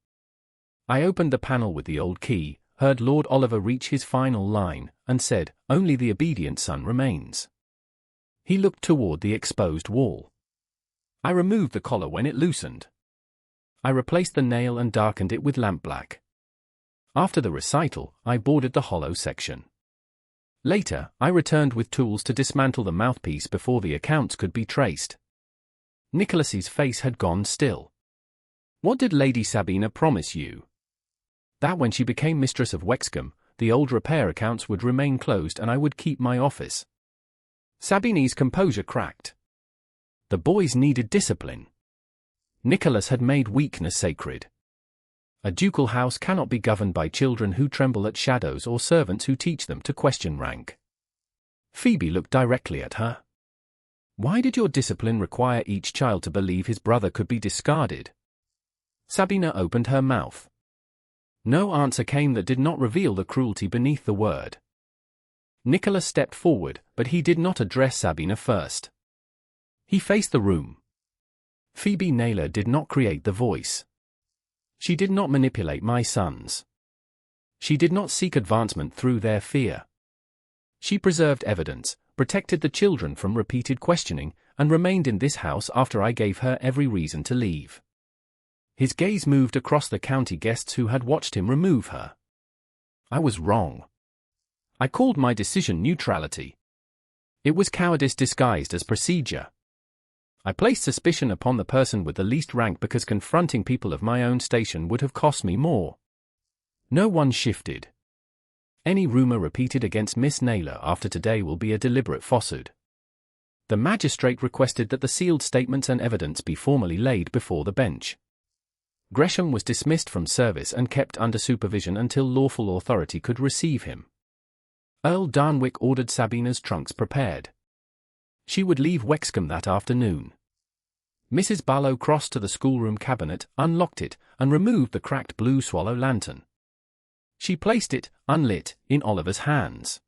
I opened the panel with the old key, heard Lord Oliver reach his final line, and said, only the obedient son remains." He looked toward the exposed wall. "I removed the collar when it loosened. I replaced the nail and darkened it with lampblack. After the recital, I boarded the hollow section. Later, I returned with tools to dismantle the mouthpiece before the accounts could be traced." Nicholas's face had gone still. "What did Lady Sabina promise you?" "That when she became mistress of Wexcombe, the old repair accounts would remain closed and I would keep my office." Sabina's composure cracked. The boys needed discipline. Nicholas had made weakness sacred. A ducal house cannot be governed by children who tremble at shadows or servants who teach them to question rank. Phoebe looked directly at her. "Why did your discipline require each child to believe his brother could be discarded?" Sabina opened her mouth. No answer came that did not reveal the cruelty beneath the word. Nicholas stepped forward, but he did not address Sabina first. He faced the room. Phoebe Naylor did not create the voice. She did not manipulate my sons. She did not seek advancement through their fear. She preserved evidence, protected the children from repeated questioning, and remained in this house after I gave her every reason to leave. His gaze moved across the county guests who had watched him remove her. "I was wrong. I called my decision neutrality. It was cowardice disguised as procedure. I placed suspicion upon the person with the least rank because confronting people of my own station would have cost me more." No one shifted. "Any rumor repeated against Miss Naylor after today will be a deliberate falsehood." The magistrate requested that the sealed statements and evidence be formally laid before the bench. Gresham was dismissed from service and kept under supervision until lawful authority could receive him. Earl Darnwick ordered Sabina's trunks prepared. She would leave Wexcombe that afternoon. Mrs. Barlow crossed to the schoolroom cabinet, unlocked it, and removed the cracked blue swallow lantern. She placed it, unlit, in Oliver's hands.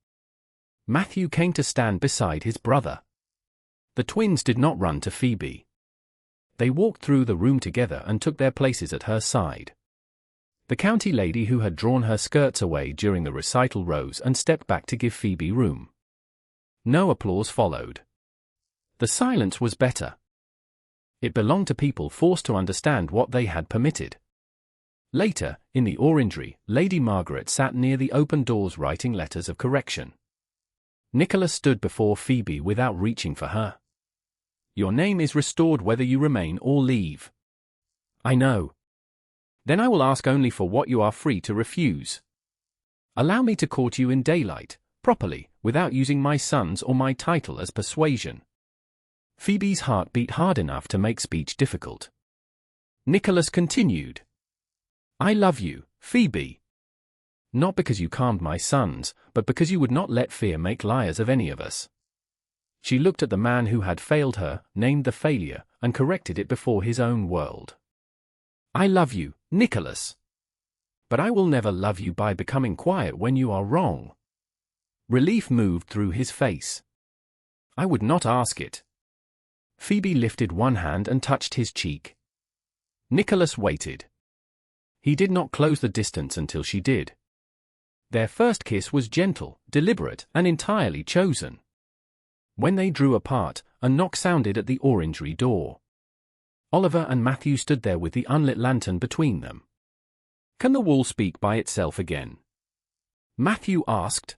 Matthew came to stand beside his brother. The twins did not run to Phoebe. They walked through the room together and took their places at her side. The county lady who had drawn her skirts away during the recital rose and stepped back to give Phoebe room. No applause followed. The silence was better. It belonged to people forced to understand what they had permitted. Later, in the orangery, Lady Margaret sat near the open doors writing letters of correction. Nicholas stood before Phoebe without reaching for her. "Your name is restored whether you remain or leave." "I know. Then I will ask only for what you are free to refuse. Allow me to court you in daylight, properly, without using my sons or my title as persuasion." Phoebe's heart beat hard enough to make speech difficult. Nicholas continued. "I love you, Phoebe. Not because you calmed my sons, but because you would not let fear make liars of any of us." She looked at the man who had failed her, named the failure, and corrected it before his own world. "I love you, Nicholas. But I will never love you by becoming quiet when you are wrong." Relief moved through his face. "I would not ask it." Phoebe lifted one hand and touched his cheek. Nicholas waited. He did not close the distance until she did. Their first kiss was gentle, deliberate, and entirely chosen. When they drew apart, a knock sounded at the orangery door. Oliver and Matthew stood there with the unlit lantern between them. "Can the wall speak by itself again?" Matthew asked.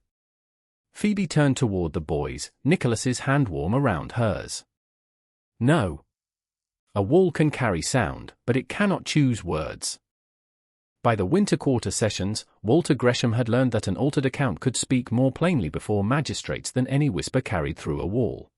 Phoebe turned toward the boys, Nicholas's hand warm around hers. "No. A wall can carry sound, but it cannot choose words." By the winter quarter sessions, Walter Gresham had learned that an altered account could speak more plainly before magistrates than any whisper carried through a wall.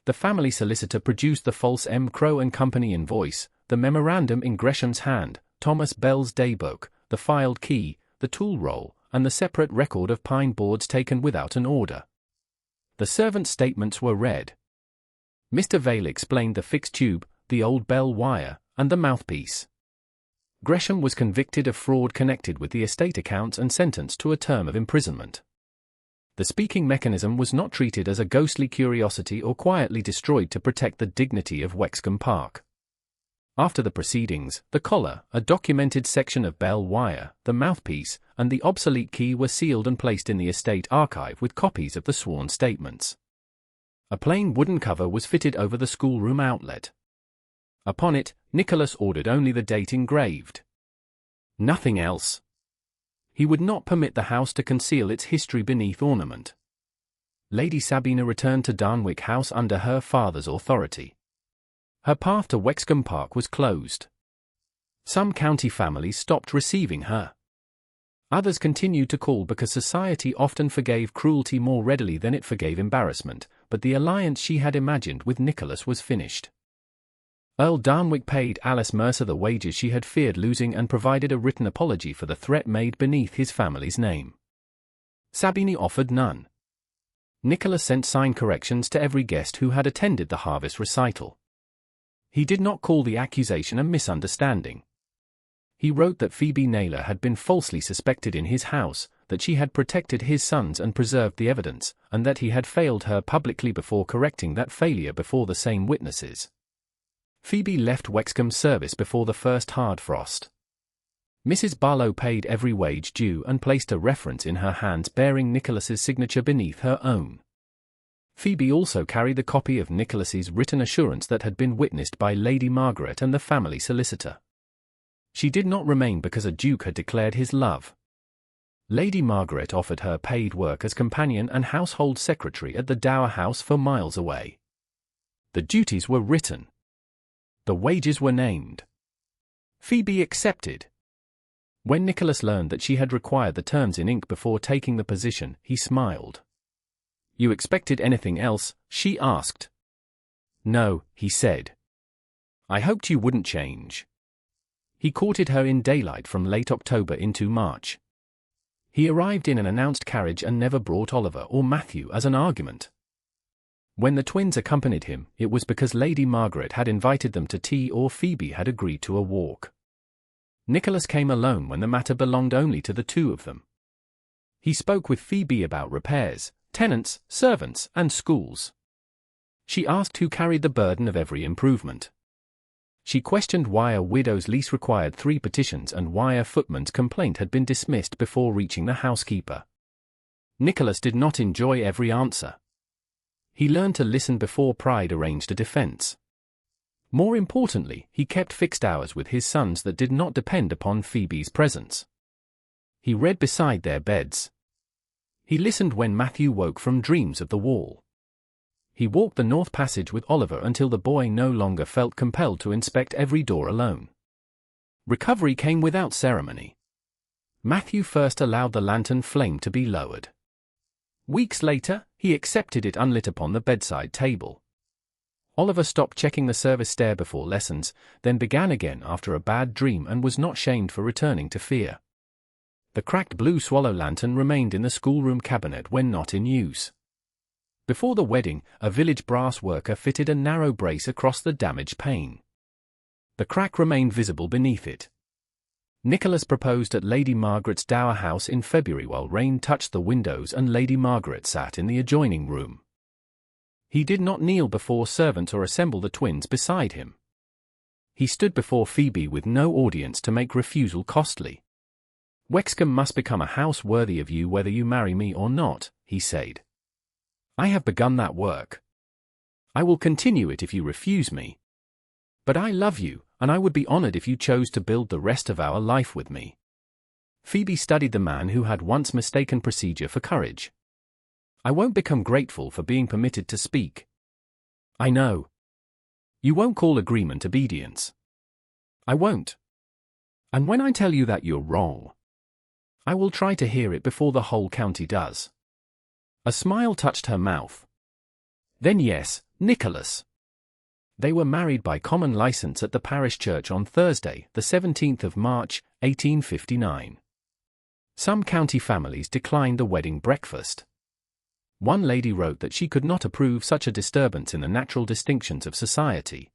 The family solicitor produced the false M. Crowe and Company invoice, the memorandum in Gresham's hand, Thomas Bell's daybook, the filed key, the tool roll, and the separate record of pine boards taken without an order. The servants' statements were read. Mr. Vale explained the fixed tube, the old bell wire, and the mouthpiece. Gresham was convicted of fraud connected with the estate accounts and sentenced to a term of imprisonment. The speaking mechanism was not treated as a ghostly curiosity or quietly destroyed to protect the dignity of Wexcombe Park. After the proceedings, the collar, a documented section of bell wire, the mouthpiece, and the obsolete key were sealed and placed in the estate archive with copies of the sworn statements. A plain wooden cover was fitted over the schoolroom outlet. Upon it, Nicholas ordered only the date engraved. Nothing else. He would not permit the house to conceal its history beneath ornament. Lady Sabina returned to Darnwick House under her father's authority. Her path to Wexcombe Park was closed. Some county families stopped receiving her. Others continued to call because society often forgave cruelty more readily than it forgave embarrassment, but the alliance she had imagined with Nicholas was finished. Earl Darnwick paid Alice Mercer the wages she had feared losing and provided a written apology for the threat made beneath his family's name. Sabina offered none. Nicholas sent sign corrections to every guest who had attended the harvest recital. He did not call the accusation a misunderstanding. He wrote that Phoebe Naylor had been falsely suspected in his house, that she had protected his sons and preserved the evidence, and that he had failed her publicly before correcting that failure before the same witnesses. Phoebe left Wexcombe service before the first hard frost. Mrs. Barlow paid every wage due and placed a reference in her hands bearing Nicholas's signature beneath her own. Phoebe also carried the copy of Nicholas's written assurance that had been witnessed by Lady Margaret and the family solicitor. She did not remain because a duke had declared his love. Lady Margaret offered her paid work as companion and household secretary at the Dower House 4 miles away. The duties were written. The wages were named. Phoebe accepted. When Nicholas learned that she had required the terms in ink before taking the position, he smiled. "You expected anything else?" she asked. "No," he said. "I hoped you wouldn't change." He courted her in daylight from late October into March. He arrived in an announced carriage and never brought Oliver or Matthew as an argument. When the twins accompanied him, it was because Lady Margaret had invited them to tea or Phoebe had agreed to a walk. Nicholas came alone when the matter belonged only to the two of them. He spoke with Phoebe about repairs, tenants, servants, and schools. She asked who carried the burden of every improvement. She questioned why a widow's lease required 3 petitions and why a footman's complaint had been dismissed before reaching the housekeeper. Nicholas did not enjoy every answer. He learned to listen before pride arranged a defense. More importantly, he kept fixed hours with his sons that did not depend upon Phoebe's presence. He read beside their beds. He listened when Matthew woke from dreams of the wall. He walked the north passage with Oliver until the boy no longer felt compelled to inspect every door alone. Recovery came without ceremony. Matthew first allowed the lantern flame to be lowered. Weeks later, he accepted it unlit upon the bedside table. Oliver stopped checking the service stair before lessons, then began again after a bad dream and was not shamed for returning to fear. The cracked blue swallow lantern remained in the schoolroom cabinet when not in use. Before the wedding, a village brass worker fitted a narrow brace across the damaged pane. The crack remained visible beneath it. Nicholas proposed at Lady Margaret's dower house in February while rain touched the windows and Lady Margaret sat in the adjoining room. He did not kneel before servants or assemble the twins beside him. He stood before Phoebe with no audience to make refusal costly. "Wexcombe must become a house worthy of you whether you marry me or not," he said. "I have begun that work. I will continue it if you refuse me. But I love you, and I would be honored if you chose to build the rest of our life with me. Phoebe studied the man who had once mistaken procedure for courage. I won't become grateful for being permitted to speak. I know. You won't call agreement obedience. I won't. And when I tell you that you're wrong, I will try to hear it before the whole county does. A smile touched her mouth. Then yes, Nicholas. They were married by common license at the parish church on Thursday, the 17th of March, 1859. Some county families declined the wedding breakfast. One lady wrote that she could not approve such a disturbance in the natural distinctions of society.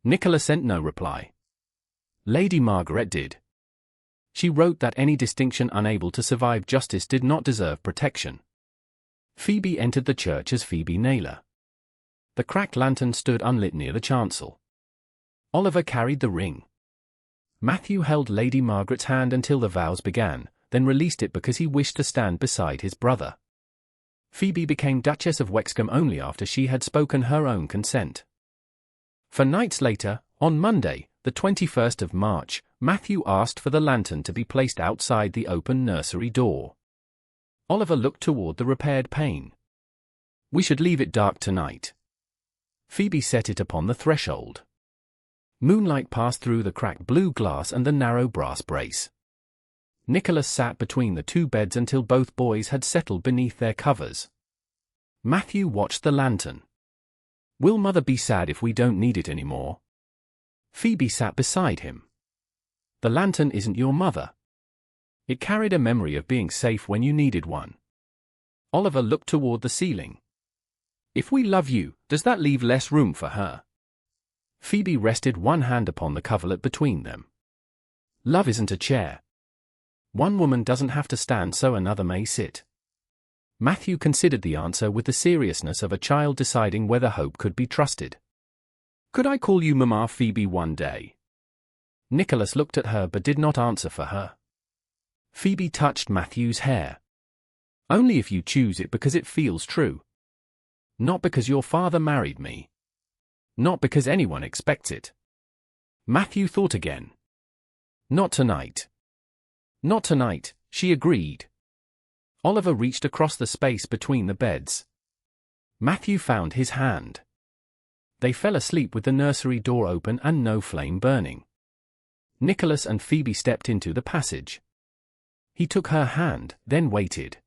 Nicholas sent no reply. Lady Margaret did. She wrote that any distinction unable to survive justice did not deserve protection. Phoebe entered the church as Phoebe Naylor. The cracked lantern stood unlit near the chancel. Oliver carried the ring. Matthew held Lady Margaret's hand until the vows began, then released it because he wished to stand beside his brother. Phoebe became Duchess of Wexcombe only after she had spoken her own consent. 4 nights later, on Monday, the 21st of March, Matthew asked for the lantern to be placed outside the open nursery door. Oliver looked toward the repaired pane. We should leave it dark tonight. Phoebe set it upon the threshold. Moonlight passed through the cracked blue glass and the narrow brass brace. Nicholas sat between the two beds until both boys had settled beneath their covers. Matthew watched the lantern. Will Mother be sad if we don't need it anymore? Phoebe sat beside him. The lantern isn't your mother. It carried a memory of being safe when you needed one. Oliver looked toward the ceiling. If we love you, does that leave less room for her? Phoebe rested one hand upon the coverlet between them. Love isn't a chair. One woman doesn't have to stand so another may sit. Matthew considered the answer with the seriousness of a child deciding whether hope could be trusted. Could I call you Mamma Phoebe one day? Nicholas looked at her but did not answer for her. Phoebe touched Matthew's hair. Only if you choose it because it feels true. Not because your father married me. Not because anyone expects it. Matthew thought again. Not tonight. Not tonight, she agreed. Oliver reached across the space between the beds. Matthew found his hand. They fell asleep with the nursery door open and no flame burning. Nicholas and Phoebe stepped into the passage. He took her hand, then waited.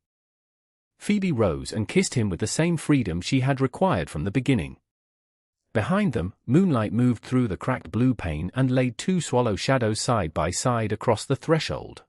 Phoebe rose and kissed him with the same freedom she had required from the beginning. Behind them, moonlight moved through the cracked blue pane and laid two swallow shadows side by side across the threshold.